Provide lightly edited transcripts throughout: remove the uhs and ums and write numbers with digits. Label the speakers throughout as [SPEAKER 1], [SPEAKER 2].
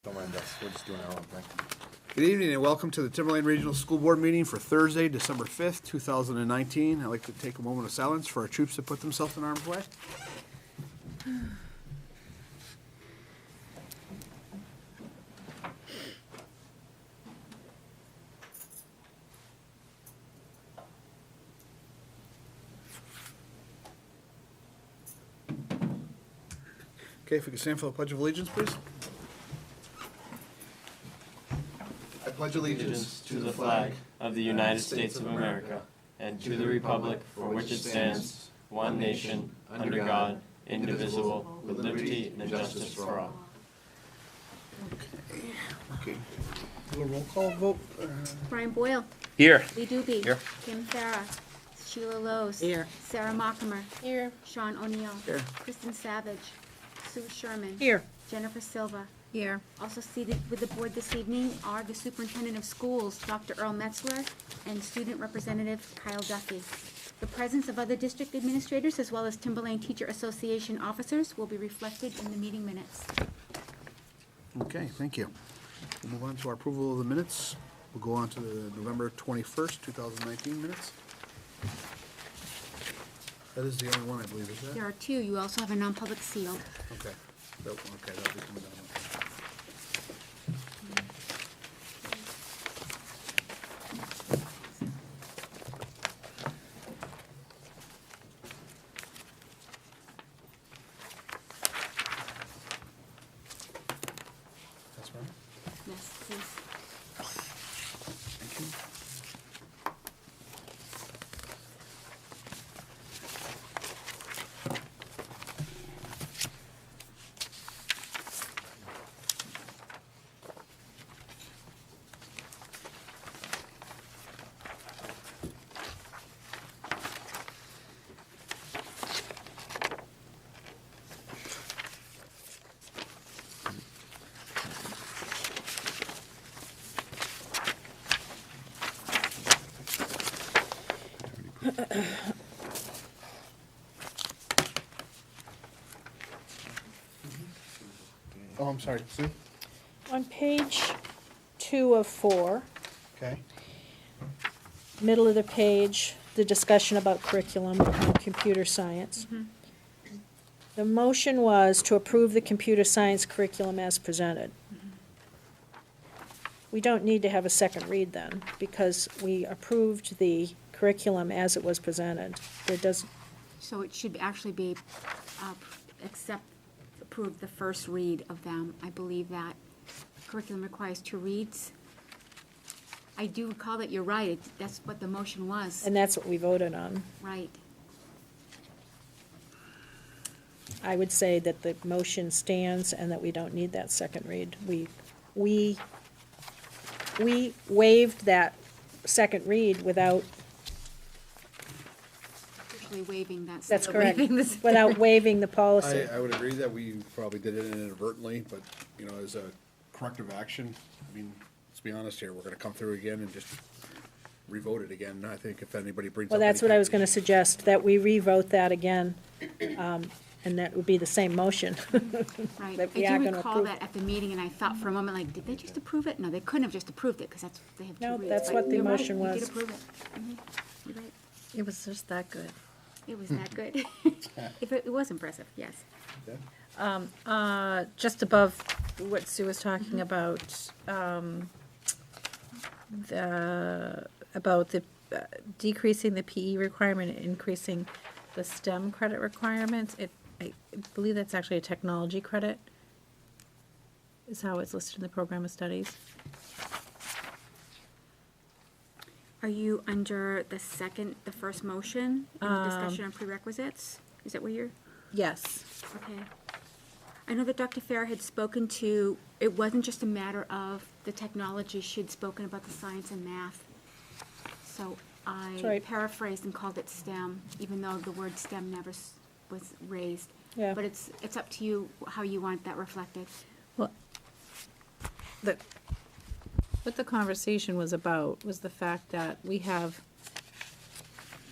[SPEAKER 1] Don't mind us, we're just doing our own thing.
[SPEAKER 2] Good evening and welcome to the Timberlane Regional School Board meeting for Thursday, December 5th, 2019. I'd like to take a moment of silence for our troops to put themselves in harm's way. Okay, if we could stand for the Pledge of Allegiance, please. I pledge
[SPEAKER 3] Allegiance to the flag of the United States of America and to the republic for which it stands, one nation, under God, indivisible, with liberty and justice for all.
[SPEAKER 2] Okay. Do a roll call vote.
[SPEAKER 4] Brian Boyle.
[SPEAKER 1] Here.
[SPEAKER 4] Lee Doobie.
[SPEAKER 1] Here.
[SPEAKER 4] Kim Farah. Sheila Lowe's.
[SPEAKER 5] Here.
[SPEAKER 4] Sarah Mockamer.
[SPEAKER 5] Here.
[SPEAKER 4] Sean O'Neill.
[SPEAKER 2] Here.
[SPEAKER 4] Kristen Savage. Sue Sherman.
[SPEAKER 5] Here.
[SPEAKER 4] Jennifer Silva.
[SPEAKER 5] Here.
[SPEAKER 4] Also seated with the board this evening are the Superintendent of Schools, Dr. Earl Metzler, and Student Representative Kyle Duffy. The presence of other district administrators as well as Timberlane Teacher Association officers will be reflected in the meeting minutes.
[SPEAKER 2] Okay, thank you. We'll move on to our approval of the minutes. We'll go on to the November 21st, 2019 minutes. That is the only one, I believe, is
[SPEAKER 4] There
[SPEAKER 2] that?
[SPEAKER 4] are two. You also have a non-public seal.
[SPEAKER 2] Okay. That'll be coming down. That's right.
[SPEAKER 4] Yes, please.
[SPEAKER 2] Thank you. Oh, I'm sorry, Sue?
[SPEAKER 5] On page 2 of 4,
[SPEAKER 2] Okay.
[SPEAKER 5] middle of the page, the discussion about curriculum on computer science. The motion was to approve the computer science curriculum as presented. We don't need to have a second read then, because we approved the curriculum as it was presented. There doesn't,
[SPEAKER 4] So it should actually be approve the first read of them. I believe that curriculum requires 2 reads. I do recall that you're right. That's what the motion was.
[SPEAKER 5] and that's what we voted on.
[SPEAKER 4] Right.
[SPEAKER 5] I would say that the motion stands and that we don't need that second read. We waived that second read without,
[SPEAKER 4] Officially waiving that.
[SPEAKER 5] that's
[SPEAKER 4] so
[SPEAKER 5] correct,
[SPEAKER 4] waiving this-
[SPEAKER 5] without waiving the policy.
[SPEAKER 2] I would agree that we probably did it inadvertently, but, you know, as a corrective action, I mean, let's be honest here, we're gonna come through again and just revote it again. I think if anybody brings up
[SPEAKER 5] Well, that's what I
[SPEAKER 2] any
[SPEAKER 5] was gonna suggest, that we revote that again, and that would be the same motion.
[SPEAKER 4] Right.
[SPEAKER 5] that we
[SPEAKER 4] I
[SPEAKER 5] are
[SPEAKER 4] do
[SPEAKER 5] gonna
[SPEAKER 4] recall
[SPEAKER 5] approve.
[SPEAKER 4] that at the meeting, and I thought for a moment, like, did they just approve it? No, they couldn't have just approved it, because that's, they have 2
[SPEAKER 5] No,
[SPEAKER 4] reads.
[SPEAKER 5] that's
[SPEAKER 4] But
[SPEAKER 5] what the
[SPEAKER 4] you're right,
[SPEAKER 5] motion
[SPEAKER 4] we
[SPEAKER 5] was.
[SPEAKER 4] did approve it. You're right.
[SPEAKER 6] It was just that good.
[SPEAKER 4] It was that good. It was impressive, yes.
[SPEAKER 6] Just above what Sue was talking about, the decreasing the PE requirement and increasing the STEM credit requirements. I believe that's actually a technology credit, is how it's listed in the program of studies.
[SPEAKER 4] Are you under the first motion, discussion on prerequisites? Is that where you're?
[SPEAKER 6] Yes.
[SPEAKER 4] Okay. I know that Dr. Farah had spoken to, it wasn't just a matter of the technology, she'd spoken about the science and math. So
[SPEAKER 5] That's
[SPEAKER 4] I
[SPEAKER 5] right.
[SPEAKER 4] paraphrased and called it STEM, even though the word STEM never was raised.
[SPEAKER 5] Yeah.
[SPEAKER 4] But it's up to you how you want that reflected.
[SPEAKER 6] Well, what the conversation was about was the fact that we have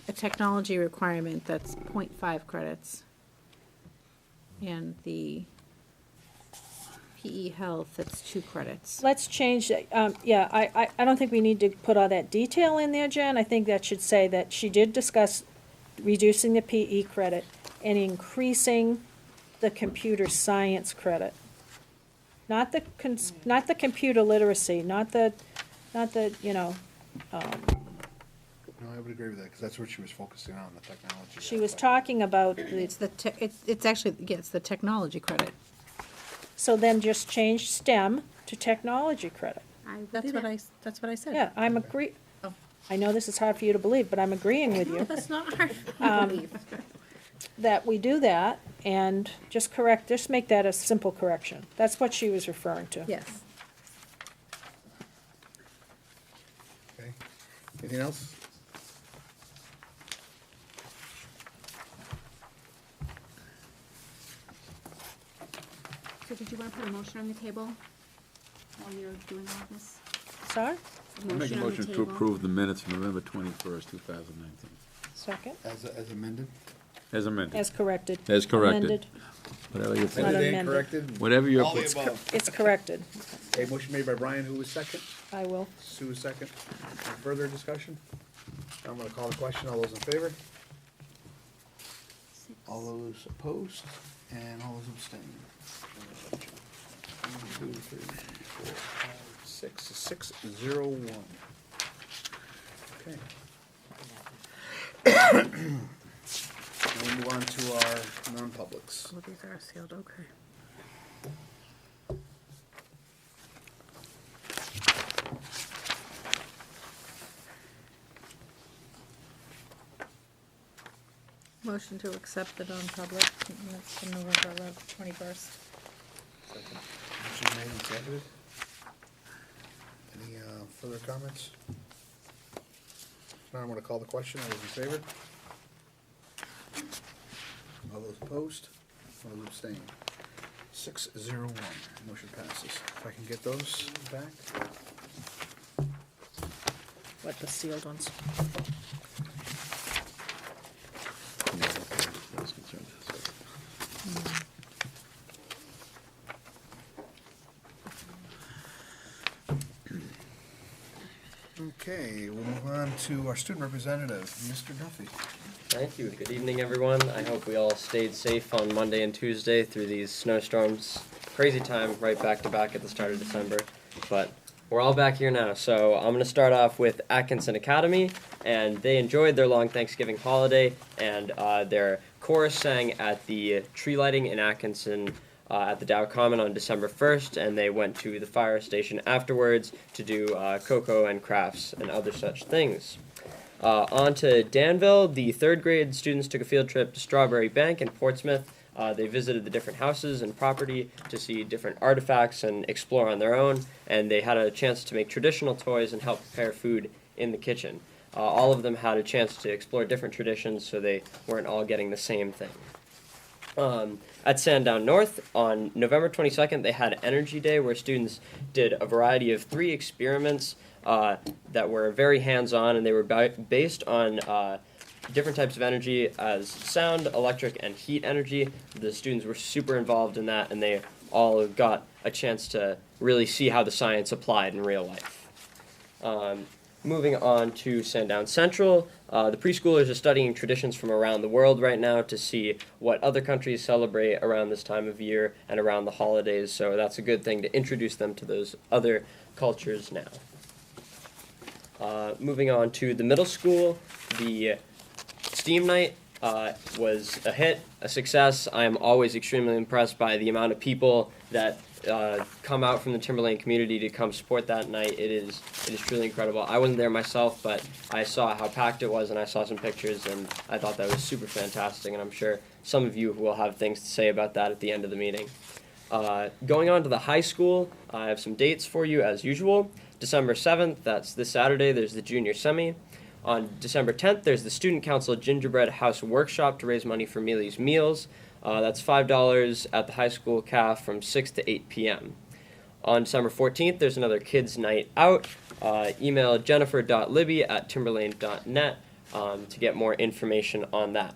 [SPEAKER 6] a technology requirement that's 0.5 credits. And the PE health, it's 2 credits.
[SPEAKER 5] Let's change, yeah, I don't think we need to put all that detail in there, Jen. I think that should say that she did discuss reducing the PE credit and increasing the computer science credit. Not the computer literacy, not the, you know,
[SPEAKER 2] No, I would agree with that, because that's what she was focusing on, the technology.
[SPEAKER 5] she was talking about the,
[SPEAKER 6] It's it's actually, yeah, it's the technology credit.
[SPEAKER 5] so then just change STEM to technology credit.
[SPEAKER 4] I will do
[SPEAKER 6] That's what
[SPEAKER 4] that.
[SPEAKER 6] that's what I said.
[SPEAKER 5] Yeah, I'm agree,
[SPEAKER 6] Oh.
[SPEAKER 5] I know this is hard for you to believe, but I'm agreeing with you.
[SPEAKER 6] That's not hard to believe.
[SPEAKER 5] That we do that and just make that a simple correction. That's what she was referring to.
[SPEAKER 6] Yes.
[SPEAKER 2] Okay, anything else?
[SPEAKER 4] So did you want to put a motion on the table while you're doing all this?
[SPEAKER 5] Sorry?
[SPEAKER 1] I make a
[SPEAKER 4] on the
[SPEAKER 1] motion to
[SPEAKER 4] table.
[SPEAKER 1] approve the minutes of November 21st, 2019.
[SPEAKER 5] Second?
[SPEAKER 2] As amended?
[SPEAKER 1] As amended.
[SPEAKER 5] As corrected.
[SPEAKER 1] As corrected.
[SPEAKER 5] Amended.
[SPEAKER 1] Whatever you
[SPEAKER 5] Not
[SPEAKER 1] think.
[SPEAKER 2] Amended and
[SPEAKER 5] amended.
[SPEAKER 2] corrected?
[SPEAKER 1] Whatever you're.
[SPEAKER 2] All the above.
[SPEAKER 5] It's corrected.
[SPEAKER 2] Okay, motion made by Brian, who was second?
[SPEAKER 5] I will.
[SPEAKER 2] Sue was second. Any further discussion? I'm gonna call the question, all those in favor? All those opposed, and all those abstaining. 1, 2, 3, 4, 5, 6, 6-0-1. Okay. Now we move on to our non-publics.
[SPEAKER 6] Well, these are sealed, okay. Motion to accept the non-public minutes from November 21st.
[SPEAKER 2] Motion made and seconded. Any further comments? Now I'm gonna call the question, all those in favor? All those opposed? All those abstaining? 6-0-1, motion passes. If I can get those back?
[SPEAKER 5] What, the sealed ones?
[SPEAKER 2] Okay, we'll move on to our student representative, Mr. Duffy.
[SPEAKER 3] Thank you. Good evening, everyone. I hope we all stayed safe on Monday and Tuesday through these snowstorms. Crazy time, right back to back at the start of December. But we're all back here now. So I'm going to start off with Atkinson Academy, and they enjoyed their long Thanksgiving holiday, and their chorus sang at the tree lighting in Atkinson at the Dow Common on December 1st, and they went to the fire station afterwards to do cocoa and crafts and other such things. On to Danville, the third grade students took a field trip to Strawberry Bank in Portsmouth. They visited the different houses and property to see different artifacts and explore on their own, and they had a chance to make traditional toys and help prepare food in the kitchen. All of them had a chance to explore different traditions, so they weren't all getting the same thing. At Sandown North, on November 22nd, they had Energy Day, where students did a variety of 3 experiments that were very hands-on, and they were based on different types of energy as sound, electric, and heat energy. The students were super involved in that, and they all got a chance to really see how the science applied in real life. Moving on to Sandown Central, the preschoolers are studying traditions from around the world right now to see what other countries celebrate around this time of year and around the holidays, so that's a good thing to introduce them to those other cultures now. Moving on to the middle school, the STEAM night was a hit, a success. I am always extremely impressed by the amount of people that come out from the Timberlane community to come support that night. It is truly incredible. I wasn't there myself, but I saw how packed it was, and I saw some pictures, and I thought that was super fantastic, and I'm sure some of you will have things to say about that at the end of the meeting. Going on to the high school, I have some dates for you as usual. December 7th, that's this Saturday, there's the junior semi. On December 10th, there's the Student Council Gingerbread House Workshop to raise money for Mealy's Meals. That's $5 at the high school caf from 6 to 8 p.m. On December 14th, there's another Kids Night Out. Email jennifer.libby@timberlane.net to get more information on that.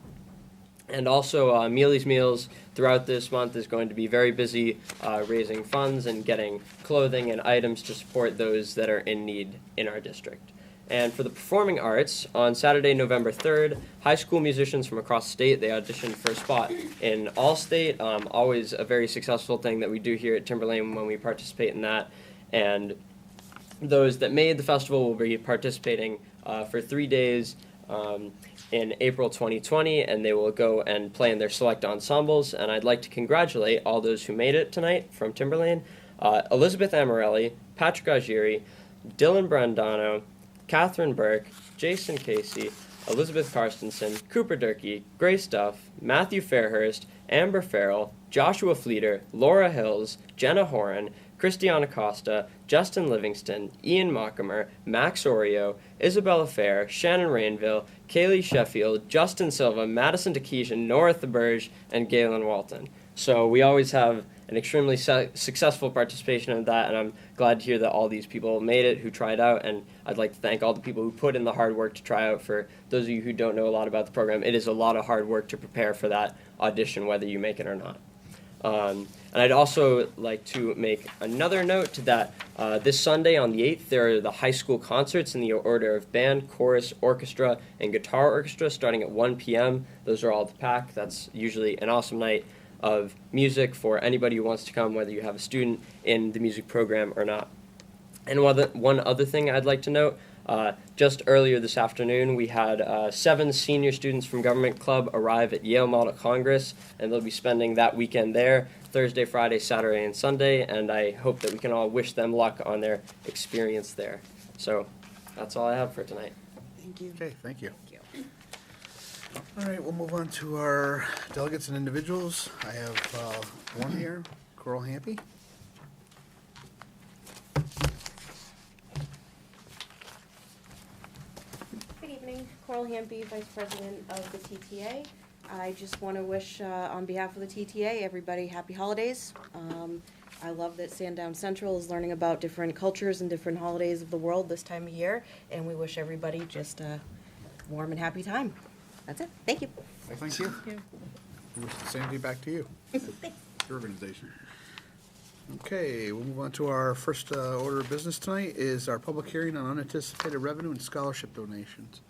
[SPEAKER 3] And also, Mealy's Meals throughout this month is going to be very busy raising funds and getting clothing and items to support those that are in need in our district. And for the performing arts, on Saturday, November 3rd, high school musicians from across the state, they auditioned for a spot in All-State, always a very successful thing that we do here at Timberlane when we participate in that. And those that made the festival will be participating for 3 days in April 2020, and they will go and play in their select ensembles. And I'd like to congratulate all those who made it tonight from Timberlane: Elizabeth Amarelli, Patrick Augiri, Dylan Brandano, Catherine Burke, Jason Casey, Elizabeth Karstensen, Cooper Durkee, Grace Duff, Matthew Fairhurst, Amber Farrell, Joshua Fleeter, Laura Hills, Jenna Horan, Christiana Costa, Justin Livingston, Ian Mockamer, Max Oreo, Isabella Fair, Shannon Rainville, Kaylee Sheffield, Justin Silva, Madison Takeshan, Nora Thaberge, and Galen Walton. So we always have an extremely successful participation in that, and I'm glad to hear that all these people made it who tried out, and I'd like to thank all the people who put in the hard work to try out. For those of you who don't know a lot about the program, it is a lot of hard work to prepare for that audition, whether you make it or not. And I'd also like to make another note that this Sunday on the 8th, there are the high school concerts in the order of band, chorus, orchestra, and guitar orchestra starting at 1 p.m. Those are all to pack. That's usually an awesome night of music for anybody who wants to come, whether you have a student in the music program or not. And one other thing I'd like to note, just earlier this afternoon, we had 7 senior students from Government Club arrive at Yale Model Congress, and they'll be spending that weekend there, Thursday, Friday, Saturday, and Sunday, and I hope that we can all wish them luck on their experience there. So that's all I have for tonight.
[SPEAKER 4] Thank you.
[SPEAKER 2] Okay, thank you. All right, we'll move on to our delegates and individuals. I have one here, Coral Hampy.
[SPEAKER 7] Good evening, Coral Hampy, Vice President of the TTA. I just want to wish, on behalf of the TTA, everybody happy holidays. I love that Sandown Central is learning about different cultures and different holidays of the world this time of year, and we wish everybody just a warm and happy time. That's it. Thank you.
[SPEAKER 2] Thank you. We wish the same to you back to you. Your organization. Okay, we'll move on to our first order of business tonight is our public hearing on unanticipated revenue and scholarship donations.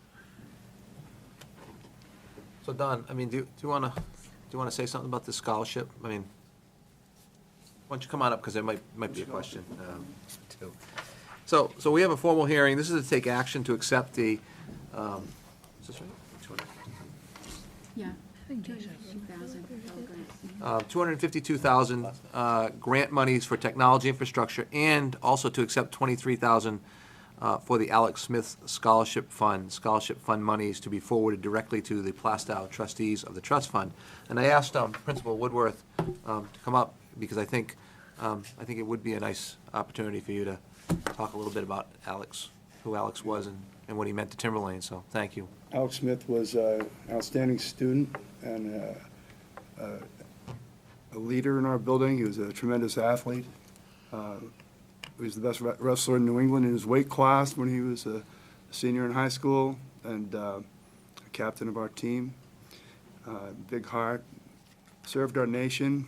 [SPEAKER 8] So Don, I mean, do you want to say something about the scholarship? I mean, why don't you come on up, because there might be a question, too. So we have a formal hearing. This is to take action to accept the, is this right?
[SPEAKER 4] Yeah.
[SPEAKER 8] 252,000 grant monies for technology infrastructure, and also to accept 23,000 for the Alex Smith Scholarship Fund. Scholarship Fund monies to be forwarded directly to the Plastow trustees of the trust fund. And I asked Principal Woodworth to come up, because I think it would be a nice opportunity for you to talk a little bit about Alex, who Alex was, and what he meant to Timberlane. So thank you.
[SPEAKER 9] Alex Smith was an outstanding student and a leader in our building. He was a tremendous athlete. He was the best wrestler in New England in his weight class when he was a senior in high school, and a captain of our team. Big heart. Served our nation.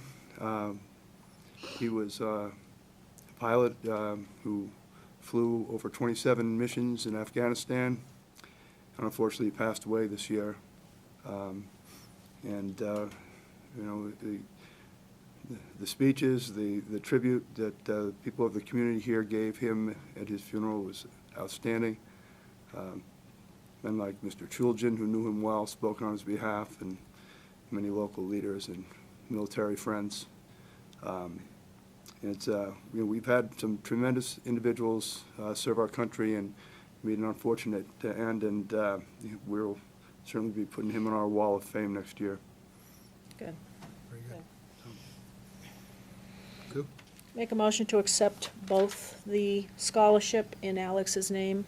[SPEAKER 9] He was a pilot who flew over 27 missions in Afghanistan. Unfortunately, he passed away this year. The speeches, the tribute that people of the community here gave him at his funeral was outstanding. Men like Mr. Chulgin, who knew him well, spoke on his behalf, and many local leaders and military friends. We've had some tremendous individuals serve our country and made an unfortunate end, and we'll certainly be putting him on our wall of fame next year.
[SPEAKER 5] Good.
[SPEAKER 2] Very good. Good.
[SPEAKER 5] Make a motion to accept both the scholarship in Alex's name.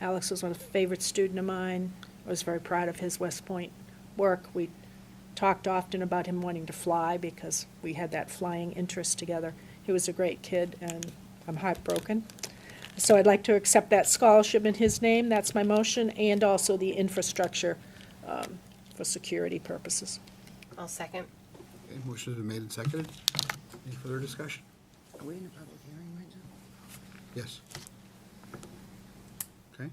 [SPEAKER 5] Alex was a favorite student of mine. I was very proud of his West Point work. We talked often about him wanting to fly because we had that flying interest together. He was a great kid, and I'm heartbroken. So I'd like to accept that scholarship in his name. That's my motion, and also the infrastructure for security purposes.
[SPEAKER 10] I'll second.
[SPEAKER 2] Okay, motion's been made and seconded. Any further discussion?
[SPEAKER 11] Are we in a public hearing right now?
[SPEAKER 2] Yes. Okay.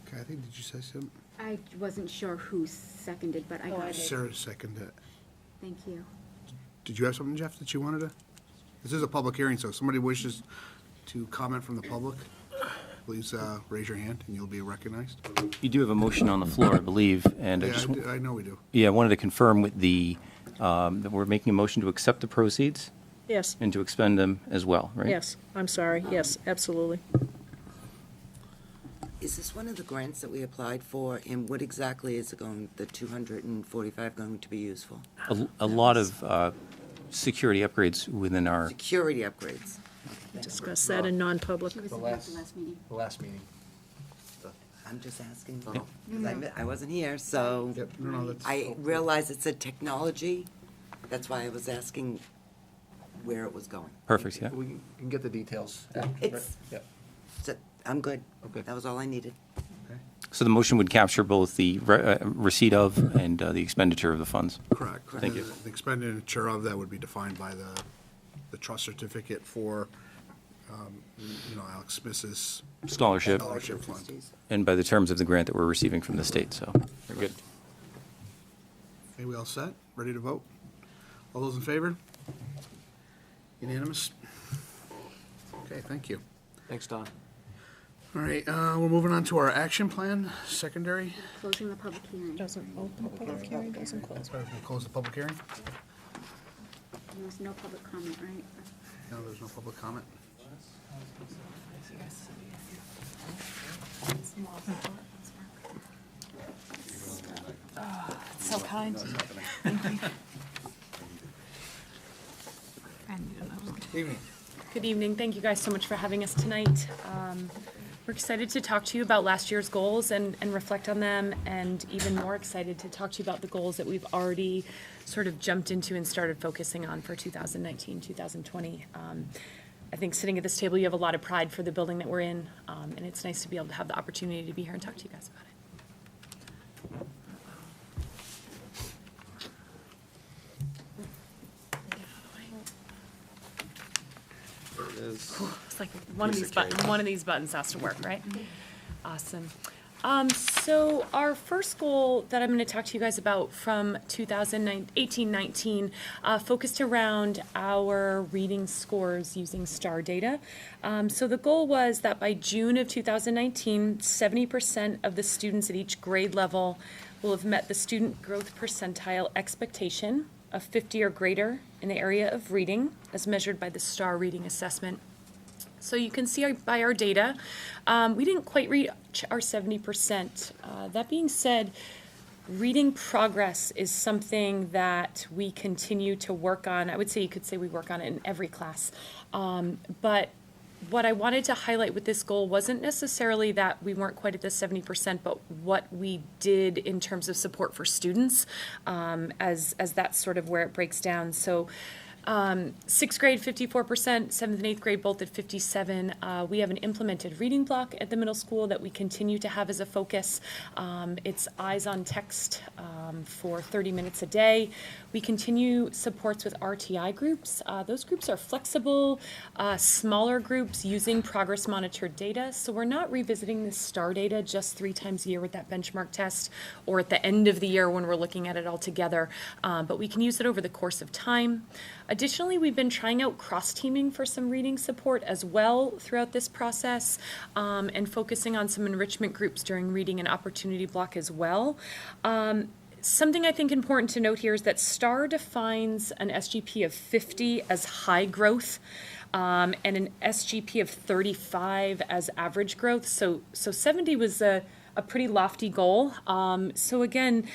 [SPEAKER 2] Kathy, did you say something?
[SPEAKER 4] I wasn't sure who seconded, but I
[SPEAKER 5] Oh, I
[SPEAKER 4] got it.
[SPEAKER 5] did.
[SPEAKER 2] Sarah seconded it.
[SPEAKER 4] Thank you.
[SPEAKER 2] Did you have something, Jeff, that you wanted to? This is a public hearing, so if somebody wishes to comment from the public, please raise your hand and you'll be recognized.
[SPEAKER 12] You do have a motion on the floor, I believe, and I
[SPEAKER 2] Yeah,
[SPEAKER 12] just,
[SPEAKER 2] I know we do.
[SPEAKER 12] yeah, I wanted to confirm with the, that we're making a motion to accept the proceeds
[SPEAKER 5] Yes,
[SPEAKER 12] and to expend them as well, right?
[SPEAKER 5] yes, I'm sorry, yes, absolutely.
[SPEAKER 11] Is this one of the grants that we applied for, and what exactly is it going, the 245 going to be used for?
[SPEAKER 12] A lot of security upgrades within our,
[SPEAKER 11] Security upgrades.
[SPEAKER 5] Discuss that in non-public.
[SPEAKER 4] She was
[SPEAKER 8] The
[SPEAKER 4] at the
[SPEAKER 8] last-
[SPEAKER 4] last meeting.
[SPEAKER 8] The last meeting.
[SPEAKER 11] I'm just asking,
[SPEAKER 8] Oh.
[SPEAKER 11] because I wasn't here, so
[SPEAKER 2] Yep, no, that's.
[SPEAKER 11] I realize it's a technology. That's why I was asking where it was going.
[SPEAKER 12] perfect, yeah.
[SPEAKER 8] We can get the details. after, right?
[SPEAKER 11] It's-
[SPEAKER 8] Yep.
[SPEAKER 11] So, I'm good.
[SPEAKER 8] Okay.
[SPEAKER 11] That was all I needed.
[SPEAKER 12] So the motion would capture both the receipt of and the expenditure of the funds.
[SPEAKER 2] Correct.
[SPEAKER 12] Thank you.
[SPEAKER 2] The expenditure of that would be defined by the trust certificate for, Alex Smith's
[SPEAKER 12] Scholarship,
[SPEAKER 2] scholarship fund.
[SPEAKER 11] Trustees.
[SPEAKER 12] and by the terms of the grant that we're receiving from the state, so, we're good.
[SPEAKER 2] Okay, we all set? Ready to vote? All those in favor? Unanimous? Okay, thank you.
[SPEAKER 8] Thanks, Don.
[SPEAKER 2] All right, we're moving on to our action plan, secondary.
[SPEAKER 4] Closing the public hearing.
[SPEAKER 5] Doesn't open public hearing, doesn't close.
[SPEAKER 2] We'll close the public hearing.
[SPEAKER 4] There's no public comment, right?
[SPEAKER 2] No, there's no public comment.
[SPEAKER 10] So kind.
[SPEAKER 2] Evening.
[SPEAKER 10] Good evening. Thank you guys so much for having us tonight. We're excited to talk to you about last year's goals and reflect on them, and even more excited to talk to you about the goals that we've already sort of jumped into and started focusing on for 2019, 2020. I think sitting at this table, you have a lot of pride for the building that we're in, and it's nice to be able to have the opportunity to be here and talk to you guys about it. It's like one of these buttons has to work, right? Awesome. So our first goal that I'm going to talk to you guys about from 2018-19 focused around our reading scores using STAR data. So the goal was that by June of 2019, 70% of the students at each grade level will have met the student growth percentile expectation of 50 or greater in the area of reading, as measured by the STAR reading assessment. So you can see by our data, we didn't quite reach our 70%. That being said, reading progress is something that we continue to work on. I would say you could say we work on it in every class. But what I wanted to highlight with this goal wasn't necessarily that we weren't quite at the 70%, but what we did in terms of support for students, as that's sort of where it breaks down. So sixth grade, 54%, seventh and eighth grade, both at 57%. We have an implemented reading block at the middle school that we continue to have as a focus. It's eyes on text for 30 minutes a day. We continue supports with RTI groups. Those groups are flexible, smaller groups using progress monitored data. So we're not revisiting the STAR data just 3 times a year with that benchmark test or at the end of the year when we're looking at it all together. But we can use it over the course of time. Additionally, we've been trying out cross-teaming for some reading support as well throughout this process, and focusing on some enrichment groups during reading and opportunity block as well. Something I think important to note here is that STAR defines an SGP of 50 as high growth, and an SGP of 35 as average growth. So 70 was a pretty lofty goal. So again,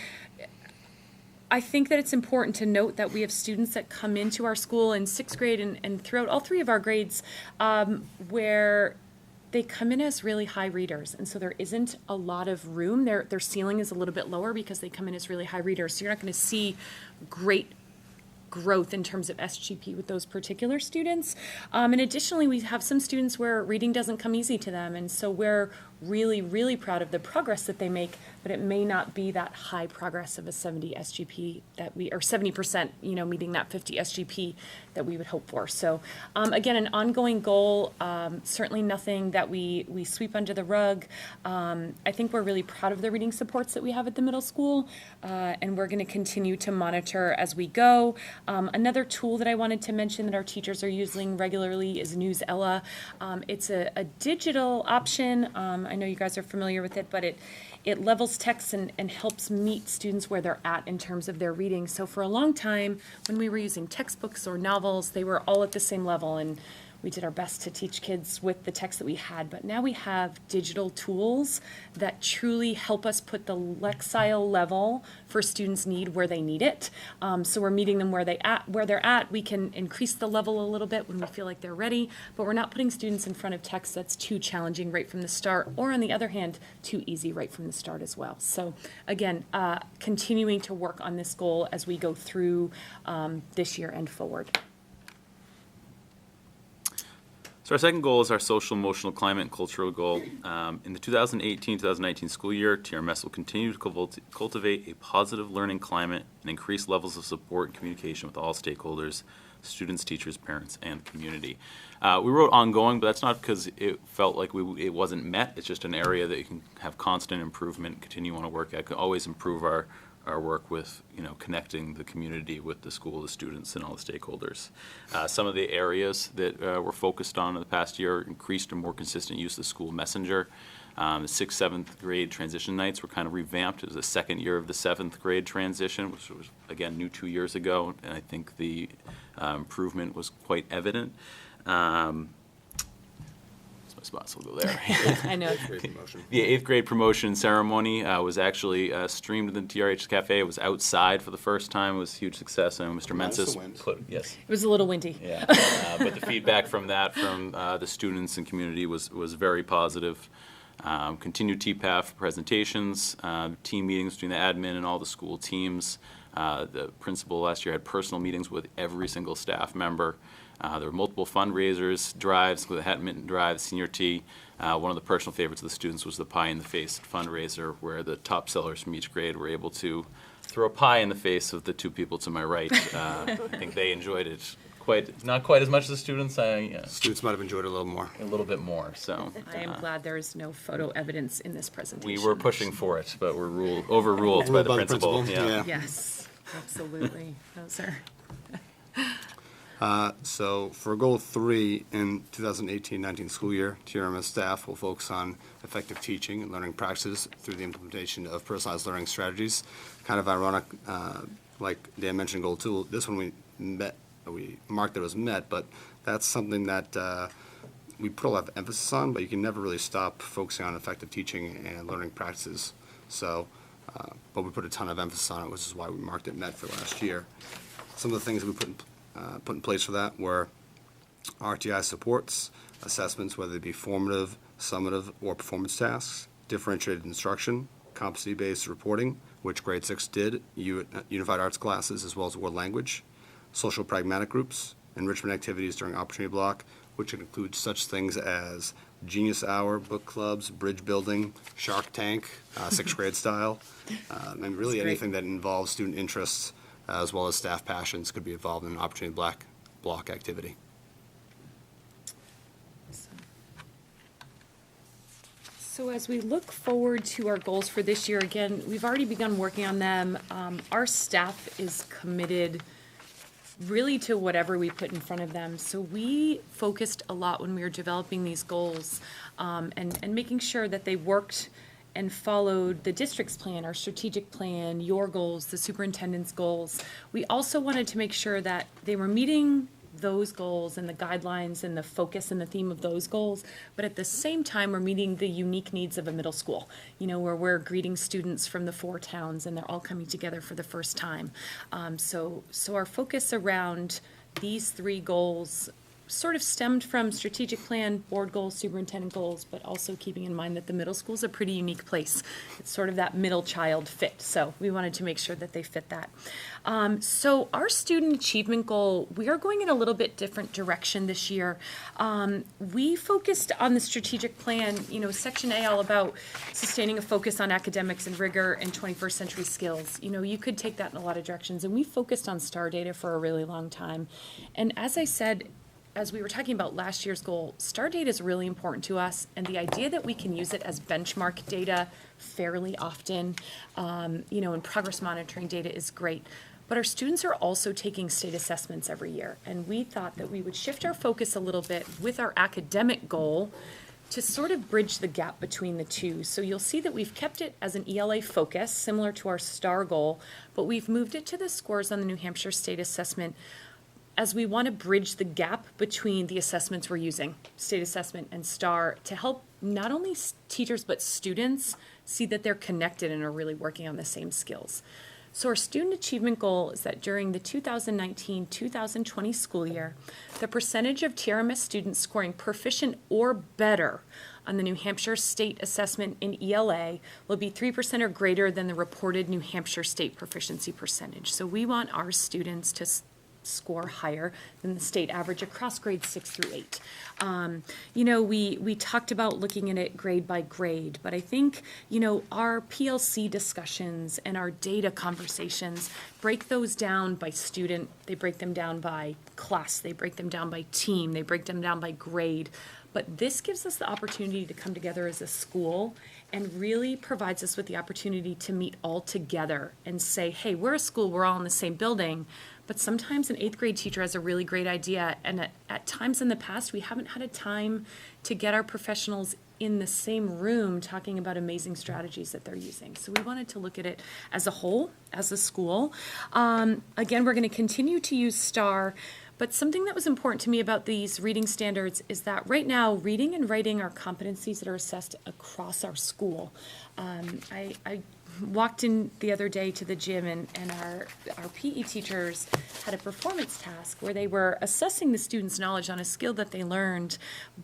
[SPEAKER 10] I think that it's important to note that we have students that come into our school in 6th grade and throughout all 3 of our grades where they come in as really high readers. And so there isn't a lot of room. Their ceiling is a little bit lower because they come in as really high readers. So you're not going to see great growth in terms of SGP with those particular students. And additionally, we have some students where reading doesn't come easy to them. And so we're really, really proud of the progress that they make, but it may not be that high progress of a 70 SGP or 70%, meeting that 50 SGP that we would hope for. So again, an ongoing goal, certainly nothing that we sweep under the rug. I think we're really proud of the reading supports that we have at the middle school, and we're going to continue to monitor as we go. Another tool that I wanted to mention that our teachers are using regularly is News Ella. It's a digital option. I know you guys are familiar with it, but it levels text and helps meet students where they're at in terms of their reading. So for a long time, when we were using textbooks or novels, they were all at the same level, and we did our best to teach kids with the text that we had. But now we have digital tools that truly help us put the Lexile level for students' need where they need it. So we're meeting them where they're at. We can increase the level a little bit when we feel like they're ready, but we're not putting students in front of text that's too challenging right from the start, or on the other hand, too easy right from the start as well. So again, continuing to work on this goal as we go through this year and forward.
[SPEAKER 13] So our second goal is our social, emotional, climate, and cultural goal. In the 2018-2019 school year, TRMS will continue to cultivate a positive learning climate and increase levels of support and communication with all stakeholders, students, teachers, parents, and community. We wrote ongoing, but that's not because it felt like it wasn't met. It's just an area that you can have constant improvement, continue on to work at, can always improve our work with, connecting the community with the school, the students, and all the stakeholders. Some of the areas that we're focused on in the past year: increased and more consistent use of the school messenger. The 6th, 7th grade transition nights were kind of revamped. It was the second year of the 7th grade transition, which was, again, new 2 years ago, and I think the improvement was quite evident. My spot, so we'll go there.
[SPEAKER 10] I know.
[SPEAKER 13] The 8th grade promotion ceremony was actually streamed in the TRH Cafe. It was outside for the first time. It was a huge success, and Mr. Mensis yes.
[SPEAKER 10] It was a little windy.
[SPEAKER 13] Yeah, but the feedback from the students and community was very positive. Continued TPAF presentations, team meetings between the admin and all the school teams. The principal last year had personal meetings with every single staff member. There were multiple fundraisers, drives, the Hat Minton Drive, Senior Tea. One of the personal favorites of the students was the Pie in the Face fundraiser, where the top sellers from each grade were able to throw a pie in the face of the two people to my right. I think they enjoyed it not quite as much as the students.
[SPEAKER 14] Students might have enjoyed it a little more.
[SPEAKER 13] A little bit more. So
[SPEAKER 10] I am glad there is no photo evidence in this presentation.
[SPEAKER 13] We were pushing for it, but we're overruled by the principal.
[SPEAKER 14] Yeah.
[SPEAKER 10] Yes, absolutely. Those are.
[SPEAKER 14] So for goal 3 in 2018-19 school year, TRMS staff will focus on effective teaching and learning practices through the implementation of personalized learning strategies. Kind of ironic, like Dan mentioned, goal 2, this one we marked that it was met, but that's something that we put a lot of emphasis on, but you can never really stop focusing on effective teaching and learning practices. So, but we put a ton of emphasis on it, which is why we marked it met for last year. Some of the things that we put in place for that were RTI supports, assessments, whether they be formative, summative, or performance tasks, differentiated instruction, competency-based reporting, which grade 6 did, unified arts classes, as well as world language, social pragmatic groups, enrichment activities during opportunity block, which include such things as Genius Hour, book clubs, bridge building, Shark Tank, 6th grade style, and really anything that involves student interests as well as staff passions could be involved in an opportunity block activity.
[SPEAKER 10] So as we look forward to our goals for this year, again, we've already begun working on them. Our staff is committed really to whatever we put in front of them. So we focused a lot when we were developing these goals and making sure that they worked and followed the district's plan, our strategic plan, your goals, the superintendent's goals. We also wanted to make sure that they were meeting those goals and the guidelines and the focus and the theme of those goals, but at the same time, we're meeting the unique needs of a middle school, where we're greeting students from the 4 towns and they're all coming together for the first time. So our focus around these 3 goals sort of stemmed from strategic plan, board goals, superintendent goals, but also keeping in mind that the middle school is a pretty unique place. It's sort of that middle child fit, so we wanted to make sure that they fit that. So our student achievement goal, we are going in a little bit different direction this year. We focused on the strategic plan, Section A, all about sustaining a focus on academics and rigor and 21st century skills. You could take that in a lot of directions, and we focused on STAR data for a really long time. And as I said, as we were talking about last year's goal, STAR data is really important to us, and the idea that we can use it as benchmark data fairly often, and progress monitoring data is great. But our students are also taking state assessments every year, and we thought that we would shift our focus a little bit with our academic goal to sort of bridge the gap between the two. So you'll see that we've kept it as an ELA focus, similar to our STAR goal, but we've moved it to the scores on the New Hampshire State Assessment, as we want to bridge the gap between the assessments we're using, state assessment and STAR, to help not only teachers but students see that they're connected and are really working on the same skills. So our student achievement goal is that during the 2019-2020 school year, the percentage of TRMS students scoring proficient or better on the New Hampshire State Assessment in ELA will be 3% or greater than the reported New Hampshire State proficiency percentage. So we want our students to score higher than the state average across grades 6 through 8. We talked about looking at it grade by grade, but I think, our PLC discussions and our data conversations break those down by student, they break them down by class, they break them down by team, they break them down by grade. But this gives us the opportunity to come together as a school and really provides us with the opportunity to meet all together and say, hey, we're a school, we're all in the same building. But sometimes an 8th grade teacher has a really great idea, and at times in the past, we haven't had a time to get our professionals in the same room talking about amazing strategies that they're using. So we wanted to look at it as a whole, as a school. Again, we're going to continue to use STAR, but something that was important to me about these reading standards is that right now, reading and writing are competencies that are assessed across our school. I walked in the other day to the gym, and our PE teachers had a performance task where they were assessing the students' knowledge on a skill that they learned,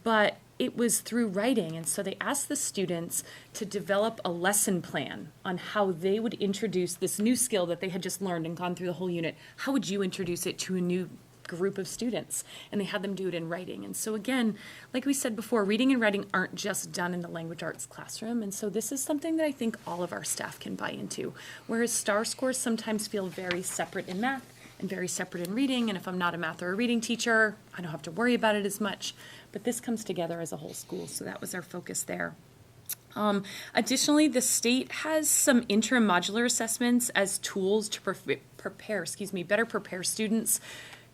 [SPEAKER 10] but it was through writing. And so they asked the students to develop a lesson plan on how they would introduce this new skill that they had just learned and gone through the whole unit. How would you introduce it to a new group of students? And they had them do it in writing. And so again, like we said before, reading and writing aren't just done in the language arts classroom. And so this is something that I think all of our staff can buy into. Whereas STAR scores sometimes feel very separate in math and very separate in reading. And if I'm not a math or a reading teacher, I don't have to worry about it as much. But this comes together as a whole school. So that was our focus there. Additionally, the state has some interim modular assessments as tools to better prepare students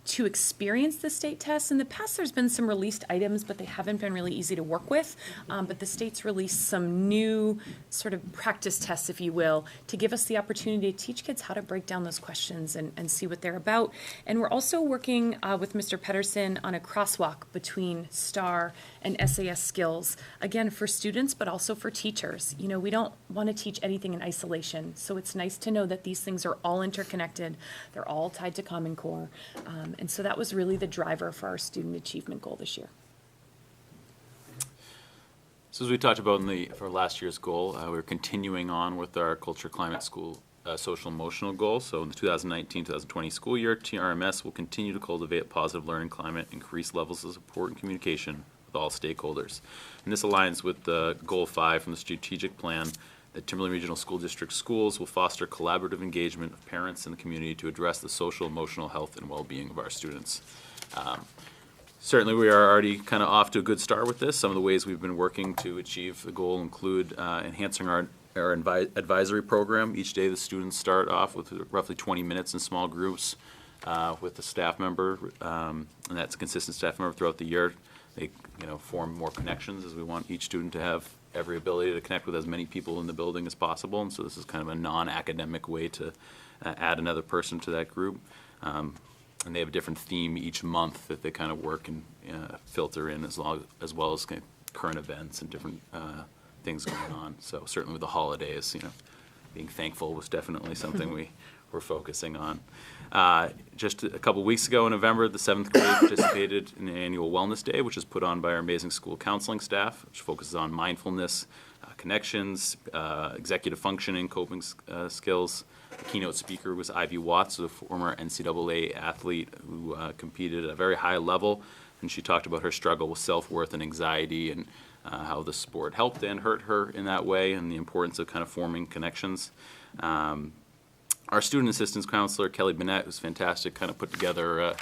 [SPEAKER 10] to experience the state tests. In the past, there's been some released items, but they haven't been really easy to work with. But the state's released some new sort of practice tests, if you will, to give us the opportunity to teach kids how to break down those questions and see what they're about. And we're also working with Mr. Pedersen on a crosswalk between STAR and SAS skills, again, for students, but also for teachers. We don't want to teach anything in isolation. So it's nice to know that these things are all interconnected. They're all tied to Common Core. And so that was really the driver for our student achievement goal this year.
[SPEAKER 13] So as we talked about for last year's goal, we're continuing on with our culture, climate, school, social, emotional goal. So in the 2019-2020 school year, TRMS will continue to cultivate a positive learning climate, increase levels of support and communication with all stakeholders. And this aligns with the goal 5 from the strategic plan that Timberland Regional School District schools will foster collaborative engagement of parents and the community to address the social, emotional health, and well-being of our students. Certainly, we are already kind of off to a good start with this. Some of the ways we've been working to achieve the goal include enhancing our advisory program. Each day, the students start off with roughly 20 minutes in small groups with a staff member, and that's a consistent staff member throughout the year. They, form more connections, as we want each student to have every ability to connect with as many people in the building as possible. And so this is kind of a non-academic way to add another person to that group. And they have a different theme each month that they kind of work and filter in, as well as kind of current events and different things going on. So certainly with the holidays, being thankful was definitely something we were focusing on. Just a couple weeks ago in November, the 7th grade participated in the annual Wellness Day, which is put on by our amazing school counseling staff, which focuses on mindfulness, connections, executive functioning, coping skills. The keynote speaker was Ivy Watts, a former NCAA athlete who competed at a very high level, and she talked about her struggle with self-worth and anxiety and how the sport helped and hurt her in that way, and the importance of kind of forming connections. Our student assistance counselor, Kelly Bennett, who's fantastic, kind of put together a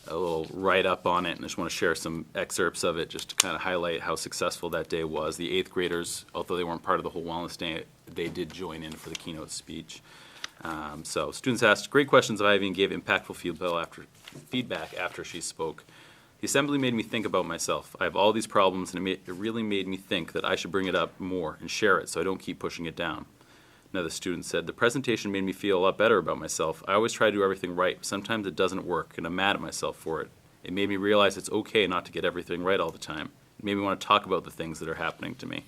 [SPEAKER 13] little write-up on it, and I just want to share some excerpts of it just to kind of highlight how successful that day was. The 8th graders, although they weren't part of the whole Wellness Day, they did join in for the keynote speech. So students asked great questions of Ivy and gave impactful feedback after she spoke. The assembly made me think about myself. I have all these problems, and it really made me think that I should bring it up more and share it so I don't keep pushing it down. Another student said, the presentation made me feel a lot better about myself. I always try to do everything right. Sometimes it doesn't work, and I'm mad at myself for it. It made me realize it's okay not to get everything right all the time. It made me want to talk about the things that are happening to me.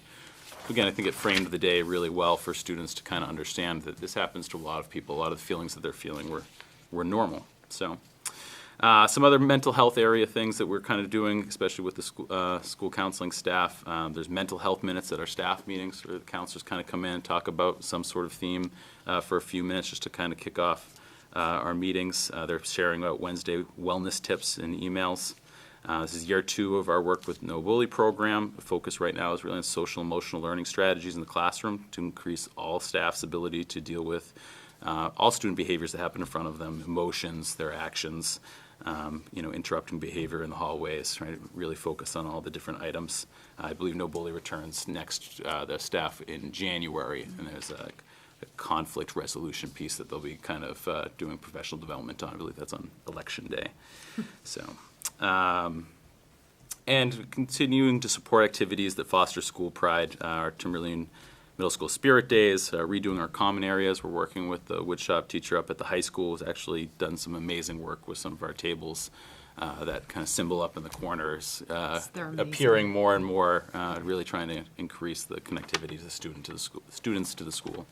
[SPEAKER 13] Again, I think it framed the day really well for students to kind of understand that this happens to a lot of people. A lot of the feelings that they're feeling were normal. So, some other mental health area things that we're kind of doing, especially with the school counseling staff. There's mental health minutes at our staff meetings where the counselors kind of come in and talk about some sort of theme for a few minutes just to kind of kick off our meetings. They're sharing about Wednesday wellness tips and emails. This is year 2 of our work with No Bully program. The focus right now is really on social emotional learning strategies in the classroom to increase all staff's ability to deal with all student behaviors that happen in front of them, emotions, their actions, interrupting behavior in the hallways, right? Really focus on all the different items. I believe No Bully returns next, the staff in January, and there's a conflict resolution piece that they'll be kind of doing professional development on. I believe that's on election day. So, and continuing to support activities that foster school pride, our Timberlane Middle School Spirit Days, redoing our common areas. We're working with the woodshop teacher up at the high school who's actually done some amazing work with some of our tables, that kind of symbol up in the corners, appearing more and more, really trying to increase the connectivity of the students to the school.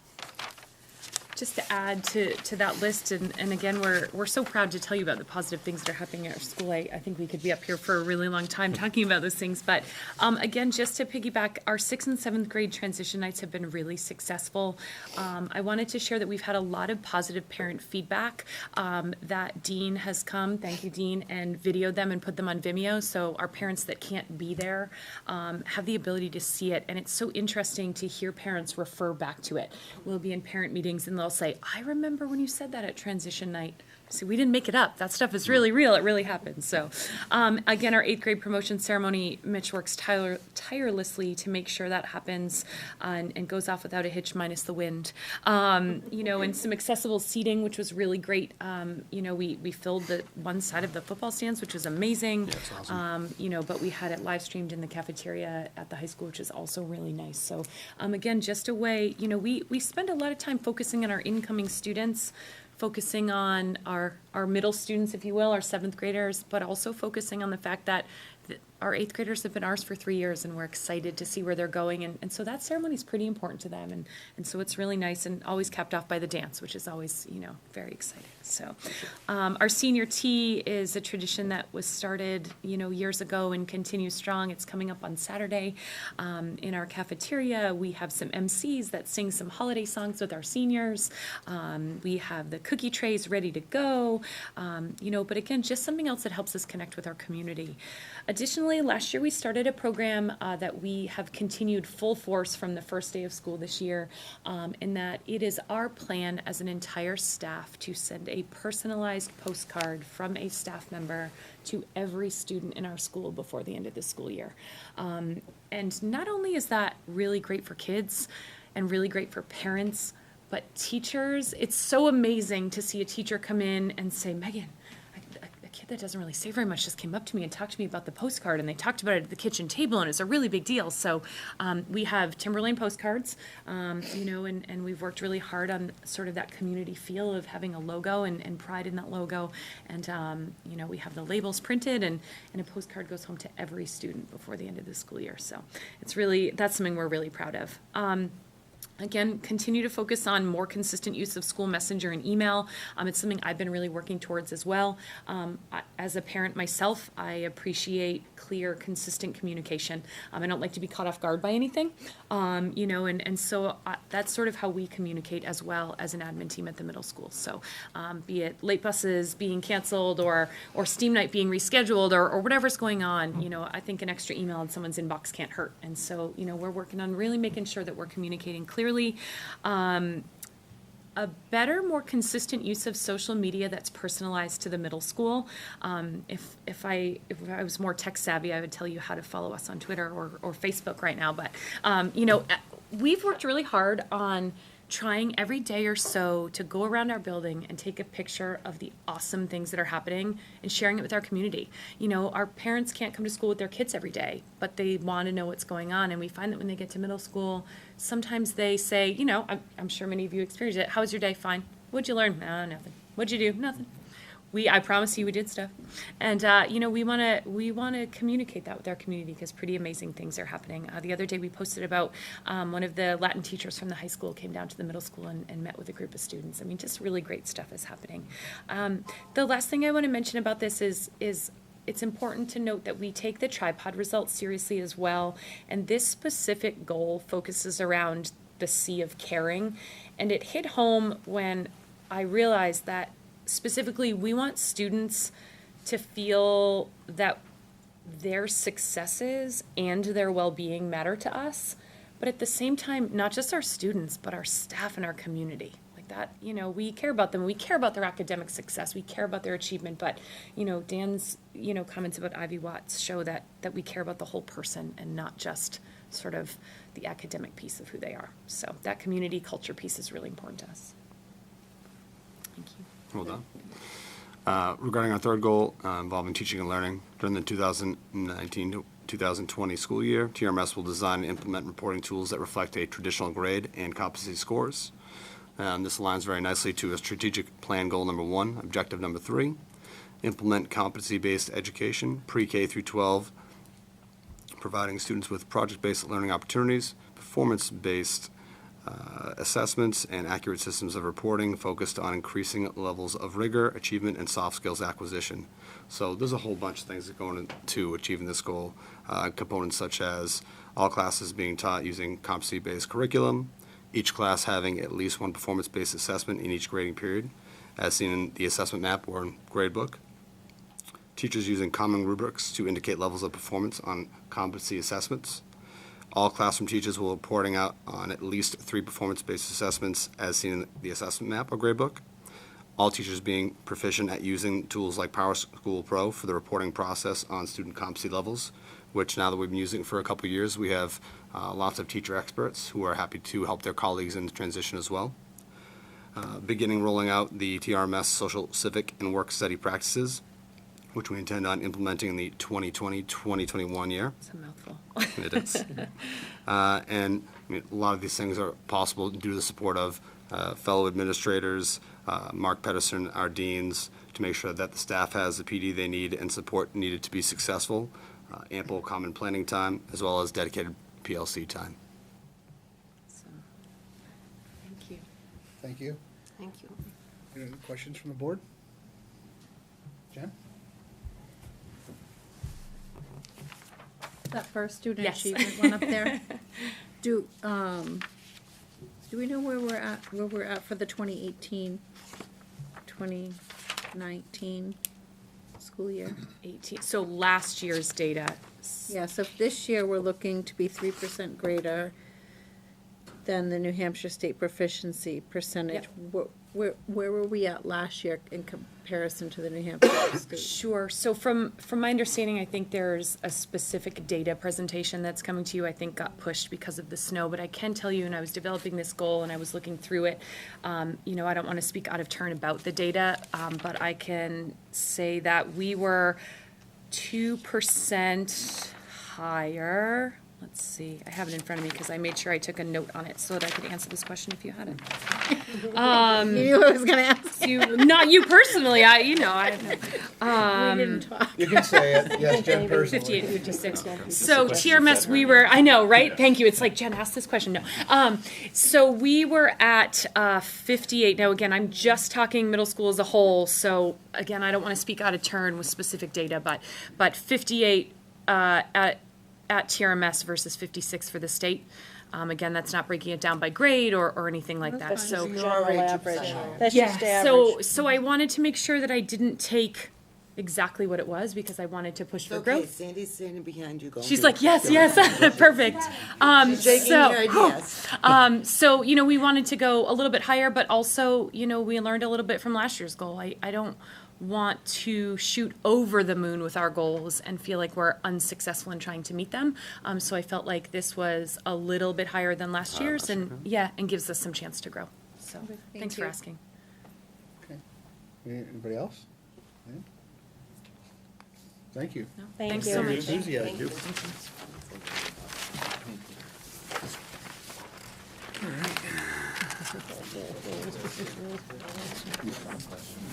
[SPEAKER 10] Just to add to that list, and again, we're so proud to tell you about the positive things that are happening at our school. I think we could be up here for a really long time talking about those things. But again, just to piggyback, our 6th and 7th grade transition nights have been really successful. I wanted to share that we've had a lot of positive parent feedback, that Dean has come, thank you Dean, and videoed them and put them on Vimeo. So our parents that can't be there have the ability to see it. And it's so interesting to hear parents refer back to it. We'll be in parent meetings and they'll say, I remember when you said that at transition night. So we didn't make it up. That stuff is really real. It really happened. So again, our 8th grade promotion ceremony, Mitch works tirelessly to make sure that happens and goes off without a hitch minus the wind. And some accessible seating, which was really great. We filled the one side of the football stands, which was amazing.
[SPEAKER 14] Yeah, it's awesome.
[SPEAKER 10] But we had it live streamed in the cafeteria at the high school, which is also really nice. So again, just a way, we spend a lot of time focusing on our incoming students, focusing on our middle students, if you will, our 7th graders, but also focusing on the fact that our 8th graders have been ours for 3 years, and we're excited to see where they're going. And so that ceremony is pretty important to them. And so it's really nice and always capped off by the dance, which is always, very exciting. So our senior tea is a tradition that was started, years ago and continues strong. It's coming up on Saturday. In our cafeteria, we have some MCs that sing some holiday songs with our seniors. We have the cookie trays ready to go. But again, just something else that helps us connect with our community. Additionally, last year we started a program that we have continued full force from the first day of school this year, in that it is our plan as an entire staff to send a personalized postcard from a staff member to every student in our school before the end of the school year. And not only is that really great for kids and really great for parents, but teachers, it's so amazing to see a teacher come in and say, Megan, a kid that doesn't really say very much just came up to me and talked to me about the postcard, and they talked about it at the kitchen table, and it's a really big deal. So we have Timberlane postcards, and we've worked really hard on sort of that community feel of having a logo and pride in that logo. And, we have the labels printed, and a postcard goes home to every student before the end of the school year. So that's something we're really proud of. Again, continue to focus on more consistent use of school messenger and email. It's something I've been really working towards as well. As a parent myself, I appreciate clear, consistent communication. I don't like to be caught off guard by anything, and so that's sort of how we communicate as well as an admin team at the middle school. So be it late buses being canceled or STEAM night being rescheduled or whatever's going on, I think an extra email in someone's inbox can't hurt. And so, we're working on really making sure that we're communicating clearly. A better, more consistent use of social media that's personalized to the middle school. If I was more tech savvy, I would tell you how to follow us on Twitter or Facebook right now. But we've worked really hard on trying every day or so to go around our building and take a picture of the awesome things that are happening and sharing it with our community. Our parents can't come to school with their kids every day, but they want to know what's going on. And we find that when they get to middle school, sometimes they say, I'm sure many of you experienced it. How was your day? Fine. What'd you learn? No, nothing. What'd you do? Nothing. I promise you we did stuff. And, we want to communicate that with our community because pretty amazing things are happening. The other day we posted about one of the Latin teachers from the high school came down to the middle school and met with a group of students. Just really great stuff is happening. The last thing I want to mention about this is it's important to note that we take the tripod results seriously as well. And this specific goal focuses around the C of caring. And it hit home when I realized that specifically, we want students to feel that their successes and their well-being matter to us, but at the same time, not just our students, but our staff and our community. Like that, we care about them. We care about their academic success. We care about their achievement. But, Dan's, comments about Ivy Watts show that we care about the whole person and not just sort of the academic piece of who they are. So that community culture piece is really important to us. Thank you.
[SPEAKER 14] Well done. Regarding our third goal involving teaching and learning, during the 2019 to 2020 school year, TRMS will design and implement reporting tools that reflect a traditional grade and competency scores. This aligns very nicely to a strategic plan goal number 1, objective number 3, implement competency-based education, pre-K through 12, providing students with project-based learning opportunities, performance-based assessments, and accurate systems of reporting focused on increasing levels of rigor, achievement, and soft skills acquisition. So there's a whole bunch of things that go into achieving this goal. Components such as all classes being taught using competency-based curriculum, each class having at least one performance-based assessment in each grading period, as seen in the assessment map or in gradebook. Teachers using common rubrics to indicate levels of performance on competency assessments. All classroom teachers will be reporting out on at least 3 performance-based assessments as seen in the assessment map or gradebook. All teachers being proficient at using tools like PowerSchool Pro for the reporting process on student competency levels, which now that we've been using for a couple years, we have lots of teacher experts who are happy to help their colleagues in the transition as well. Beginning rolling out the TRMS social, civic, and work study practices, which we intend on implementing in the 2020-2021 year.
[SPEAKER 10] It's a mouthful.
[SPEAKER 14] It is. And a lot of these things are possible due to the support of fellow administrators, Mark Pedersen, our deans, to make sure that the staff has the PD they need and support needed to be successful, ample common planning time, as well as dedicated PLC time.
[SPEAKER 10] So, thank you.
[SPEAKER 2] Thank you.
[SPEAKER 7] Thank you.
[SPEAKER 2] Any questions from the board? Jen?
[SPEAKER 6] That first student
[SPEAKER 10] Yes.
[SPEAKER 6] achievement one up there, do we know where we're at for the 2018, 2019 school year?
[SPEAKER 10] 18. So last year's data.
[SPEAKER 6] Yeah, so if this year we're looking to be 3% greater than the New Hampshire State Proficiency percentage, where were we at last year in comparison to the New Hampshire State?
[SPEAKER 10] Sure. So from my understanding, I think there's a specific data presentation that's coming to you. I think got pushed because of the snow, but I can tell you, and I was developing this goal and I was looking through it, I don't want to speak out of turn about the data, but I can say that we were 2% higher. Let's see. I have it in front of me because I made sure I took a note on it so that I could answer this question if you had it.
[SPEAKER 6] You knew I was gonna ask.
[SPEAKER 10] Not you personally, I don't know.
[SPEAKER 6] We didn't talk.
[SPEAKER 2] You can say it, yes, Jen personally.
[SPEAKER 10] 58 to 56. So TRMS, we were, I know, right? Thank you. It's like, Jen, ask this question. No. So we were at 58. Now, again, I'm just talking middle school as a whole. So again, I don't want to speak out of turn with specific data, but 58 at TRMS versus 56 for the state. Again, that's not breaking it down by grade or anything like that. So
[SPEAKER 5] General average. That's
[SPEAKER 10] yeah,
[SPEAKER 5] just average.
[SPEAKER 10] so I wanted to make sure that I didn't take exactly what it was because I wanted to push for
[SPEAKER 11] Okay,
[SPEAKER 10] growth.
[SPEAKER 11] Sandy's standing behind you. Go
[SPEAKER 10] She's
[SPEAKER 11] on.
[SPEAKER 10] like, yes, perfect.
[SPEAKER 11] Shaking her head, yes.
[SPEAKER 10] So, we wanted to go a little bit higher, but also, we learned a little bit from last year's goal. I don't want to shoot over the moon with our goals and feel like we're unsuccessful in trying to meet them. So I felt like this was a little bit higher than last year's and gives us some chance to grow. So thanks for asking.
[SPEAKER 2] Okay. Anybody else? Yeah. Thank you.
[SPEAKER 5] Thank
[SPEAKER 10] Thanks
[SPEAKER 5] you.
[SPEAKER 10] so much.
[SPEAKER 2] Enthusiasm.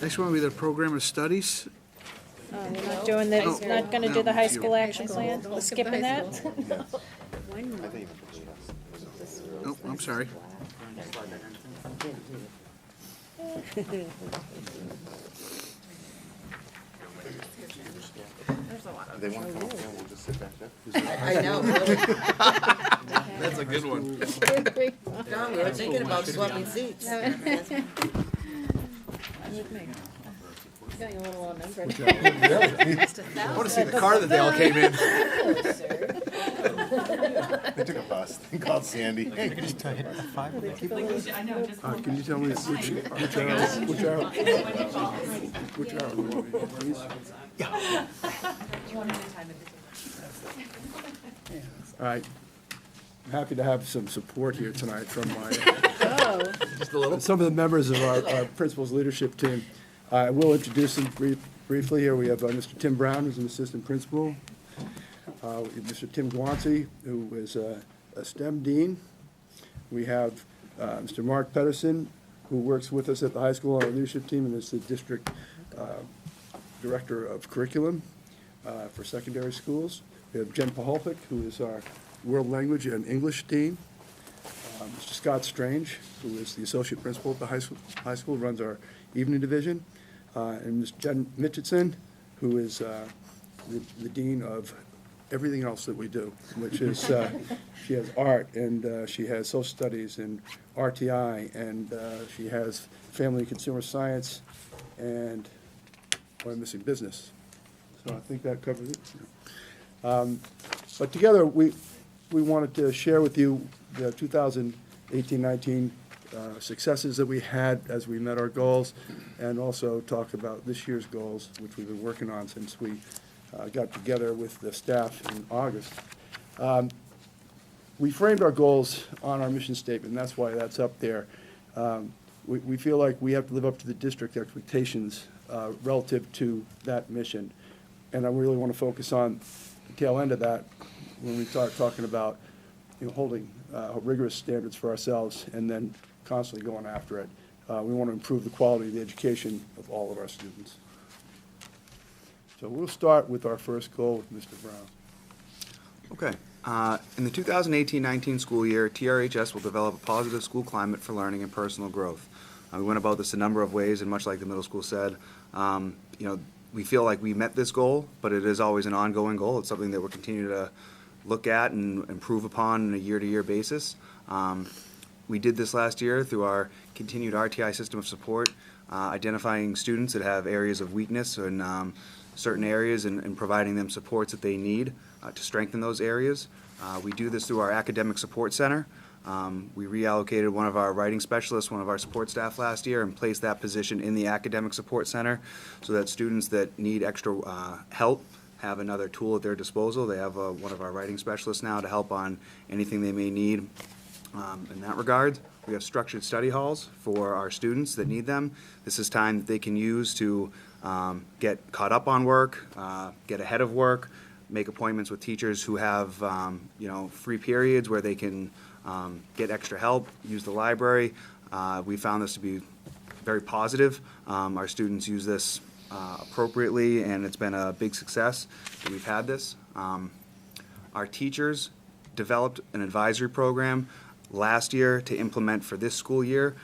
[SPEAKER 2] Next one will be the program of studies.
[SPEAKER 5] We're not doing the, not gonna do the high school action plan? We're skipping that?
[SPEAKER 2] Oh, I'm sorry.
[SPEAKER 14] They want to come, we'll just sit back there.
[SPEAKER 11] I know, really.
[SPEAKER 2] That's a good one.
[SPEAKER 11] John, we were thinking about swapping seats.
[SPEAKER 6] Feeling a little outnumbered.
[SPEAKER 2] I want to see the car that they all came in.
[SPEAKER 14] They took a bus, they called Sandy. Hey,
[SPEAKER 2] Can you tell me which hour you want me to, please? All right. I'm happy to have some support here tonight from my, some of the members of our principal's leadership team. I will introduce them briefly here. We have Mr. Tim Brown, who's an assistant principal. Mr. Tim Guanci, who is a STEM dean. We have Mr. Mark Pedersen, who works with us at the high school on our leadership team and is the district director of curriculum for secondary schools. We have Jen Paholpick, who is our world language and English dean. Mr. Scott Strange, who is the associate principal at the high school, runs our evening division. And Ms. Jen Mitchison, who is the dean of everything else that we do, which is, she has art, and she has social studies, and RTI, and she has family and consumer science, and, I'm missing business. So I think that covers it. But together, we wanted to share with you the 2018-19 successes that we had as we met our goals, and also talk about this year's goals, which we've been working on since we got together with the staff in August. We framed our goals on our mission statement, and that's why that's up there. We feel like we have to live up to the district expectations relative to that mission. And I really want to focus on the tail end of that when we start talking about, holding rigorous standards for ourselves and then constantly going after it. We want to improve the quality of the education of all of our students. So we'll start with our first goal with Mr. Brown.
[SPEAKER 15] Okay. In the 2018-19 school year, TRHS will develop a positive school climate for learning and personal growth. We went about this a number of ways, and much like the middle school said, we feel like we met this goal, but it is always an ongoing goal. It's something that we're continuing to look at and improve upon on a year-to-year basis. We did this last year through our continued RTI system of support, identifying students that have areas of weakness in certain areas and providing them supports that they need to strengthen those areas. We do this through our academic support center. We reallocated one of our writing specialists, one of our support staff last year, and placed that position in the academic support center so that students that need extra help have another tool at their disposal. They have one of our writing specialists now to help on anything they may need in that regard. We have structured study halls for our students that need them. This is time that they can use to get caught up on work, get ahead of work, make appointments with teachers who have free periods where they can get extra help, use the library. We found this to be very positive. Our students use this appropriately, and it's been a big success that we've had this. Our teachers developed an advisory program last year to implement for this school year.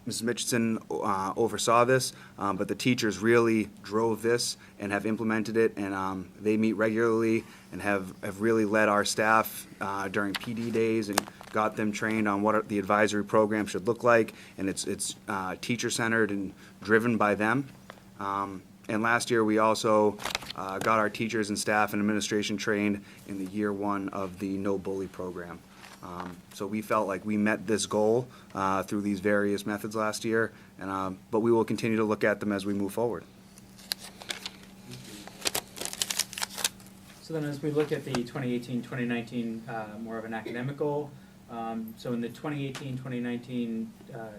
[SPEAKER 15] Mrs. Mitchison oversaw this, but the teachers really drove this and have implemented it, and they meet regularly and have really led our staff during PD days and got them trained on what the advisory program should look like, and it's teacher-centered and driven by them. And last year, we also got our teachers and staff and administration trained in the year 1 of the No Bully program. So we felt like we met this goal through these various methods last year, and but we will continue to look at them as we move forward.
[SPEAKER 16] So then as we look at the 2018-2019, more of an academic goal, so in the 2018-2019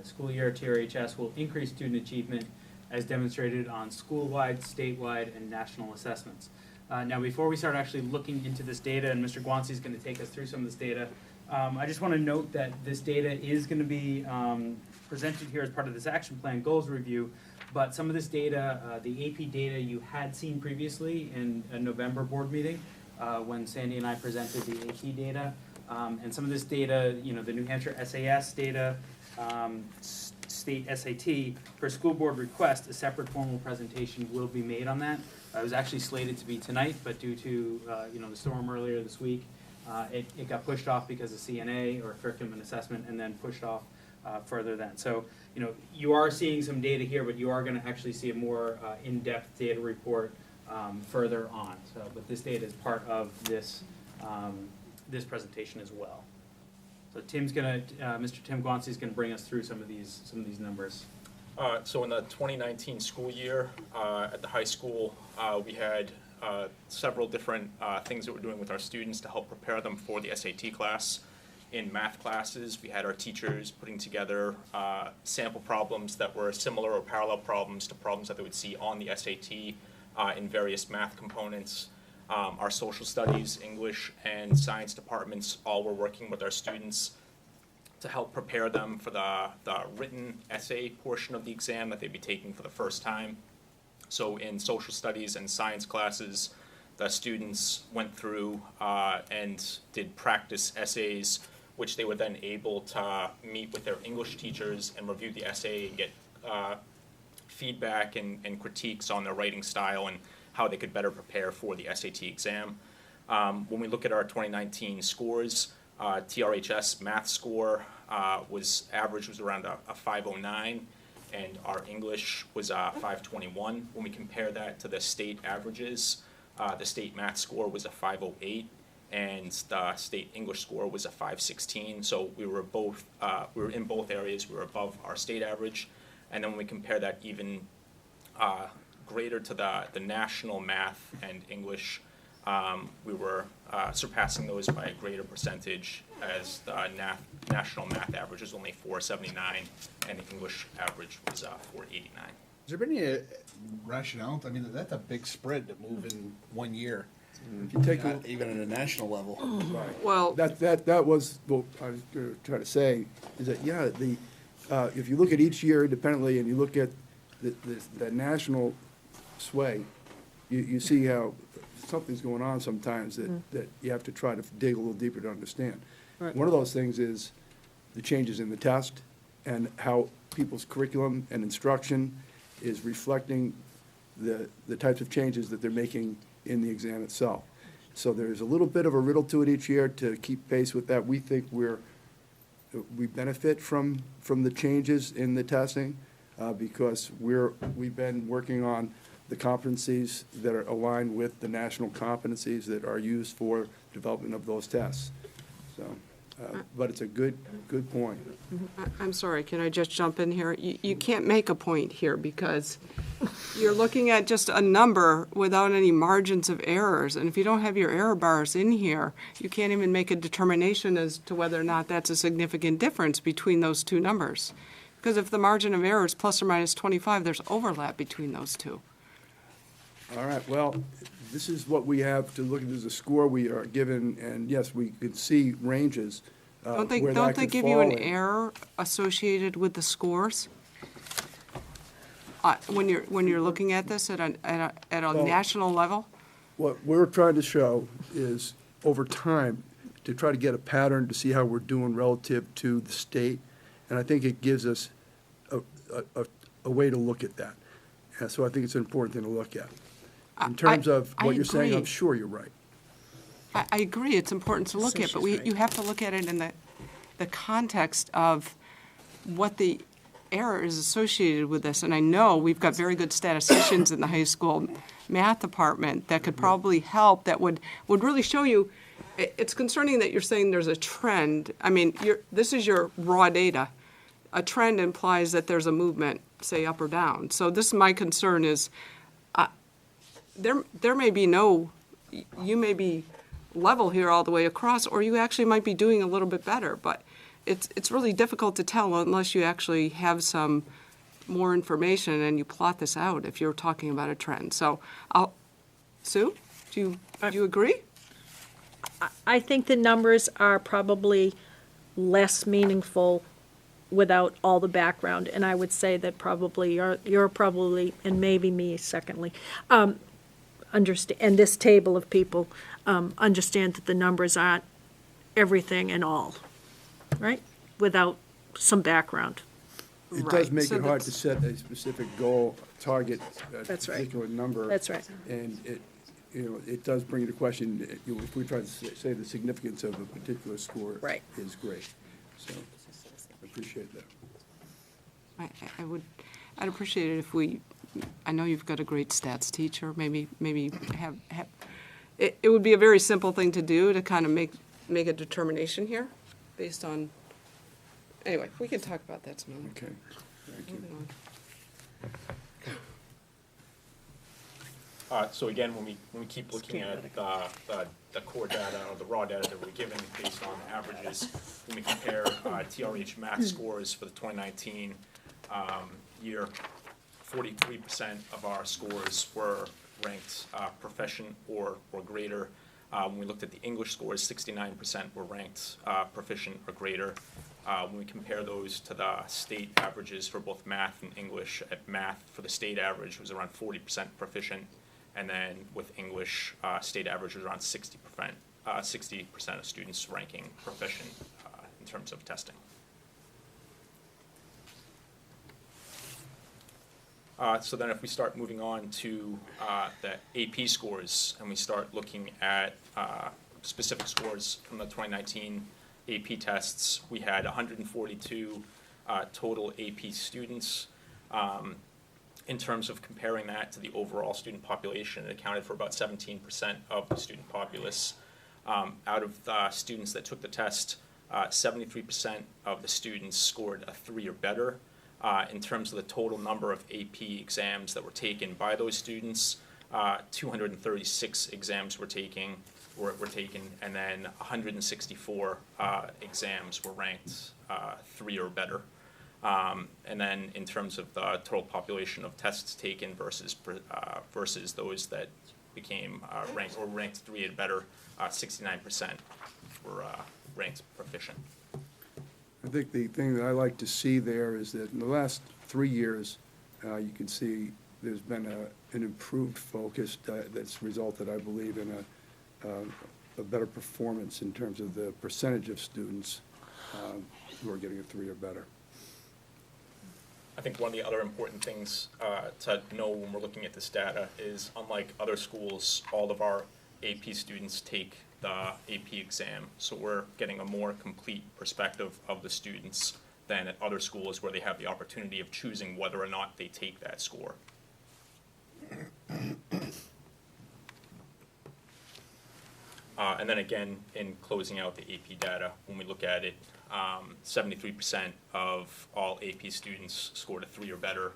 [SPEAKER 16] school year, TRHS will increase student achievement as demonstrated on school-wide, statewide, and national assessments. Now, before we start actually looking into this data, and Mr. Guanci is going to take us through some of this data, I just want to note that this data is going to be presented here as part of this action plan goals review, but some of this data, the AP data you had seen previously in a November board meeting when Sandy and I presented the AP data, and some of this data, you know, the New Hampshire SAS data, state SAT, for school board request, a separate formal presentation will be made on that. It was actually slated to be tonight, but due to you know, the storm earlier this week, it got pushed off because of CNA, or curriculum and assessment, and then pushed off further then. So, you know, you are seeing some data here, but you are going to actually see a more in-depth data report further on. So, but this data is part of this this presentation as well. So Tim's gonna, Mr. Tim Guanci is gonna bring us through some of these numbers.
[SPEAKER 17] So in the 2019 school year at the high school, we had several different things that we're doing with our students to help prepare them for the SAT class. In math classes, we had our teachers putting together sample problems that were similar or parallel problems to problems that they would see on the SAT in various math components. Our social studies, English, and science departments all were working with our students to help prepare them for the written essay portion of the exam that they'd be taking for the first time. So in social studies and science classes, the students went through and did practice essays, which they were then able to meet with their English teachers and review the essay and get feedback and critiques on their writing style and how they could better prepare for the SAT exam. When we look at our 2019 scores, TRHS math score was around a 509, and our English was 521. When we compare that to the state averages, the state math score was a 508, and the state English score was a 516. So we were in both areas. We were above our state average, and then when we compare that even greater to the national math and English, we were surpassing those by a greater percentage, as the national math average was only 479 and the English average was 489.
[SPEAKER 2] Has there been any rationale? I mean, that's a big spread to move in 1 year.
[SPEAKER 9] If you take a,
[SPEAKER 2] Even at a national level.
[SPEAKER 9] well, that was what I was going to try to say, is that, yeah, if you look at each year independently and you look at the national sway, you see how something's going on sometimes that you have to try to dig a little deeper to understand.
[SPEAKER 5] Right.
[SPEAKER 9] One of those things is the changes in the test and how people's curriculum and instruction is reflecting the types of changes that they're making in the exam itself. So there's a little bit of a riddle to it each year to keep pace with that. We think we benefit from the changes in the testing because we've been working on the competencies that are aligned with the national competencies that are used for development of those tests. So, but it's a good point.
[SPEAKER 18] I'm sorry, can I just jump in here? You can't make a point here because you're looking at just a number without any margins of errors. And if you don't have your error bars in here, you can't even make a determination as to whether or not that's a significant difference between those two numbers. Because if the margin of error is plus or minus 25, there's overlap between those two.
[SPEAKER 9] All right, well, this is what we have to look at as a score we are given, and yes, we could see ranges where that
[SPEAKER 18] Don't they
[SPEAKER 9] could
[SPEAKER 18] give you an
[SPEAKER 9] fall in.
[SPEAKER 18] error associated with the scores? When you're looking at this at a
[SPEAKER 9] Well-
[SPEAKER 18] national level?
[SPEAKER 9] What we're trying to show is, over time, to try to get a pattern to see how we're doing relative to the state. And I think it gives us a way to look at that. And so I think it's an important thing to look at. In terms of
[SPEAKER 18] I
[SPEAKER 9] what you're saying, I'm
[SPEAKER 18] agree.
[SPEAKER 9] sure you're right.
[SPEAKER 18] I agree, it's important to look at, but you have to look at it in the context of what the error is associated with this. And I know we've got very good statisticians in the high school math department that could probably help, that would really show you. It's concerning that you're saying there's a trend. I mean, this is your raw data. A trend implies that there's a movement, say up or down. So my concern is, there may be you may be level here all the way across, or you actually might be doing a little bit better, but it's really difficult to tell unless you actually have some more information and you plot this out if you're talking about a trend. So, Sue, do you agree?
[SPEAKER 5] I think the numbers are probably less meaningful without all the background, and I would say that probably you're probably, and maybe me secondly, understand, and this table of people understand that the numbers aren't everything and all, right? Without some background.
[SPEAKER 9] It
[SPEAKER 18] Right,
[SPEAKER 9] does make
[SPEAKER 18] so
[SPEAKER 9] it hard to
[SPEAKER 18] that's-
[SPEAKER 9] set a specific goal, target, a
[SPEAKER 5] That's right.
[SPEAKER 9] particular number.
[SPEAKER 5] That's right.
[SPEAKER 9] And it does bring into question, if we try to say the significance of a particular score.
[SPEAKER 5] Right.
[SPEAKER 9] Is great. So, I appreciate that.
[SPEAKER 18] I'd appreciate it if I know you've got a great stats teacher, maybe have, it would be a very simple thing to do to kind of make a determination here based on, anyway, we can talk about that some other
[SPEAKER 9] Okay, thank you.
[SPEAKER 18] moving on.
[SPEAKER 17] So again, when we keep looking at the core data or the raw data that we're given based on averages, when we compare TRH math scores for the 2019 year, 43% of our scores were ranked proficient or greater. When we looked at the English scores, 69% were ranked proficient or greater. When we compare those to the state averages for both math and English, at math for the state average was around 40% proficient, and then with English, state average was around 60%. 60% of students ranking proficient in terms of testing. So then if we start moving on to the AP scores, and we start looking at specific scores from the 2019 AP tests, we had 142 total AP students. In terms of comparing that to the overall student population, it accounted for about 17% of the student populace. Out of the students that took the test, 73% of the students scored a 3 or better. In terms of the total number of AP exams that were taken by those students, 236 exams were taken, and then 164 exams were ranked 3 or better. And then in terms of the total population of tests taken versus those that became ranked 3 or better, 69% were ranked proficient.
[SPEAKER 9] I think the thing that I like to see there is that in the last 3 years, you can see there's been an improved focus that's resulted, I believe, in a better performance in terms of the percentage of students who are getting a 3 or better.
[SPEAKER 17] I think one of the other important things to know when we're looking at this data is, unlike other schools, all of our AP students take the AP exam, so we're getting a more complete perspective of the students than at other schools where they have the opportunity of choosing whether or not they take that score. And then again, in closing out the AP data, when we look at it, 73% of all AP students scored a 3 or better.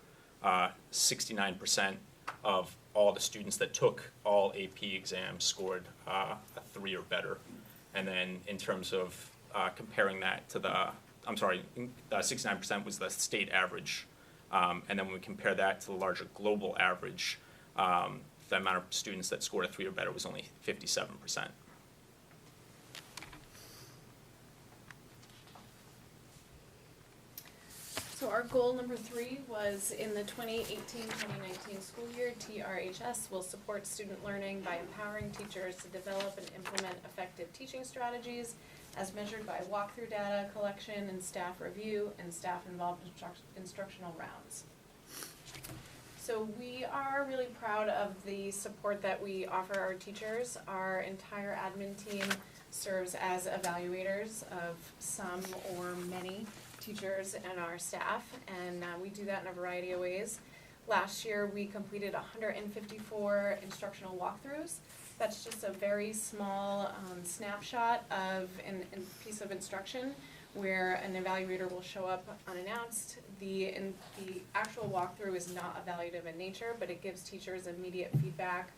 [SPEAKER 17] 69% of all the students that took all AP exams scored a 3 or better. And then in terms of comparing that to 69% was the state average. And then when we compare that to the larger global average, the amount of students that scored a 3 or better was only 57%.
[SPEAKER 10] So our goal number 3 was in the 2018-2019 school year, TRHS will support student learning by empowering teachers to develop and implement effective teaching strategies as measured by walkthrough data collection and staff review and staff-involved instructional rounds. So we are really proud of the support that we offer our teachers. Our entire admin team serves as evaluators of some or many teachers and our staff, and we do that in a variety of ways. Last year, we completed 154 instructional walkthroughs. That's just a very small snapshot of a piece of instruction where an evaluator will show up unannounced. The actual walkthrough is not evaluative in nature, but it gives teachers immediate feedback.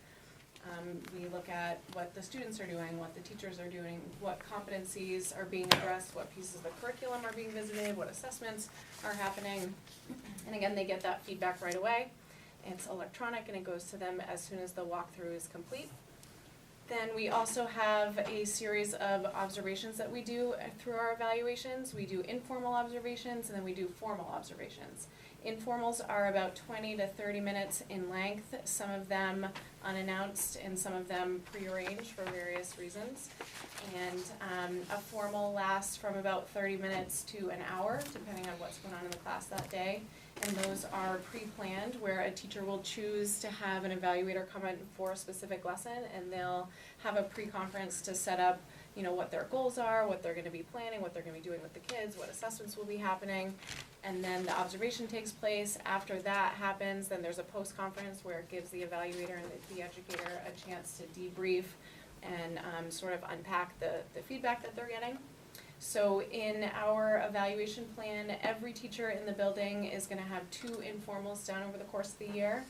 [SPEAKER 10] We look at what the students are doing, what the teachers are doing, what competencies are being addressed, what pieces of the curriculum are being visited, what assessments are happening. And again, they get that feedback right away. It's electronic and it goes to them as soon as the walkthrough is complete. Then we also have a series of observations that we do through our evaluations. We do informal observations and then we do formal observations. Informals are about 20 to 30 minutes in length, some of them unannounced and some of them prearranged for various reasons. And a formal lasts from about 30 minutes to an hour, depending on what's going on in the class that day. And those are pre-planned, where a teacher will choose to have an evaluator come in for a specific lesson, and they'll have a pre-conference to set up, you know, what their goals are, what they're going to be planning, what they're going to be doing with the kids, what assessments will be happening. And then the observation takes place. After that happens, then there's a post-conference where it gives the evaluator and the educator a chance to debrief and sort of unpack the feedback that they're getting. So in our evaluation plan, every teacher in the building is going to have 2 informals done over the course of the year.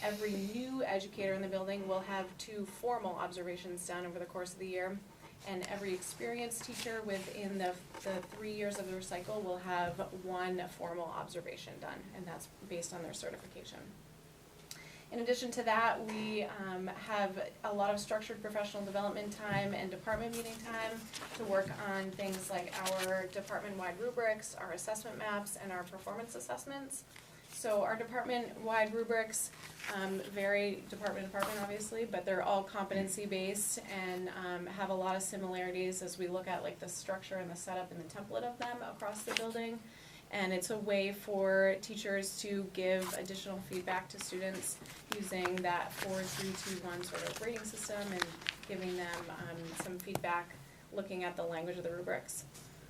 [SPEAKER 10] Every new educator in the building will have 2 formal observations done over the course of the year. And every experienced teacher within the 3 years of their cycle will have 1 formal observation done, and that's based on their certification. In addition to that, we have a lot of structured professional development time and department meeting time to work on things like our department-wide rubrics, our assessment maps, and our performance assessments. So our department-wide rubrics vary department to department, obviously, but they're all competency-based and have a lot of similarities as we look at like the structure and the setup and the template of them across the building. And it's a way for teachers to give additional feedback to students using that 4-3-2-1 sort of grading system and giving them some feedback looking at the language of the rubrics.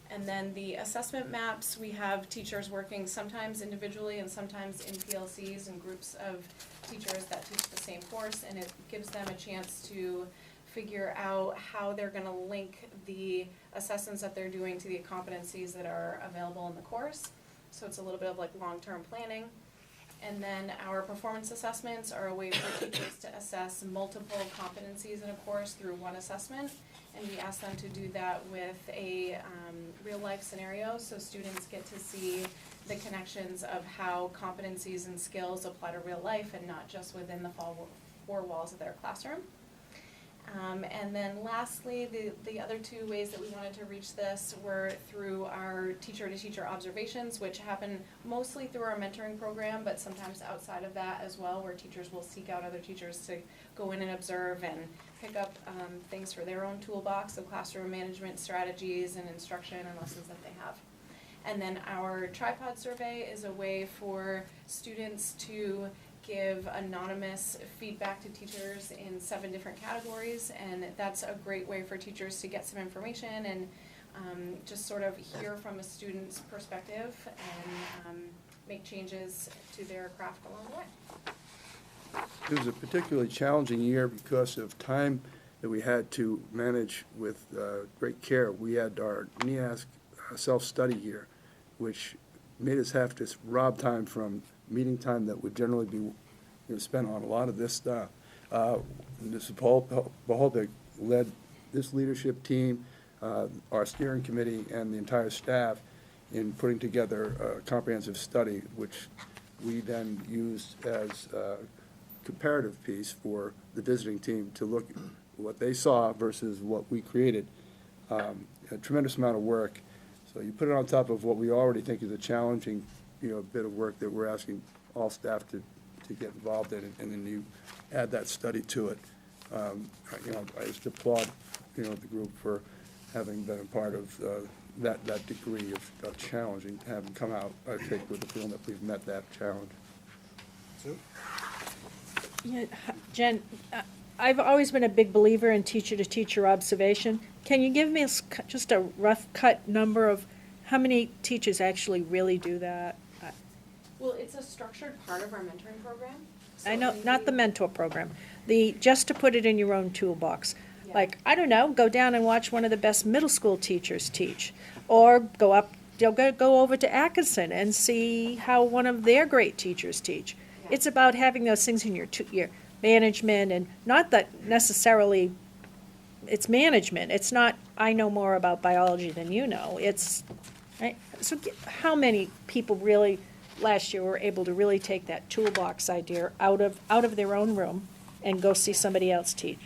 [SPEAKER 10] And then the assessment maps, we have teachers working sometimes individually and sometimes in PLCs and groups of teachers that teach the same course, and it gives them a chance to figure out how they're going to link the assessments that they're doing to the competencies that are available in the course. So it's a little bit of like long-term planning. And then our performance assessments are a way for teachers to assess multiple competencies in a course through one assessment. And we ask them to do that with a real-life scenario, so students get to see the connections of how competencies and skills apply to real life and not just within the 4 walls of their classroom. And then lastly, the other 2 ways that we wanted to reach this were through our teacher-to-teacher observations, which happen mostly through our mentoring program, but sometimes outside of that as well, where teachers will seek out other teachers to go in and observe and pick up things for their own toolbox of classroom management strategies and instruction and lessons that they have. And then our tripod survey is a way for students to give anonymous feedback to teachers in 7 different categories, and that's a great way for teachers to get some information and just sort of hear from a student's perspective and make changes to their craft along the way.
[SPEAKER 9] It was a particularly challenging year because of time that we had to manage with great care. We had our NEASC self-study here, which made us have to rob time from meeting time that would generally be spent on a lot of this stuff. Mrs. Boholbek led this leadership team, our steering committee, and the entire staff in putting together a comprehensive study, which we then used as a comparative piece for the visiting team to look at what they saw versus what we created. A tremendous amount of work. So you put it on top of what we already think is a challenging a bit of work that we're asking all staff to get involved in, and then you add that study to it. I just applaud, the group for having been a part of that degree of challenging, having come out, I think, with the feeling that we've met that challenge.
[SPEAKER 5] Yeah, Jen, I've always been a big believer in teacher-to-teacher observation. Can you give me just a rough cut number of how many teachers actually really do that?
[SPEAKER 19] Well, it's a structured part of our mentoring program.
[SPEAKER 5] I know, not the mentor program, just to put it in your own toolbox. Like, I don't know, go down and watch one of the best middle school teachers teach, or go over to Atkinson and see how one of their great teachers teach. It's about having those things in your management, and not that necessarily it's management. It's not, I know more about biology than you know. It's, right? So how many people really last year were able to really take that toolbox idea out of their own room and go see somebody else teach?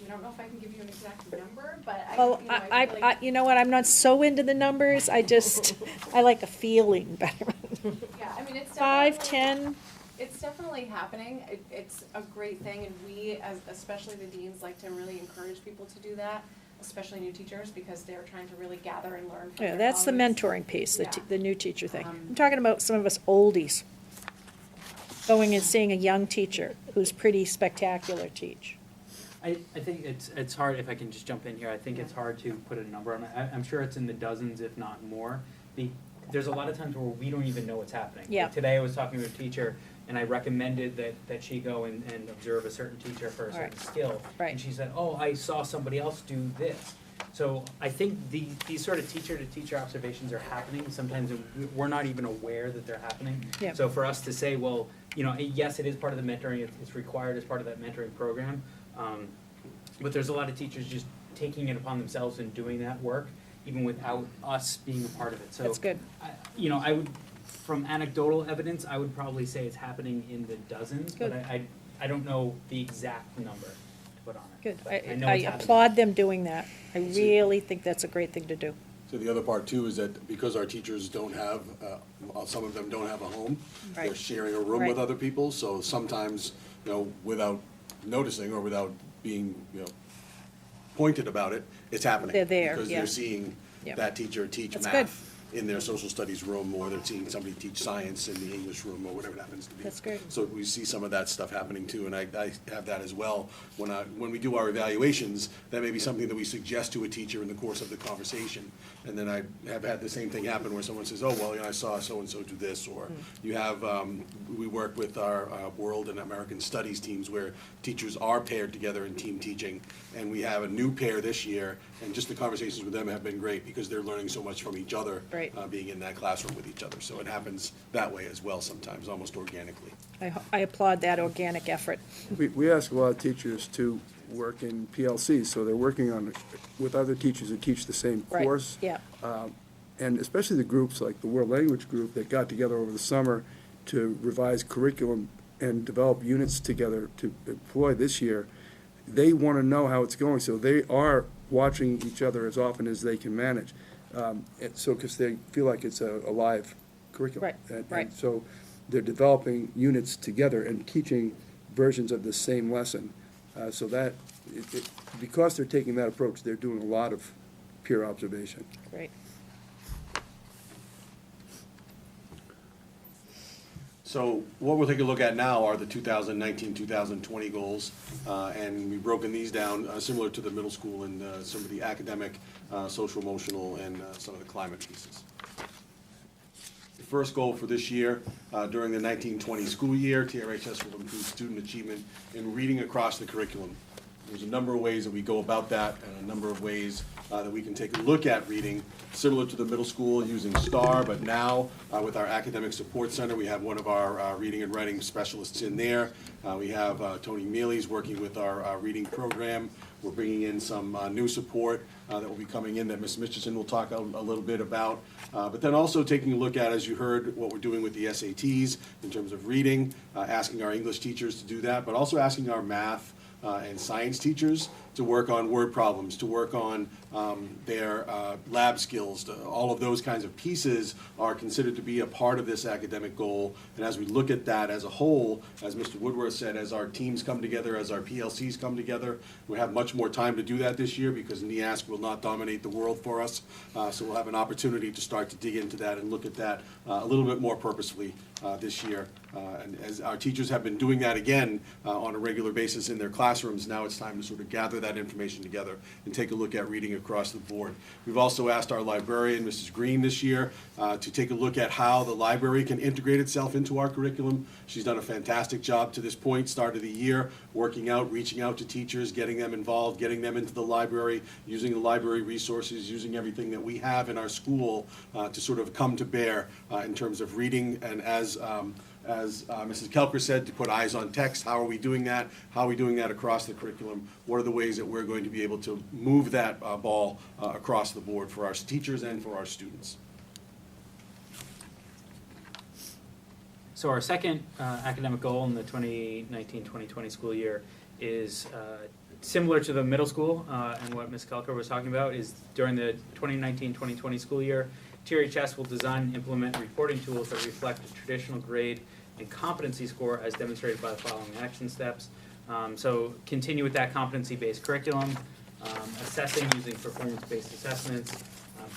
[SPEAKER 19] I don't know if I can give you an exact number, but
[SPEAKER 5] Well,
[SPEAKER 19] I feel like,
[SPEAKER 5] you know what, I'm not so into the numbers, I like a feeling better.
[SPEAKER 19] yeah, I mean, it's
[SPEAKER 5] 5,
[SPEAKER 19] definitely-
[SPEAKER 5] 10,
[SPEAKER 19] It's definitely happening. It's a great thing, and we, especially the deans, like to really encourage people to do that, especially new teachers, because they're trying to really gather and learn from
[SPEAKER 5] yeah,
[SPEAKER 19] their
[SPEAKER 5] that's the
[SPEAKER 19] colleagues.
[SPEAKER 5] mentoring piece,
[SPEAKER 19] Yeah.
[SPEAKER 5] the new teacher thing. I'm talking about some of us oldies, going and seeing a young teacher who's pretty spectacular teach.
[SPEAKER 16] I think it's hard, if I can just jump in here, I think it's hard to put a number on it. I'm sure it's in the dozens, if not more. There's a lot of times where we don't even know what's happening.
[SPEAKER 5] Yeah.
[SPEAKER 16] Like today I was talking to a teacher, and I recommended that she go and observe a certain teacher for a certain
[SPEAKER 5] Right.
[SPEAKER 16] skill.
[SPEAKER 5] Right.
[SPEAKER 16] And she said, oh, I saw somebody else do this. So I think these sort of teacher-to-teacher observations are happening. Sometimes we're not even aware that they're happening.
[SPEAKER 5] Yeah.
[SPEAKER 16] So for us to say, well, yes, it is part of the mentoring, it's required as part of that mentoring program. But there's a lot of teachers just taking it upon themselves and doing that work, even without us being a part of it. So
[SPEAKER 5] That's good.
[SPEAKER 16] I would, from anecdotal evidence, I would probably say it's happening in the dozens, but
[SPEAKER 5] Good.
[SPEAKER 16] I don't know the exact number to put on it.
[SPEAKER 5] Good,
[SPEAKER 16] But
[SPEAKER 5] I
[SPEAKER 16] know it's happening.
[SPEAKER 5] applaud them doing that. I really think that's a great thing to do.
[SPEAKER 20] So the other part too is that because our teachers don't have, some of them don't have a home, they're
[SPEAKER 5] Right.
[SPEAKER 20] sharing a room with
[SPEAKER 5] Right.
[SPEAKER 20] other people, so sometimes, without noticing or without being, pointed about it, it's happening.
[SPEAKER 5] They're there,
[SPEAKER 20] Because
[SPEAKER 5] yeah.
[SPEAKER 20] they're seeing
[SPEAKER 5] Yeah.
[SPEAKER 20] that teacher teach
[SPEAKER 5] That's good.
[SPEAKER 20] math in their social studies room, or they're seeing somebody teach science in the English room, or whatever it happens to be.
[SPEAKER 5] That's great.
[SPEAKER 20] So we see some of that stuff happening too, and I have that as well. When we do our evaluations, that may be something that we suggest to a teacher in the course of the conversation. And then I have had the same thing happen where someone says, oh, well, I saw so-and-so do this, or you have, we work with our world and American studies teams where teachers are paired together in team teaching, and we have a new pair this year, and just the conversations with them have been great because they're learning so much from each other.
[SPEAKER 5] Right.
[SPEAKER 20] Being in that classroom with each other. So it happens that way as well sometimes, almost organically.
[SPEAKER 5] I applaud that organic effort.
[SPEAKER 9] We ask a lot of teachers to work in PLCs, so they're working with other teachers who teach the same
[SPEAKER 5] Right,
[SPEAKER 9] course.
[SPEAKER 5] yeah.
[SPEAKER 9] And especially the groups like the World Language Group that got together over the summer to revise curriculum and develop units together to employ this year. They want to know how it's going, so they are watching each other as often as they can manage. Because they feel like it's a live curriculum.
[SPEAKER 5] Right, right.
[SPEAKER 9] And so they're developing units together and teaching versions of the same lesson. So that, because they're taking that approach, they're doing a lot of peer observation.
[SPEAKER 5] Great.
[SPEAKER 20] So what we'll take a look at now are the 2019-2020 goals, and we've broken these down similar to the middle school and some of the academic, social, emotional, and some of the climate pieces. The first goal for this year, during the 1920 school year, TRHS will improve student achievement in reading across the curriculum. There's a number of ways that we go about that, and a number of ways that we can take a look at reading, similar to the middle school using STAR, but now with our Academic Support Center, we have one of our reading and writing specialists in there. We have Tony Mealy's working with our reading program. We're bringing in some new support that will be coming in that Ms. Mitchison will talk a little bit about. But then also taking a look at, as you heard, what we're doing with the SATs in terms of reading, asking our English teachers to do that, but also asking our math and science teachers to work on word problems, to work on their lab skills. All of those kinds of pieces are considered to be a part of this academic goal. And as we look at that as a whole, as Mr. Woodworth said, as our teams come together, as our PLCs come together, we have much more time to do that this year because NEASC will not dominate the world for us. So we'll have an opportunity to start to dig into that and look at that a little bit more purposefully this year. And as our teachers have been doing that again on a regular basis in their classrooms, now it's time to sort of gather that information together and take a look at reading across the board. We've also asked our librarian, Mrs. Green, this year to take a look at how the library can integrate itself into our curriculum. She's done a fantastic job to this point, start of the year, working out, reaching out to teachers, getting them involved, getting them into the library, using the library resources, using everything that we have in our school to sort of come to bear in terms of reading. And as Mrs. Kelker said, to put eyes on text. How are we doing that? How are we doing that across the curriculum? What are the ways that we're going to be able to move that ball across the board for our teachers and for our students?
[SPEAKER 16] So our second academic goal in the 2019-2020 school year is similar to the middle school and what Ms. Kelker was talking about, is during the 2019-2020 school year, TRHS will design and implement reporting tools that reflect a traditional grade and competency score as demonstrated by the following action steps. So continue with that competency-based curriculum, assessing using performance-based assessments,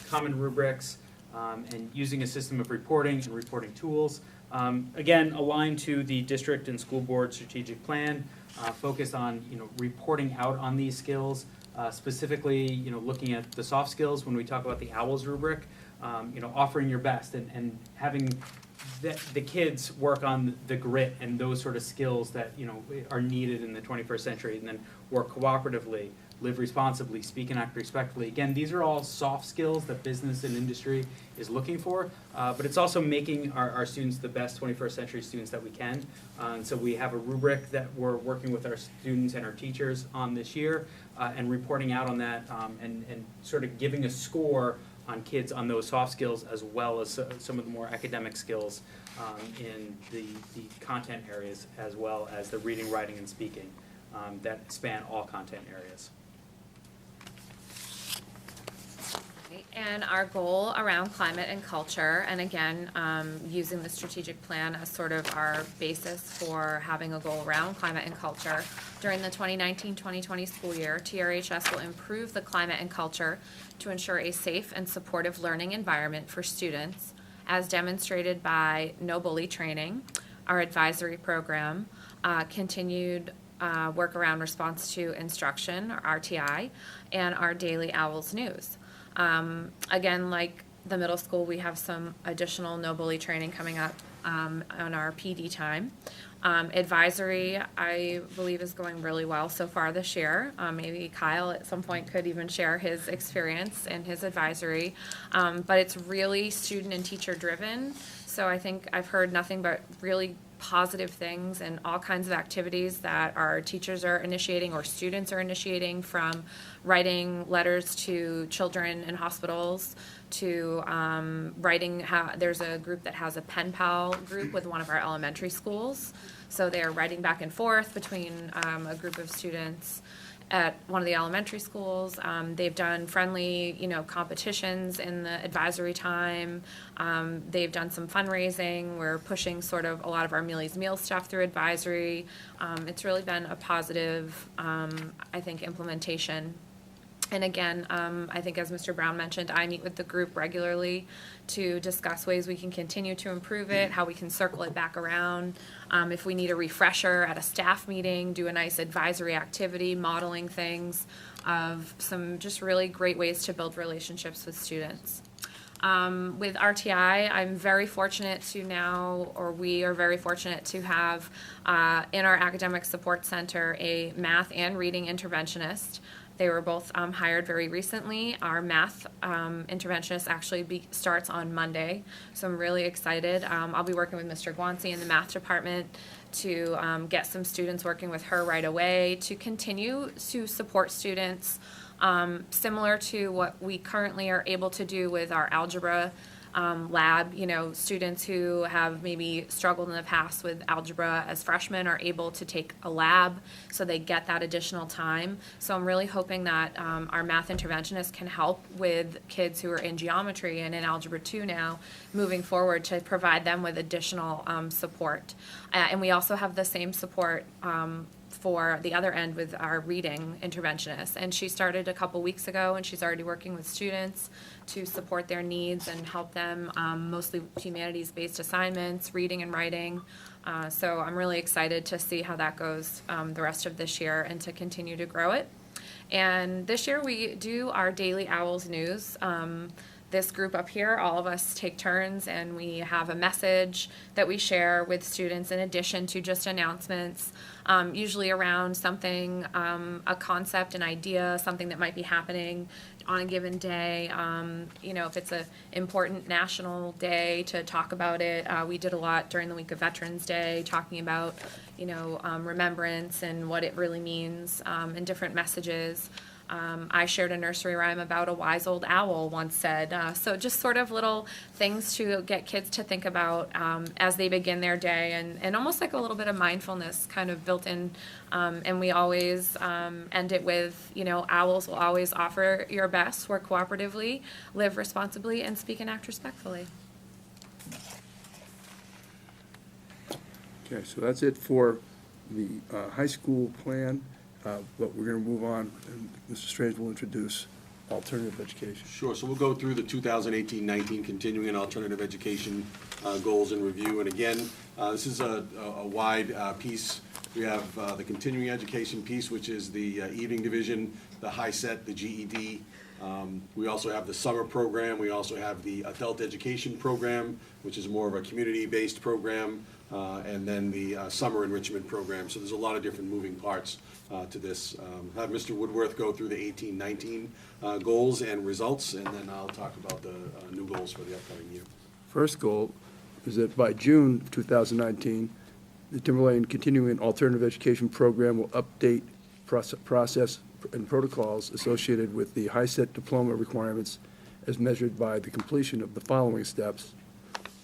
[SPEAKER 16] common rubrics, and using a system of reporting and reporting tools. Again, aligned to the district and school board strategic plan, focused on reporting out on these skills, specifically looking at the soft skills when we talk about the OWLS rubric. Offering your best and having the kids work on the grit and those sort of skills that are needed in the 21st century, and then work cooperatively, live responsibly, speak and act respectfully. Again, these are all soft skills that business and industry is looking for, but it's also making our students the best 21st century students that we can. And so we have a rubric that we're working with our students and our teachers on this year, and reporting out on that, and sort of giving a score on kids on those soft skills as well as some of the more academic skills in the content areas, as well as the reading, writing, and speaking that span all content areas.
[SPEAKER 21] And our goal around climate and culture, and again, using the strategic plan as sort of our basis for having a goal around climate and culture. During the 2019-2020 school year, TRHS will improve the climate and culture to ensure a safe and supportive learning environment for students, as demonstrated by no bully training, our advisory program, continued work around response to instruction, or RTI, and our daily OWLS news. Again, like the middle school, we have some additional no bully training coming up on our PD time. Advisory, I believe, is going really well so far this year. Maybe Kyle at some point could even share his experience in his advisory. But it's really student and teacher driven. So I think I've heard nothing but really positive things and all kinds of activities that our teachers are initiating or students are initiating, from writing letters to children in hospitals to writing. There's a group that has a pen pal group with one of our elementary schools. So they're writing back and forth between a group of students at one of the elementary schools. They've done friendly, competitions in the advisory time. They've done some fundraising. We're pushing sort of a lot of our Millie's Meal stuff through advisory. It's really been a positive, I think, implementation. And again, I think as Mr. Brown mentioned, I meet with the group regularly to discuss ways we can continue to improve it, how we can circle it back around. If we need a refresher at a staff meeting, do a nice advisory activity, modeling things of some just really great ways to build relationships with students. With RTI, I'm very fortunate to now, or we are very fortunate to have in our academic support center a math and reading interventionist. They were both hired very recently. Our math interventionist actually starts on Monday, so I'm really excited. I'll be working with Mr. Guanci in the math department to get some students working with her right away to continue to support students, similar to what we currently are able to do with our algebra lab. Students who have maybe struggled in the past with algebra as freshmen are able to take a lab, so they get that additional time. So I'm really hoping that our math interventionists can help with kids who are in geometry and in Algebra 2 now, moving forward, to provide them with additional support. And we also have the same support for the other end with our reading interventionist. And she started a couple weeks ago, and she's already working with students to support their needs and help them, mostly humanities-based assignments, reading and writing. So I'm really excited to see how that goes the rest of this year and to continue to grow it. And this year we do our daily Owls news. This group up here, all of us take turns, and we have a message that we share with students in addition to just announcements, usually around something, a concept, an idea, something that might be happening on a given day. If it's an important national day, to talk about it. We did a lot during the week of Veterans Day, talking about, remembrance and what it really means, and different messages. I shared a nursery rhyme about a wise old owl once said. So just sort of little things to get kids to think about as they begin their day, and almost like a little bit of mindfulness kind of built in. And we always end it with, owls will always offer your best, work cooperatively, live responsibly, and speak and act respectfully.
[SPEAKER 9] Okay, so that's it for the high school plan, but we're going to move on, and Mr. Strange will introduce alternative education.
[SPEAKER 20] Sure, so we'll go through the 2018-19 continuing and alternative education goals and review. And again, this is a wide piece. We have the continuing education piece, which is the evening division, the high set, the GED. We also have the summer program. We also have the adult education program, which is more of a community-based program, and then the summer enrichment program. So there's a lot of different moving parts to this. Have Mr. Woodworth go through the 18-19 goals and results, and then I'll talk about the new goals for the upcoming year.
[SPEAKER 9] First goal is that by June of 2019, the Timberlane Continuing Alternative Education Program will update process and protocols associated with the high-set diploma requirements as measured by the completion of the following steps: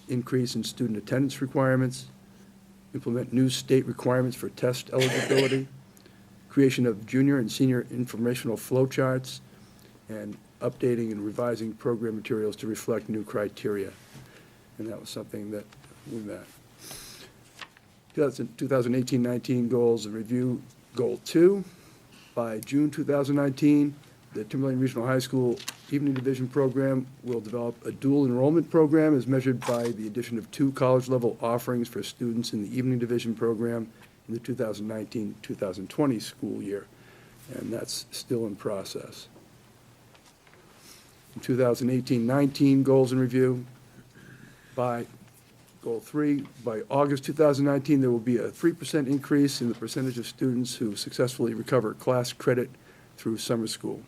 [SPEAKER 9] increase in student attendance requirements, implement new state requirements for test eligibility, creation of junior and senior informational flowcharts, and updating and revising program materials to reflect new criteria. And that was something that we met. 2018-19 goals and review. Goal 2, by June 2019, the Timberlane Regional High School Evening Division Program will develop a dual enrollment program as measured by the addition of 2 college-level offerings for students in the Evening Division Program in the 2019-2020 school year, and that's still in process. In 2018-19 goals and review, by Goal 3, by August 2019, there will be a 3% increase in the percentage of students who successfully recover class credit through summer school.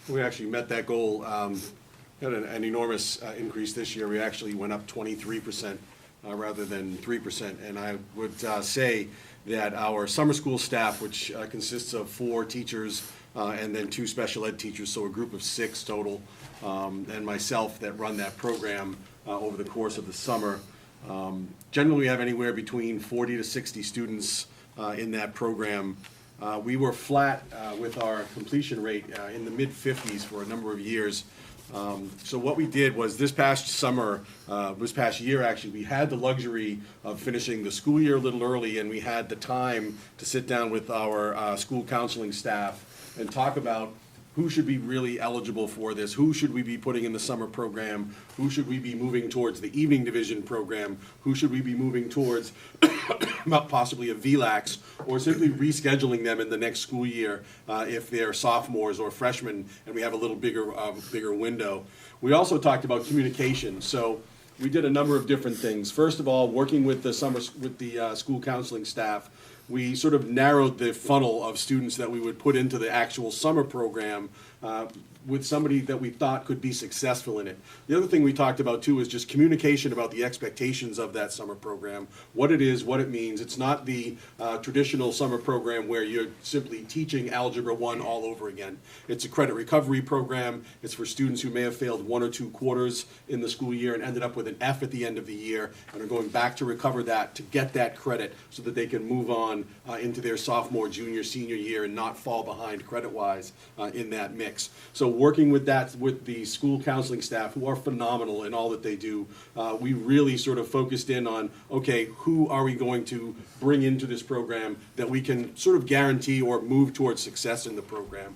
[SPEAKER 20] We actually met that goal. Had an enormous increase this year. We actually went up 23% rather than 3%. And I would say that our summer school staff, which consists of 4 teachers and then 2 special ed teachers, so a group of 6 total, and myself that run that program over the course of the summer. Generally, we have anywhere between 40 to 60 students in that program. We were flat with our completion rate in the mid-50s for a number of years. So what we did was this past summer, this past year actually, we had the luxury of finishing the school year a little early, and we had the time to sit down with our school counseling staff and talk about who should be really eligible for this, who should we be putting in the summer program, who should we be moving towards the evening division program, who should we be moving towards possibly a VLAX, or simply rescheduling them in the next school year if they're sophomores or freshmen and we have a little bigger window. We also talked about communication. So we did a number of different things. First of all, working with the school counseling staff, we sort of narrowed the funnel of students that we would put into the actual summer program with somebody that we thought could be successful in it. The other thing we talked about too is just communication about the expectations of that summer program, what it is, what it means. It's not the traditional summer program where you're simply teaching Algebra 1 all over again. It's a credit recovery program. It's for students who may have failed 1 or 2 quarters in the school year and ended up with an F at the end of the year and are going back to recover that to get that credit so that they can move on into their sophomore, junior, senior year and not fall behind credit-wise in that mix. So working with that, with the school counseling staff, who are phenomenal in all that they do, we really sort of focused in on, okay, who are we going to bring into this program that we can sort of guarantee or move towards success in the program.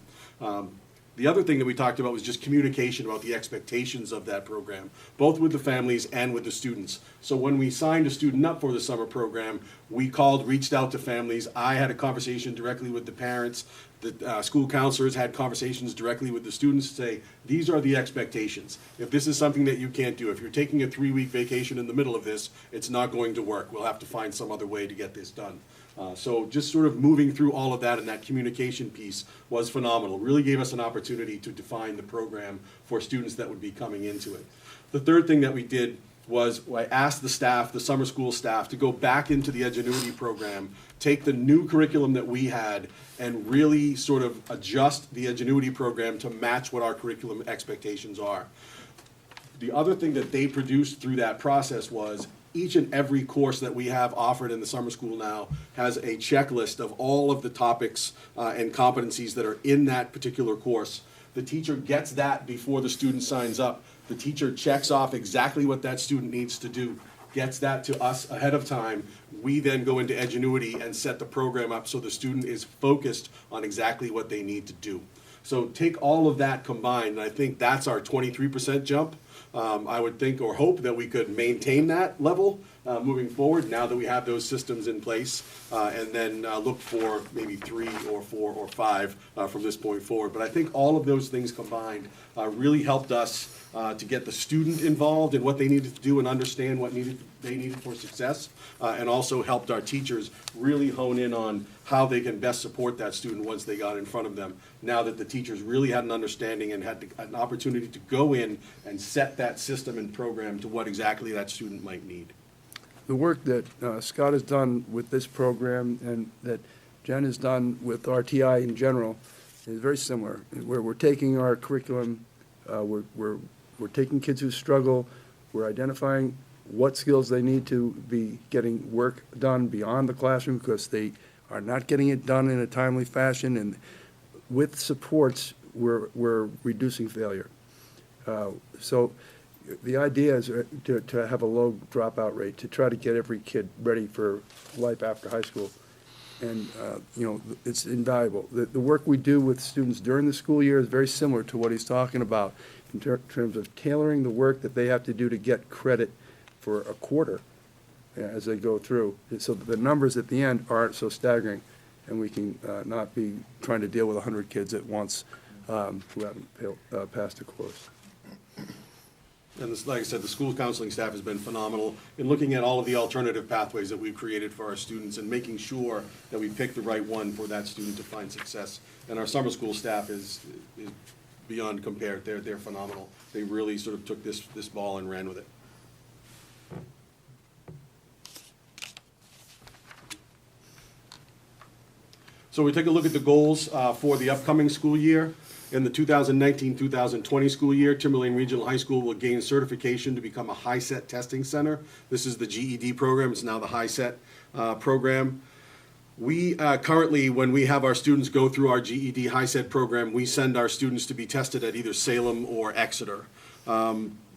[SPEAKER 20] The other thing that we talked about was just communication about the expectations of that program, both with the families and with the students. So when we signed a student up for the summer program, we reached out to families. I had a conversation directly with the parents. The school counselors had conversations directly with the students to say, these are the expectations. If this is something that you can't do, if you're taking a 3-week vacation in the middle of this, it's not going to work. We'll have to find some other way to get this done. So just sort of moving through all of that, and that communication piece was phenomenal. Really gave us an opportunity to define the program for students that would be coming into it. The third thing that we did was I asked the staff, the summer school staff, to go back into the Edgenuity program, take the new curriculum that we had, and really sort of adjust the Edgenuity program to match what our curriculum expectations are. The other thing that they produced through that process was each and every course that we have offered in the summer school now has a checklist of all of the topics and competencies that are in that particular course. The teacher gets that before the student signs up. The teacher checks off exactly what that student needs to do, gets that to us ahead of time. We then go into Edgenuity and set the program up so the student is focused on exactly what they need to do. So take all of that combined, and I think that's our 23% jump. I would think or hope that we could maintain that level moving forward now that we have those systems in place, and then look for maybe 3 or 4 or 5 from this point forward. But I think all of those things combined really helped us to get the student involved in what they needed to do and understand what they needed for success, and also helped our teachers really hone in on how they can best support that student once they got in front of them, now that the teachers really had an understanding and had an opportunity to go in and set that system and program to what exactly that student might need.
[SPEAKER 9] The work that Scott has done with this program and that Jen has done with RTI in general is very similar, where we're taking our curriculum, we're taking kids who struggle, we're identifying what skills they need to be getting work done beyond the classroom because they are not getting it done in a timely fashion, and with supports, we're reducing failure. So the idea is to have a low dropout rate, to try to get every kid ready for life after high school. And, it's invaluable. The work we do with students during the school year is very similar to what he's talking about in terms of tailoring the work that they have to do to get credit for a quarter as they go through, so that the numbers at the end aren't so staggering, and we can not be trying to deal with 100 kids at once who haven't passed a course.
[SPEAKER 20] And this, like I said, the school counseling staff has been phenomenal in looking at all of the alternative pathways that we've created for our students and making sure that we pick the right one for that student to find success. And our summer school staff is beyond compare. They're phenomenal. They really sort of took this ball and ran with it. So we take a look at the goals for the upcoming school year. In the 2019-2020 school year, Timberlane Regional High School will gain certification to become a high-set testing center. This is the GED program. It's now the high-set program. We currently, when we have our students go through our GED high-set program, we send our students to be tested at either Salem or Exeter.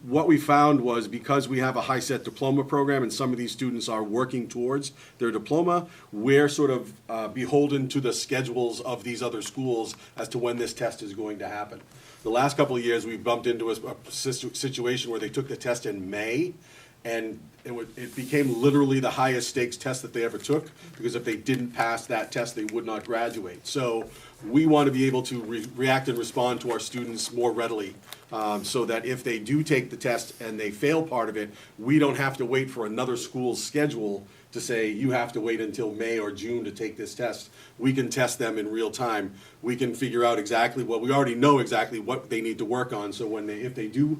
[SPEAKER 20] What we found was because we have a high-set diploma program and some of these students are working towards their diploma, we're sort of beholden to the schedules of these other schools as to when this test is going to happen. The last couple of years, we've bumped into a situation where they took the test in May, and it became literally the highest stakes test that they ever took, because if they didn't pass that test, they would not graduate. So we want to be able to react and respond to our students more readily. so that if they do take the test and they fail part of it, we don't have to wait for another school's schedule to say, you have to wait until May or June to take this test. We can test them in real time. We can figure out exactly what, we already know exactly what they need to work on, so when if they do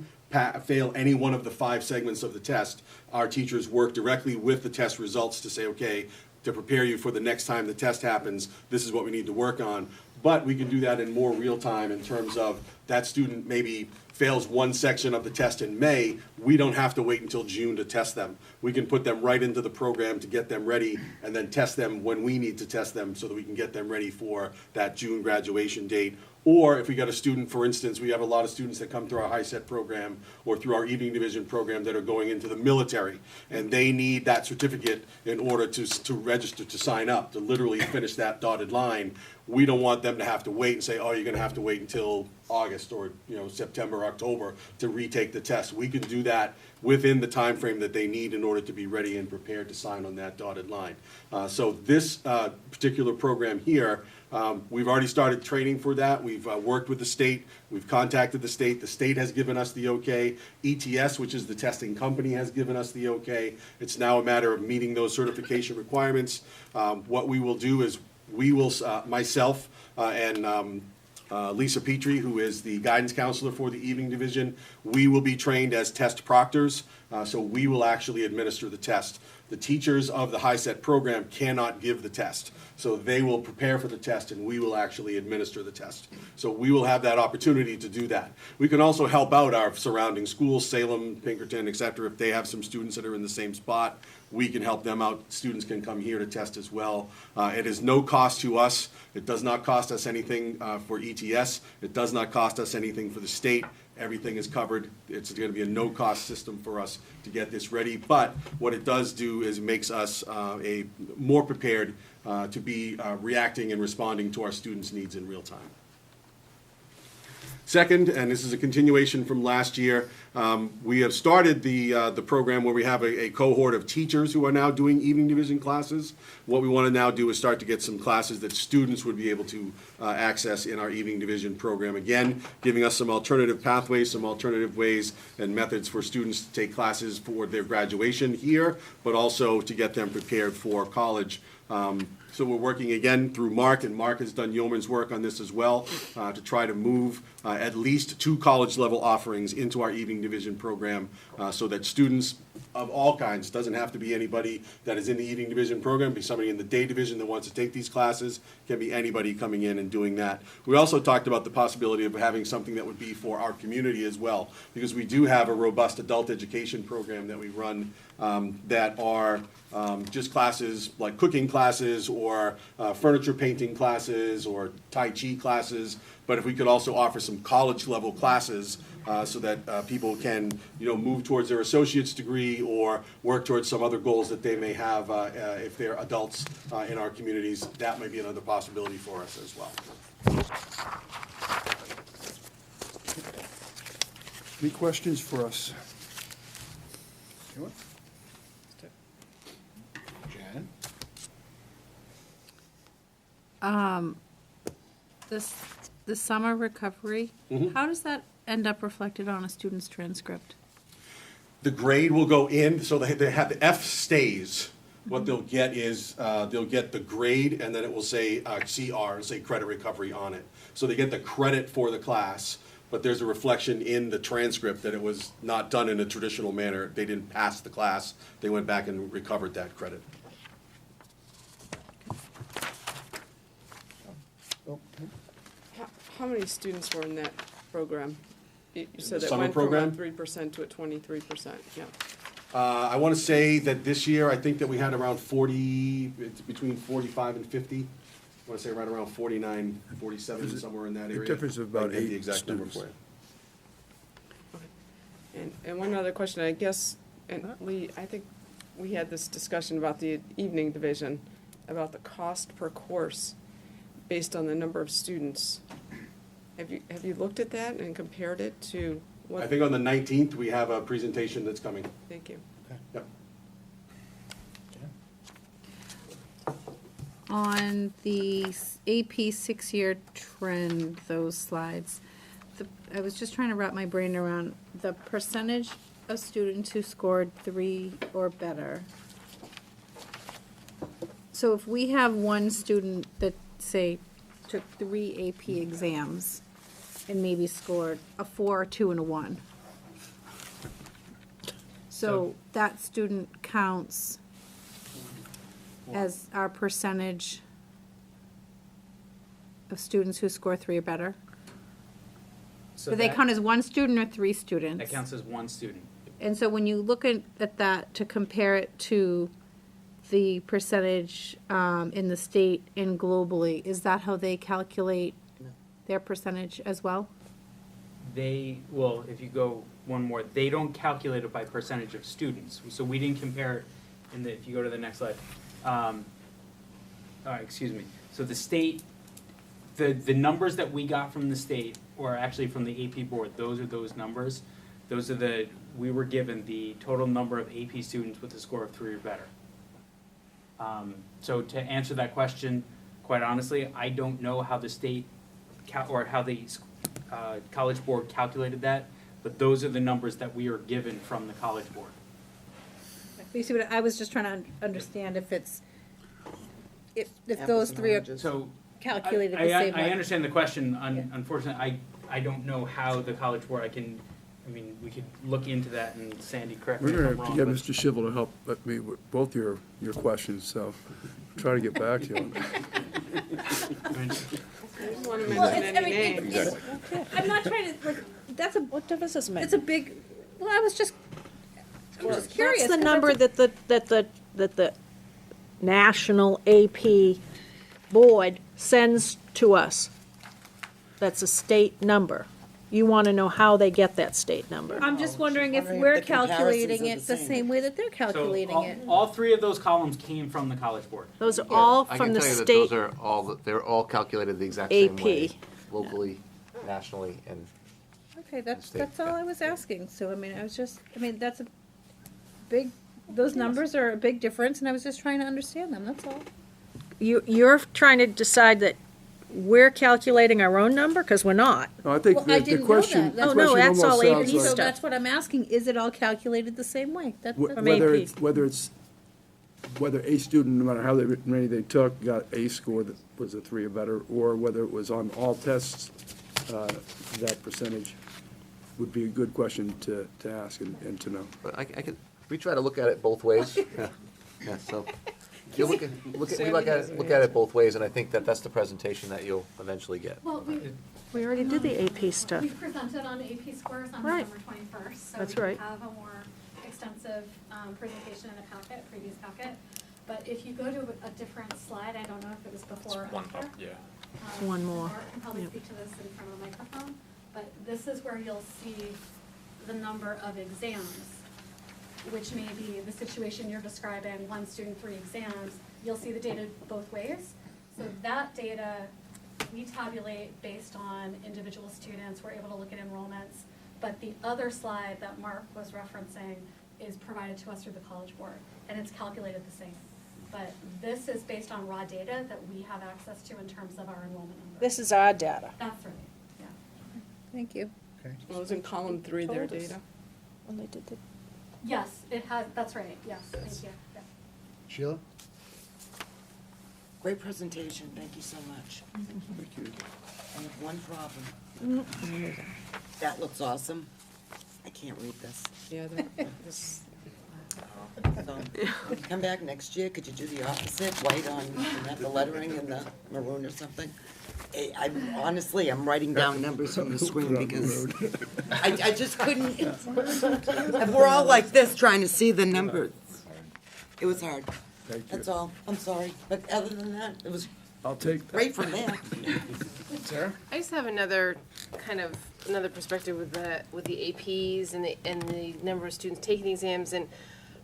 [SPEAKER 20] fail any one of the 5 segments of the test, our teachers work directly with the test results to say, okay, to prepare you for the next time the test happens, this is what we need to work on. But we can do that in more real time in terms of that student maybe fails one section of the test in May, we don't have to wait until June to test them. We can put them right into the program to get them ready and then test them when we need to test them so that we can get them ready for that June graduation date. Or if we got a student, for instance, we have a lot of students that come through our high-set program or through our evening division program that are going into the military, and they need that certificate in order to register, to sign up, to literally finish that dotted line. We don't want them to have to wait and say, oh, you're gonna have to wait until August or, September, October to retake the test. We can do that within the time frame that they need in order to be ready and prepared to sign on that dotted line. So this particular program here, we've already started training for that. We've worked with the state. We've contacted the state. The state has given us the okay. ETS, which is the testing company, has given us the okay. It's now a matter of meeting those certification requirements. What we will do is we will, myself and Lisa Petrie, who is the guidance counselor for the evening division, we will be trained as test proctors, so we will actually administer the test. The teachers of the high-set program cannot give the test, so they will prepare for the test and we will actually administer the test. So we will have that opportunity to do that. We can also help out our surrounding schools, Salem, Pinkerton, et cetera. If they have some students that are in the same spot, we can help them out. Students can come here to test as well. It is no cost to us. It does not cost us anything for ETS. It does not cost us anything for the state. Everything is covered. It's going to be a no-cost system for us to get this ready. But what it does do is it makes us more prepared to be reacting and responding to our students' needs in real time. Second, and this is a continuation from last year, we have started the program where we have a cohort of teachers who are now doing evening division classes. What we want to now do is start to get some classes that students would be able to access in our evening division program. Again, giving us some alternative pathways, some alternative ways and methods for students to take classes for their graduation here, but also to get them prepared for college. So we're working again through Mark, and Mark has done yeoman's work on this as well, to try to move at least 2 college-level offerings into our evening division program, so that students of all kinds, doesn't have to be anybody that is in the evening division program, be somebody in the day division that wants to take these classes, can be anybody coming in and doing that. We also talked about the possibility of having something that would be for our community as well, because we do have a robust adult education program that we run that are just classes like cooking classes or furniture painting classes or Tai Chi classes. But if we could also offer some college level classes so that people can, move towards their associate's degree or work towards some other goals that they may have if they're adults in our communities, that might be another possibility for us as well.
[SPEAKER 9] Any questions for us?
[SPEAKER 2] Jan?
[SPEAKER 6] The summer recovery,
[SPEAKER 20] Mhm.
[SPEAKER 6] how does that end up reflected on a student's transcript?
[SPEAKER 20] The grade will go in, so they have the F stays. What they'll get is, they'll get the grade, and then it will say CR, say credit recovery on it. So they get the credit for the class, but there's a reflection in the transcript that it was not done in a traditional manner. They didn't pass the class. They went back and recovered that credit.
[SPEAKER 18] How many students were in that program? You said
[SPEAKER 20] the
[SPEAKER 18] it
[SPEAKER 20] summer
[SPEAKER 18] went from
[SPEAKER 20] program?
[SPEAKER 18] 3% to a 23%, yeah.
[SPEAKER 20] I want to say that this year, I think that we had around 40, it's between 45 and 50. I want to say right around 49, 47, somewhere in that area.
[SPEAKER 9] A difference of about
[SPEAKER 20] I can get
[SPEAKER 9] 8
[SPEAKER 20] the exact number
[SPEAKER 9] students.
[SPEAKER 20] for you.
[SPEAKER 18] And one other question, I guess, and Lee, I think we had this discussion about the evening division, about the cost per course based on the number of students. Have you looked at that and compared it to what?
[SPEAKER 20] I think on the 19th, we have a presentation that's coming.
[SPEAKER 18] Thank you.
[SPEAKER 20] Yep.
[SPEAKER 6] On the AP 6-year trend, those slides, the I was just trying to wrap my brain around the percentage of students who scored 3 or better. So if we have one student that, say, took 3 AP exams and maybe scored a 4, a 2, and a 1. So that student counts as our percentage of students who score 3 or better?
[SPEAKER 16] So
[SPEAKER 6] Do they
[SPEAKER 16] that-
[SPEAKER 6] count as one student or 3 students?
[SPEAKER 16] That counts as one student.
[SPEAKER 6] And so when you look at that to compare it to the percentage in the state and globally, is that how they calculate their percentage as well?
[SPEAKER 16] Well, if you go one more, they don't calculate it by percentage of students. So we didn't compare it if you go to the next slide. Excuse me. So the state, the numbers that we got from the state, or actually from the AP board, those are those numbers. Those are we were given the total number of AP students with a score of 3 or better. So to answer that question, quite honestly, I don't know how the state or how the college board calculated that, but those are the numbers that we are given from the college board.
[SPEAKER 6] You see what, I was just trying to understand if it's, if
[SPEAKER 11] Apples
[SPEAKER 6] those
[SPEAKER 11] and
[SPEAKER 6] 3 are
[SPEAKER 11] oranges.
[SPEAKER 16] So
[SPEAKER 6] calculated the same way.
[SPEAKER 16] I understand the question. Unfortunately, I don't know how the college board, we could look into that, and Sandy, correct me
[SPEAKER 9] We're
[SPEAKER 16] if
[SPEAKER 9] gonna
[SPEAKER 16] I'm
[SPEAKER 9] have
[SPEAKER 16] wrong.
[SPEAKER 9] to get
[SPEAKER 16] but-
[SPEAKER 9] Mr. Shivel to help me with both your questions, so try to get back to you.
[SPEAKER 18] Want to
[SPEAKER 6] Well,
[SPEAKER 18] mention
[SPEAKER 6] it's, I
[SPEAKER 18] any
[SPEAKER 6] mean,
[SPEAKER 18] names.
[SPEAKER 6] I'm not trying to, like, that's a,
[SPEAKER 5] What difference does it make?
[SPEAKER 6] it's a big, well, I was just curious.
[SPEAKER 5] That's the
[SPEAKER 6] 'cause
[SPEAKER 5] number
[SPEAKER 6] that's
[SPEAKER 5] that the national AP board sends to us. That's a state number. You want to know how they get that state number.
[SPEAKER 6] I'm just wondering if
[SPEAKER 11] wondering if
[SPEAKER 6] we're
[SPEAKER 11] the comparisons
[SPEAKER 6] calculating
[SPEAKER 11] are
[SPEAKER 6] it
[SPEAKER 11] the
[SPEAKER 6] the
[SPEAKER 11] same.
[SPEAKER 6] same way that they're
[SPEAKER 16] So
[SPEAKER 6] calculating it.
[SPEAKER 16] all 3 of those columns came from the college board.
[SPEAKER 5] Those are all
[SPEAKER 8] I
[SPEAKER 5] from
[SPEAKER 8] can
[SPEAKER 5] the
[SPEAKER 8] tell you that
[SPEAKER 5] state.
[SPEAKER 8] those are all, they're all calculated the exact same way,
[SPEAKER 5] AP.
[SPEAKER 8] locally, nationally, and
[SPEAKER 6] Okay, that's
[SPEAKER 8] state,
[SPEAKER 6] all I was asking. So, that's a big, those numbers are a big difference, and I was just trying to understand them, that's all.
[SPEAKER 5] You're trying to decide that we're calculating our own number? Because we're not.
[SPEAKER 9] No, I think
[SPEAKER 6] Well, I
[SPEAKER 9] the
[SPEAKER 6] didn't know
[SPEAKER 9] question,
[SPEAKER 6] that.
[SPEAKER 9] the
[SPEAKER 6] Oh,
[SPEAKER 5] no,
[SPEAKER 9] question
[SPEAKER 5] that's all
[SPEAKER 9] almost
[SPEAKER 5] AP
[SPEAKER 9] sounds
[SPEAKER 6] So
[SPEAKER 9] like
[SPEAKER 6] that's what I'm asking, is it all calculated the same way? That's
[SPEAKER 5] From
[SPEAKER 9] whether
[SPEAKER 5] AP.
[SPEAKER 9] whether a student, no matter how many they took, got a score that was a 3 or better, or whether it was on all tests, that percentage would be a good question to ask and to know.
[SPEAKER 8] but I could, we try to look at it both ways. Yeah, so, you look at it both ways, and I think that's the presentation that you'll eventually get.
[SPEAKER 1] Well,
[SPEAKER 5] We already did the AP stuff.
[SPEAKER 1] we presented on AP scores on
[SPEAKER 5] Right.
[SPEAKER 1] November 21st.
[SPEAKER 5] That's
[SPEAKER 1] So we
[SPEAKER 5] right.
[SPEAKER 1] have a more extensive presentation in a packet, previous packet. But if you go to a different slide, I don't know if it was before or
[SPEAKER 17] One
[SPEAKER 1] after.
[SPEAKER 17] up, yeah.
[SPEAKER 5] One more.
[SPEAKER 1] Mark can probably
[SPEAKER 5] Yep.
[SPEAKER 1] speak to this in front of the microphone. But this is where you'll see the number of exams, which may be the situation you're describing, 1 student, 3 exams. You'll see the data both ways. So that data, we tabulate based on individual students. We're able to look at enrollments. But the other slide that Mark was referencing is provided to us through the College Board, and it's calculated the same. But this is based on raw data that we have access to in terms of our enrollment numbers.
[SPEAKER 5] This is our data.
[SPEAKER 1] That's right, yeah.
[SPEAKER 6] Thank you.
[SPEAKER 2] Okay.
[SPEAKER 18] Well, it was in column 3, their
[SPEAKER 5] Told us.
[SPEAKER 18] data.
[SPEAKER 5] When they did the
[SPEAKER 1] Yes, it has, that's right, yes, thank you. Yeah.
[SPEAKER 2] Sheila?
[SPEAKER 11] Great presentation, thank you so much.
[SPEAKER 9] Thank you.
[SPEAKER 11] I have one problem. That looks awesome. I can't read this.
[SPEAKER 18] Yeah, this,
[SPEAKER 11] So, come back next year, could you do the opposite, white on, and have the lettering in the maroon or something? Honestly, I'm writing down numbers from the screen because I just couldn't. We're all like this, trying to see the numbers. It was hard.
[SPEAKER 9] Thank you.
[SPEAKER 11] That's all. I'm sorry. But other than that, it was
[SPEAKER 9] I'll take that.
[SPEAKER 11] great from there.
[SPEAKER 2] Sarah?
[SPEAKER 22] I just have another perspective with the APs and the number of students taking the exams. And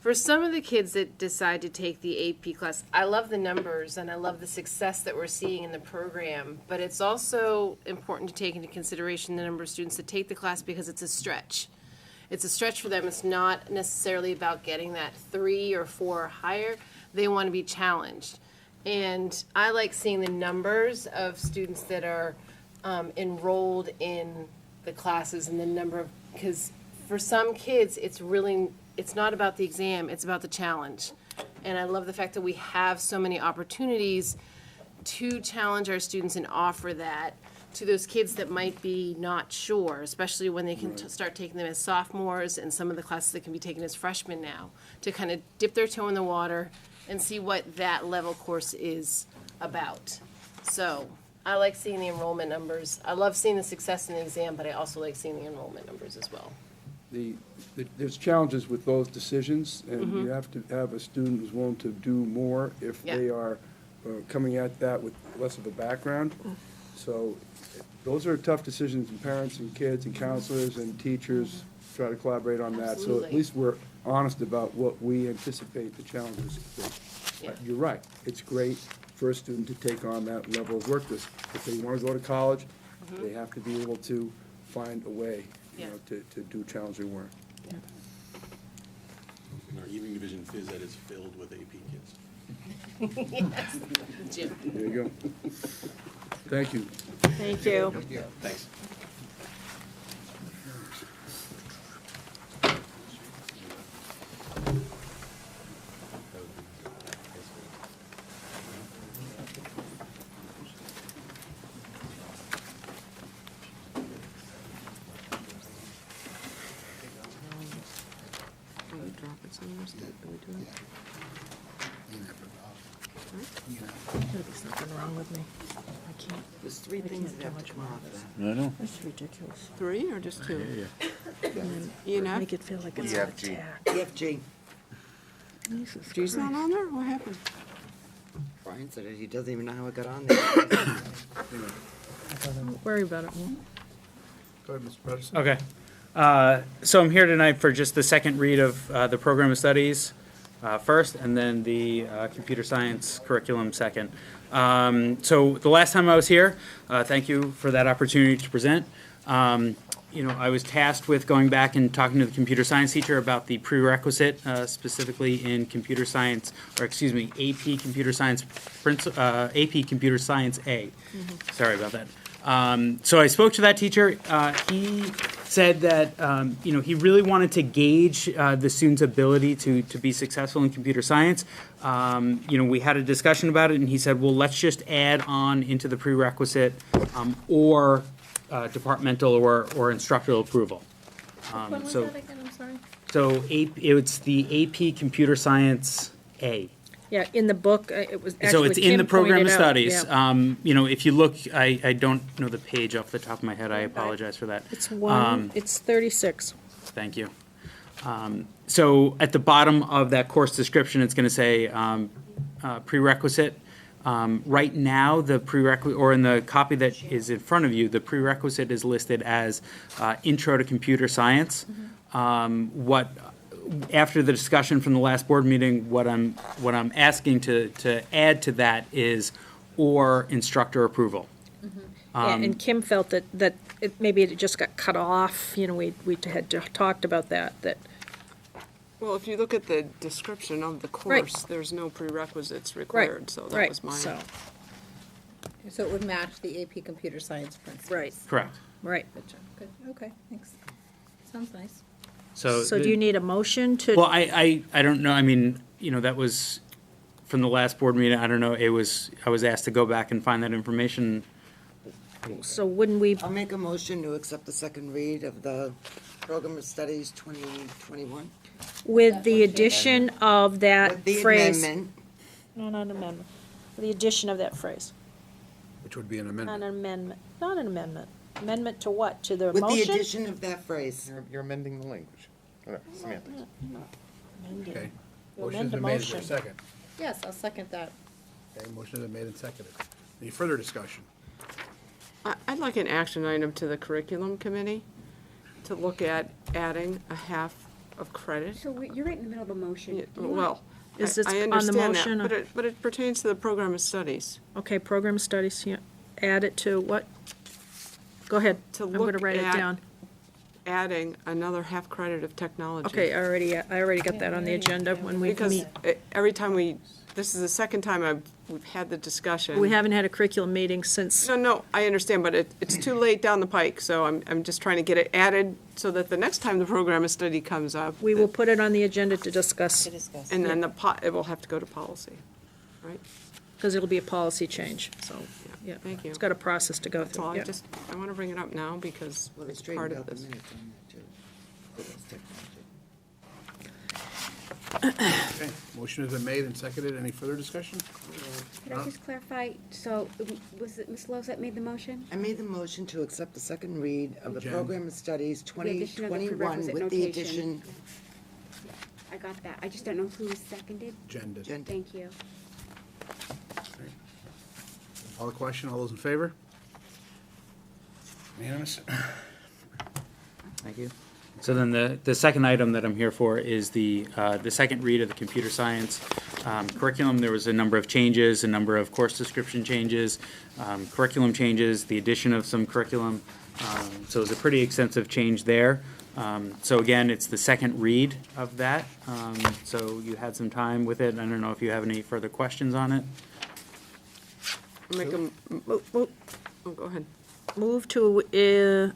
[SPEAKER 22] for some of the kids that decide to take the AP class, I love the numbers and I love the success that we're seeing in the program. But it's also important to take into consideration the number of students that take the class because it's a stretch. It's a stretch for them. It's not necessarily about getting that 3 or 4 or higher. They want to be challenged. And I like seeing the numbers of students that are enrolled in the classes and the number of, because for some kids, it's not about the exam, it's about the challenge. And I love the fact that we have so many opportunities to challenge our students and offer that to those kids that might be not sure, especially when they can start taking them as sophomores and some of the classes that can be taken as freshmen now, to kind of dip their toe in the water and see what that level course is about. So I like seeing the enrollment numbers. I love seeing the success in the exam, but I also like seeing the enrollment numbers as well.
[SPEAKER 9] There's challenges with those decisions, and you have to have a student who's willing to do more if they are coming at that with less of a background. So those are tough decisions, and parents and kids and counselors and teachers try to collaborate on that. So
[SPEAKER 22] Absolutely.
[SPEAKER 9] at least we're honest about what we anticipate the challenges. But you're right, it's great for a student to take on that level of work. If they want to go to college, they have to be able to find a way, to do challenging work.
[SPEAKER 20] And our evening division phys ed is filled with AP kids.
[SPEAKER 22] Yes. Jim.
[SPEAKER 9] There you go. Thank you.
[SPEAKER 5] Thank you.
[SPEAKER 20] Thanks.
[SPEAKER 5] There's something wrong with me. I can't.
[SPEAKER 11] There's three things that have to come off that.
[SPEAKER 2] I know.
[SPEAKER 5] That's ridiculous.
[SPEAKER 18] 3 or just 2?
[SPEAKER 2] Yeah.
[SPEAKER 18] E and F?
[SPEAKER 5] Make it feel like it's
[SPEAKER 11] E,
[SPEAKER 5] an
[SPEAKER 11] F, G.
[SPEAKER 5] attack.
[SPEAKER 11] EFG.
[SPEAKER 5] Jesus
[SPEAKER 18] G's not
[SPEAKER 5] Christ.
[SPEAKER 18] on there? What happened?
[SPEAKER 11] Brian said it, he doesn't even know how it got on there.
[SPEAKER 5] Don't worry about it. Will.
[SPEAKER 2] Go ahead, Mr. Pedersen.
[SPEAKER 16] Okay. So I'm here tonight for just the second read of the program of studies first, and then the computer science curriculum second. So the last time I was here, thank you for that opportunity to present. I was tasked with going back and talking to the computer science teacher about the prerequisite, specifically in computer science, or excuse me, AP Computer Science, AP Computer Science A. Sorry about that. So I spoke to that teacher. He said that he really wanted to gauge the student's ability to be successful in computer science. We had a discussion about it, and he said, well, let's just add on into the prerequisite or departmental or instructional approval.
[SPEAKER 5] When was
[SPEAKER 16] So,
[SPEAKER 5] that again? I'm sorry.
[SPEAKER 16] so it's the AP Computer Science A.
[SPEAKER 5] Yeah, in the book, it was actually
[SPEAKER 16] So it's in
[SPEAKER 5] Kim
[SPEAKER 16] the program of
[SPEAKER 5] pointed out,
[SPEAKER 16] studies.
[SPEAKER 5] yeah.
[SPEAKER 16] If you look, I don't know the page off the top of my head. I apologize for that.
[SPEAKER 5] It's it's 36.
[SPEAKER 16] Thank you. So at the bottom of that course description, it's going to say prerequisite. Right now, the prerequisite, or in the copy that is in front of you, the prerequisite is listed as Intro to Computer Science. After the discussion from the last board meeting, what I'm asking to add to that is or instructor approval.
[SPEAKER 5] And Kim felt that maybe it just got cut off. We had talked about that.
[SPEAKER 18] Well, if you look at the description of the
[SPEAKER 5] Right.
[SPEAKER 18] course, there's no prerequisites required, so that was mine.
[SPEAKER 5] So,
[SPEAKER 3] So it would match the AP Computer Science principles.
[SPEAKER 5] right,
[SPEAKER 16] Correct.
[SPEAKER 5] right.
[SPEAKER 3] Good job. Good. Okay, thanks. Sounds nice.
[SPEAKER 16] So
[SPEAKER 5] do you need a motion to?
[SPEAKER 16] Well, I don't know. I mean, that was from the last board meeting. I don't know. I was asked to go back and find that information.
[SPEAKER 5] So wouldn't we?
[SPEAKER 11] I'll make a motion to accept the second read of the Program of Studies 2021.
[SPEAKER 5] With the addition of that
[SPEAKER 11] With the
[SPEAKER 5] phrase.
[SPEAKER 11] amendment.
[SPEAKER 5] No, not an amendment. The addition of that phrase.
[SPEAKER 2] Which would be an
[SPEAKER 5] Not
[SPEAKER 2] amendment.
[SPEAKER 5] an amendment. Not an amendment. Amendment to what? To the
[SPEAKER 11] With
[SPEAKER 5] motion?
[SPEAKER 11] the addition of that phrase.
[SPEAKER 15] You're amending the language. Semantics.
[SPEAKER 5] Amending.
[SPEAKER 2] Okay.
[SPEAKER 5] You
[SPEAKER 2] Motion's
[SPEAKER 5] amend the
[SPEAKER 2] been made. Is there a
[SPEAKER 5] motion.
[SPEAKER 2] second?
[SPEAKER 3] Yes, I'll second that.
[SPEAKER 2] Okay, motion has been made and seconded. Any further discussion?
[SPEAKER 18] I'd like an action item to the curriculum committee to look at adding a half of credit.
[SPEAKER 4] So you're right in the middle of a motion.
[SPEAKER 18] Yeah, Well,
[SPEAKER 5] Is
[SPEAKER 18] I
[SPEAKER 5] this on the
[SPEAKER 18] understand
[SPEAKER 5] motion,
[SPEAKER 18] that, but it pertains to the program of studies.
[SPEAKER 5] Okay, program studies, yeah. Add it to what? Go ahead.
[SPEAKER 18] To
[SPEAKER 5] I'm going to
[SPEAKER 18] look
[SPEAKER 5] write it
[SPEAKER 18] at-
[SPEAKER 5] down.
[SPEAKER 18] adding another half credit of technology.
[SPEAKER 5] Okay, I already got that on the agenda when we
[SPEAKER 18] Because
[SPEAKER 5] meet.
[SPEAKER 18] every time this is the second time we've had the discussion.
[SPEAKER 5] We haven't had a curriculum meeting since,
[SPEAKER 18] No, I understand, but it's too late down the pike, so I'm just trying to get it added so that the next time the program of study comes up.
[SPEAKER 5] we will put it on the agenda to discuss,
[SPEAKER 18] And then it will have to go to policy, right?
[SPEAKER 5] because it'll be a policy change, so, yeah.
[SPEAKER 18] Thank you.
[SPEAKER 5] It's got a process to go
[SPEAKER 18] That's all,
[SPEAKER 5] through, yeah.
[SPEAKER 18] I want to bring it up now because
[SPEAKER 11] Well, they
[SPEAKER 18] it's
[SPEAKER 11] straightened
[SPEAKER 18] part of
[SPEAKER 11] out the
[SPEAKER 18] this.
[SPEAKER 11] minutes on that, too. For those technology.
[SPEAKER 2] Okay, motion has been made and seconded. Any further discussion?
[SPEAKER 4] Could I just clarify, so was it Ms. Lowe's that made the motion?
[SPEAKER 11] I made the motion to accept the second read of the
[SPEAKER 2] Jen.
[SPEAKER 11] Program of Studies
[SPEAKER 4] The addition of the
[SPEAKER 11] 2021
[SPEAKER 4] prerequisite
[SPEAKER 11] with the
[SPEAKER 4] notation.
[SPEAKER 11] addition.
[SPEAKER 4] I got that, I just don't know who seconded.
[SPEAKER 2] Jen did.
[SPEAKER 11] Jen.
[SPEAKER 4] Thank you.
[SPEAKER 2] Call the question. All those in favor? Unanimous?
[SPEAKER 16] Thank you. So then the second item that I'm here for is the second read of the computer science curriculum. There was a number of changes, a number of course description changes, curriculum changes, the addition of some curriculum. So it was a pretty extensive change there. So again, it's the second read of that. So you had some time with it. I don't know if you have any further questions on it.
[SPEAKER 18] Oh, go ahead.
[SPEAKER 5] Move to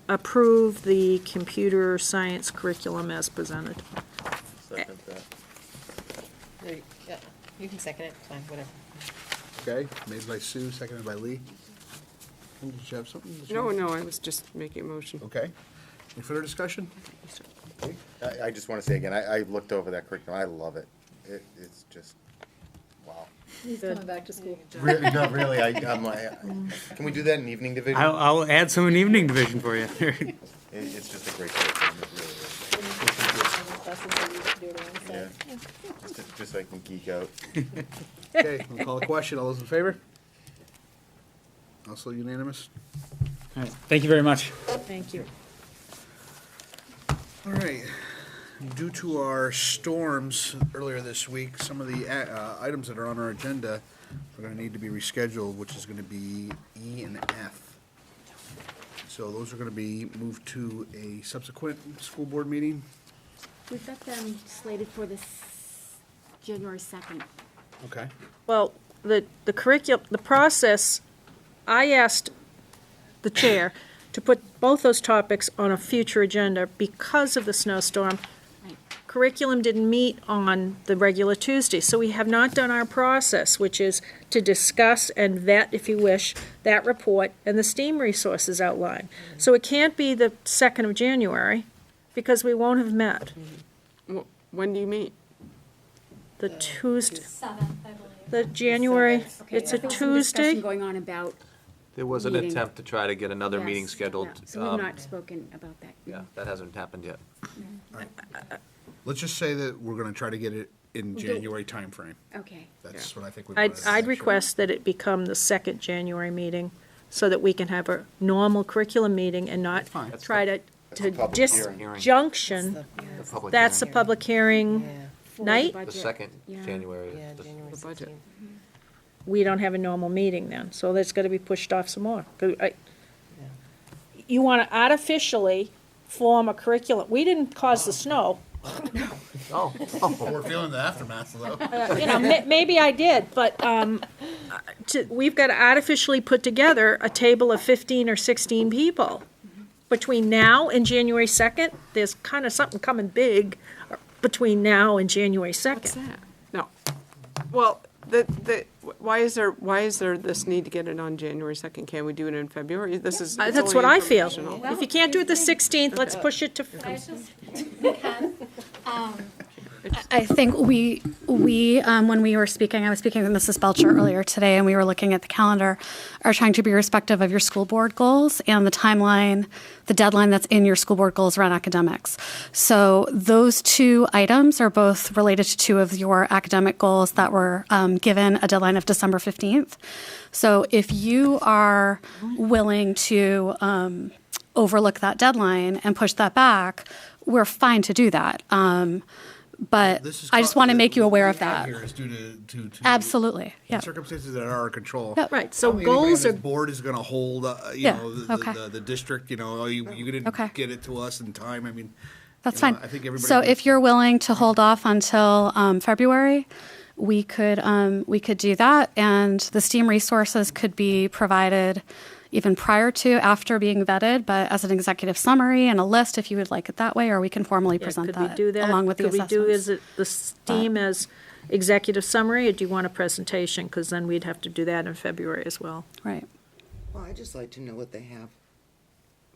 [SPEAKER 5] approve the computer science curriculum as presented.
[SPEAKER 12] Second that.
[SPEAKER 3] Yeah, you can second it, fine, whatever.
[SPEAKER 2] Okay, made by Sue, seconded by Lee. Did you have something?
[SPEAKER 18] No, I was just making a motion.
[SPEAKER 2] Okay. Any further discussion?
[SPEAKER 12] I just want to say again, I looked over that curriculum. I love it. It's just, wow.
[SPEAKER 3] He's coming back to school.
[SPEAKER 12] Really, no, really, I'm like, can we do that in evening division?
[SPEAKER 16] I'll add some in evening division for you.
[SPEAKER 12] It's just a great curriculum. It really is. Yeah. Just so I can geek out.
[SPEAKER 2] Okay, we'll call the question. All those in favor? Also unanimous?
[SPEAKER 16] All right, thank you very much.
[SPEAKER 5] Thank you.
[SPEAKER 2] All right. Due to our storms earlier this week, some of the items that are on our agenda are going to need to be rescheduled, which is going to be E and F. So those are going to be moved to a subsequent school board meeting.
[SPEAKER 4] We've got them slated for this January 2nd.
[SPEAKER 2] Okay.
[SPEAKER 5] Well, the curriculum, the process, I asked the chair to put both those topics on a future agenda because of the snowstorm. Curriculum didn't meet on the regular Tuesday, so we have not done our process, which is to discuss and vet, if you wish, that report and the STEAM resources outlined. So it can't be the 2nd of January, because we won't have met.
[SPEAKER 18] When do you meet?
[SPEAKER 5] The Tuesday,
[SPEAKER 1] 7th, I believe.
[SPEAKER 5] the January,
[SPEAKER 4] Okay,
[SPEAKER 5] it's a
[SPEAKER 4] there was some discussion
[SPEAKER 5] Tuesday?
[SPEAKER 4] going on about,
[SPEAKER 8] There was an
[SPEAKER 4] Meeting.
[SPEAKER 8] attempt to try to get another meeting
[SPEAKER 4] Yes,
[SPEAKER 8] scheduled.
[SPEAKER 4] yeah. So we've not spoken about that.
[SPEAKER 8] Yeah, that hasn't happened yet.
[SPEAKER 2] Let's just say that we're going to try to get it in January timeframe.
[SPEAKER 4] Okay.
[SPEAKER 2] That's what I think we want to
[SPEAKER 5] I'd request that it become the 2nd January meeting, so that we can have a normal curriculum meeting and not try to
[SPEAKER 12] a public hearing.
[SPEAKER 5] disjunction.
[SPEAKER 8] The public
[SPEAKER 5] That's a
[SPEAKER 8] hearing.
[SPEAKER 5] public hearing night?
[SPEAKER 8] The second January. is
[SPEAKER 18] The budget.
[SPEAKER 5] We don't have a normal meeting then, so that's gotta be pushed off some more. 'Cause you wanna artificially form a curriculum, we didn't cause the snow.
[SPEAKER 8] Oh.
[SPEAKER 2] We're feeling the aftermath, though.
[SPEAKER 5] Maybe I did, but we've got to artificially put together a table of 15 or 16 people. Between now and January 2nd, there's kind of something coming big between now and January 2nd.
[SPEAKER 18] What's that? No. Well, why is there this need to get it on January 2nd? Can't we do it in February? This is. it's
[SPEAKER 5] That's
[SPEAKER 18] only
[SPEAKER 5] what I feel.
[SPEAKER 18] informational.
[SPEAKER 5] If you can't do it the 16th, let's push it to.
[SPEAKER 1] I think we when we were speaking, I was speaking with Mrs. Belcher earlier today, and we were looking at the calendar, are trying to be respective of your school board goals and the timeline, the deadline that's in your school board goals around academics. So those two items are both related to two of your academic goals that were given a deadline of December 15th. So if you are willing to overlook that deadline and push that back, we're fine to do that. but
[SPEAKER 2] This is
[SPEAKER 1] I just want to make you aware of
[SPEAKER 2] what we have
[SPEAKER 1] that.
[SPEAKER 2] Here is due to
[SPEAKER 1] Absolutely, yeah.
[SPEAKER 2] circumstances that are out of control.
[SPEAKER 1] Yep.
[SPEAKER 5] Right, so
[SPEAKER 2] I don't think anybody on
[SPEAKER 5] goals
[SPEAKER 2] this
[SPEAKER 5] are,
[SPEAKER 2] board is gonna hold,
[SPEAKER 1] Yeah,
[SPEAKER 2] the
[SPEAKER 1] okay.
[SPEAKER 2] district, oh, you didn't
[SPEAKER 1] Okay.
[SPEAKER 2] get it to us in time, I mean.
[SPEAKER 1] That's
[SPEAKER 2] you know,
[SPEAKER 1] fine.
[SPEAKER 2] I think everybody.
[SPEAKER 1] So
[SPEAKER 2] would-
[SPEAKER 1] if you're willing to hold off until February, we could do that, and the STEAM resources could be provided even prior to, after being vetted, but as an executive summary and a list if you would like it that way, or we can formally
[SPEAKER 5] yeah,
[SPEAKER 1] present
[SPEAKER 5] could we
[SPEAKER 1] that
[SPEAKER 5] do that?
[SPEAKER 1] along with the
[SPEAKER 5] Could we do,
[SPEAKER 1] assessments.
[SPEAKER 5] is it the STEAM as executive summary, or do you want a presentation? Because then we'd have to do that in February as well.
[SPEAKER 1] Right.
[SPEAKER 11] Well, I'd just like to know what they have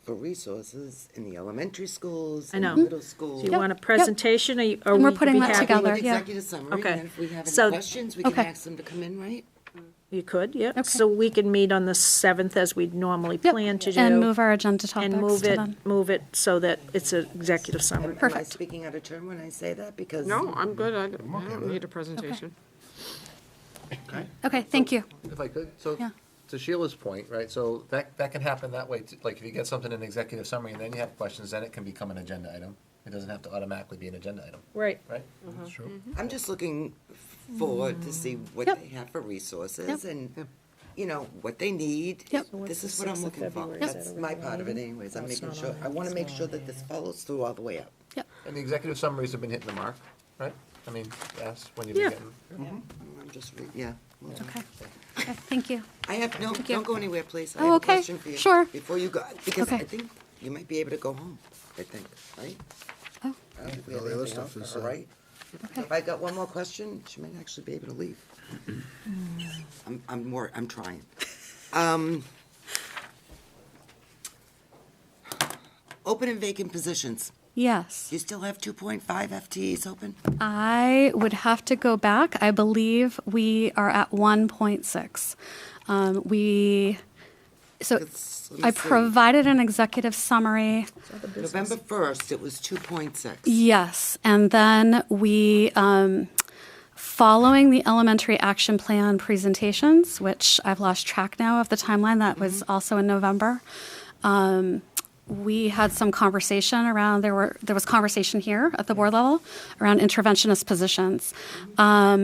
[SPEAKER 11] for resources in the elementary schools,
[SPEAKER 5] I
[SPEAKER 11] in the
[SPEAKER 5] know.
[SPEAKER 11] middle schools.
[SPEAKER 5] Do you want a presentation, or are
[SPEAKER 1] And we're
[SPEAKER 5] we
[SPEAKER 1] putting
[SPEAKER 5] be
[SPEAKER 1] that
[SPEAKER 5] happy
[SPEAKER 1] together,
[SPEAKER 5] with-
[SPEAKER 1] yeah.
[SPEAKER 11] Executive summary,
[SPEAKER 5] Okay.
[SPEAKER 11] and then if we have any
[SPEAKER 5] So-
[SPEAKER 11] questions, we can
[SPEAKER 1] Okay.
[SPEAKER 11] ask them to come in, right?
[SPEAKER 5] You could, yep.
[SPEAKER 1] Okay.
[SPEAKER 5] So we can meet on the 7th as we'd normally
[SPEAKER 1] Yep.
[SPEAKER 5] plan to do.
[SPEAKER 1] And move our agenda topics
[SPEAKER 5] And move
[SPEAKER 1] to
[SPEAKER 5] it,
[SPEAKER 1] then.
[SPEAKER 5] move it so that it's an executive summary.
[SPEAKER 11] Am I
[SPEAKER 1] Perfect.
[SPEAKER 11] speaking out of turn when I say that? Because.
[SPEAKER 18] No, I'm good. I don't need a presentation.
[SPEAKER 1] Okay, thank you.
[SPEAKER 8] If I could, so,
[SPEAKER 1] Yeah.
[SPEAKER 8] to Sheila's point, right, so that can happen that way, like, if you get something in executive summary and then you have questions, then it can become an agenda item. It doesn't have to automatically be an agenda item,
[SPEAKER 5] Right.
[SPEAKER 8] right?
[SPEAKER 2] That's true.
[SPEAKER 11] I'm just looking forward to see what
[SPEAKER 1] Yep.
[SPEAKER 11] they have for resources
[SPEAKER 1] Yep.
[SPEAKER 11] and, what they need.
[SPEAKER 1] Yep.
[SPEAKER 5] So what's
[SPEAKER 11] This
[SPEAKER 5] the
[SPEAKER 11] is what I'm
[SPEAKER 5] 6th of
[SPEAKER 11] looking for.
[SPEAKER 5] February? Is
[SPEAKER 11] That's
[SPEAKER 5] that a
[SPEAKER 11] my part of it anyways. I'm
[SPEAKER 5] That's
[SPEAKER 11] making
[SPEAKER 5] not
[SPEAKER 11] sure,
[SPEAKER 5] on
[SPEAKER 11] I
[SPEAKER 5] here.
[SPEAKER 11] want to
[SPEAKER 5] It's
[SPEAKER 11] make
[SPEAKER 5] not
[SPEAKER 11] sure
[SPEAKER 5] on
[SPEAKER 11] that this follows through all the way up.
[SPEAKER 8] And the executive summaries have been hitting the mark, right? I mean, that's when you've
[SPEAKER 5] Yeah.
[SPEAKER 8] been getting.
[SPEAKER 11] I'm just, yeah. well,
[SPEAKER 1] Okay. Okay, thank you.
[SPEAKER 11] I have, no,
[SPEAKER 1] Thank you.
[SPEAKER 11] don't go anywhere, please. I
[SPEAKER 1] Oh,
[SPEAKER 11] have a
[SPEAKER 1] okay.
[SPEAKER 11] question for you.
[SPEAKER 1] Sure.
[SPEAKER 11] Before you go, because I
[SPEAKER 1] Okay.
[SPEAKER 11] think you might be able to go home, I think, right?
[SPEAKER 1] Oh.
[SPEAKER 11] I don't think we
[SPEAKER 2] All
[SPEAKER 11] have
[SPEAKER 2] the other
[SPEAKER 11] anything
[SPEAKER 2] stuff
[SPEAKER 11] else,
[SPEAKER 2] is,
[SPEAKER 11] all right? If I got one more question, she might actually be able to leave. I'm trying. Open and vacant positions.
[SPEAKER 1] Yes.
[SPEAKER 11] You still have 2.5 FTEs open?
[SPEAKER 1] I would have to go back. I believe we are at 1.6. So
[SPEAKER 11] Let me
[SPEAKER 1] I
[SPEAKER 11] see.
[SPEAKER 1] provided an executive summary.
[SPEAKER 11] November 1st, it was 2.6.
[SPEAKER 1] Yes, and then we, following the elementary action plan presentations, which I've lost track now of the timeline, that was also in November. We had some conversation around, there was conversation here at the board level around interventionist positions.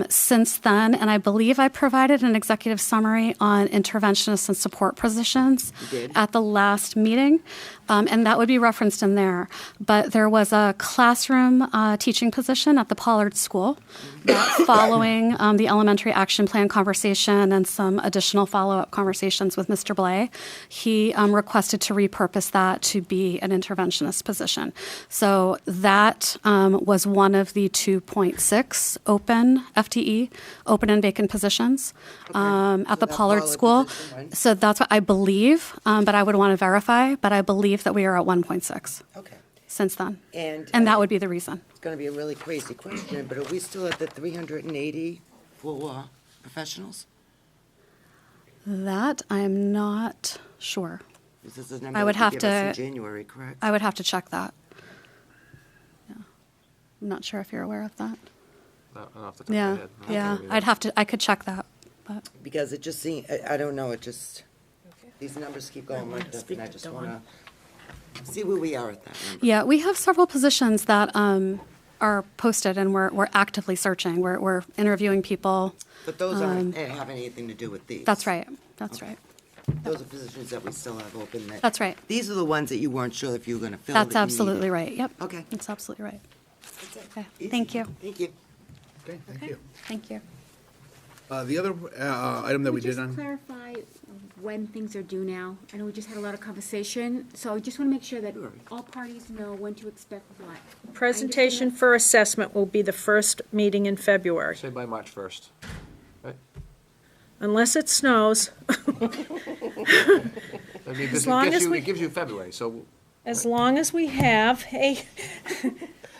[SPEAKER 1] Since then, and I believe I provided an executive summary on interventionist and support positions at the last meeting, and that would be referenced in there. But there was a classroom teaching position at the Pollard School that following the elementary action plan conversation and some additional follow-up conversations with Mr. Blay, he requested to repurpose that to be an interventionist position. So that was one of the 2.6 open FTE, open and vacant positions at the
[SPEAKER 11] that
[SPEAKER 1] Pollard
[SPEAKER 11] Pollard
[SPEAKER 1] School.
[SPEAKER 11] position, right?
[SPEAKER 1] So that's what I believe, but I would want to verify, but I believe that we are at 1.6
[SPEAKER 11] Okay.
[SPEAKER 1] since then.
[SPEAKER 11] And
[SPEAKER 1] that would be the reason.
[SPEAKER 11] It's going to be a really crazy question, but are we still at the 380 for professionals?
[SPEAKER 1] That I'm not sure.
[SPEAKER 11] This is the number
[SPEAKER 1] I would
[SPEAKER 11] that you
[SPEAKER 1] have
[SPEAKER 11] gave us
[SPEAKER 1] to.
[SPEAKER 11] in January, correct?
[SPEAKER 1] I would have to check that. Yeah. I'm not sure if you're aware of that.
[SPEAKER 8] Not off the top of my
[SPEAKER 1] Yeah,
[SPEAKER 8] head.
[SPEAKER 1] yeah.
[SPEAKER 8] Okay.
[SPEAKER 1] I could check that, but.
[SPEAKER 11] Because it just seems, I don't know, it just, these numbers keep going like this, and I just want to see where we are at that number.
[SPEAKER 1] Yeah, we have several positions that are posted, and we're actively searching. We're interviewing people.
[SPEAKER 11] But those aren't, have anything to do with these.
[SPEAKER 1] That's right. That's right.
[SPEAKER 11] Those are positions that we still have open.
[SPEAKER 1] That's right.
[SPEAKER 11] These are the ones that you weren't sure if you were going to fill.
[SPEAKER 1] That's
[SPEAKER 11] that you
[SPEAKER 1] absolutely
[SPEAKER 11] needed.
[SPEAKER 1] right. Yep.
[SPEAKER 11] Okay.
[SPEAKER 1] That's absolutely right. Okay.
[SPEAKER 11] Easy.
[SPEAKER 1] Thank you.
[SPEAKER 11] Thank you.
[SPEAKER 2] Okay, thank you.
[SPEAKER 1] Thank you.
[SPEAKER 2] The other item that we did
[SPEAKER 4] Just
[SPEAKER 2] on.
[SPEAKER 4] clarify when things are due now. I know we just had a lot of conversation, so I just want to make sure that all parties know when to expect what.
[SPEAKER 5] Presentation for assessment will be the first meeting in February,
[SPEAKER 8] Say by March 1st, right?
[SPEAKER 5] unless it snows.
[SPEAKER 8] I mean,
[SPEAKER 5] As long as we-
[SPEAKER 8] it gives you February, so.
[SPEAKER 5] As long as we have a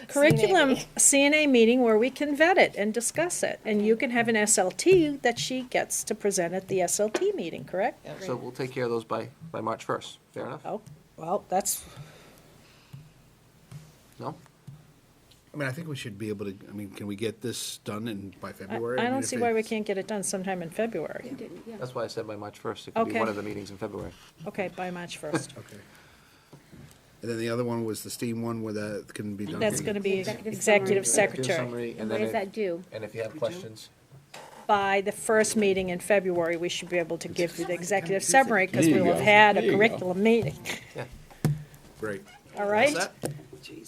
[SPEAKER 5] curriculum CNA meeting where we can vet it and discuss it. And you can have an SLT that she gets to present at the SLT meeting, correct?
[SPEAKER 8] So we'll take care of those by March 1st, fair enough?
[SPEAKER 5] Oh, well, that's,
[SPEAKER 8] No?
[SPEAKER 2] I mean, I think we should be able to, I mean, can we get this done by February?
[SPEAKER 5] I
[SPEAKER 2] mean,
[SPEAKER 5] don't
[SPEAKER 2] if
[SPEAKER 5] see why we
[SPEAKER 2] it's-
[SPEAKER 5] can't get it done sometime in February.
[SPEAKER 8] That's why I said by March 1st. It could be one
[SPEAKER 5] Okay.
[SPEAKER 8] of the meetings in February.
[SPEAKER 5] Okay, by March 1st.
[SPEAKER 2] Okay. And then the other one was the STEAM one where that can be done.
[SPEAKER 5] That's
[SPEAKER 2] via-
[SPEAKER 5] gonna be
[SPEAKER 4] Executive
[SPEAKER 5] executive
[SPEAKER 4] summary.
[SPEAKER 5] secretary.
[SPEAKER 8] Summary,
[SPEAKER 4] And
[SPEAKER 8] and
[SPEAKER 4] when
[SPEAKER 8] then
[SPEAKER 4] does that due?
[SPEAKER 8] And if you have questions,
[SPEAKER 5] By the first meeting in February, we should be able to give you the executive summary, because we'll have had a curriculum meeting.
[SPEAKER 2] Great.
[SPEAKER 5] All right?
[SPEAKER 2] All set?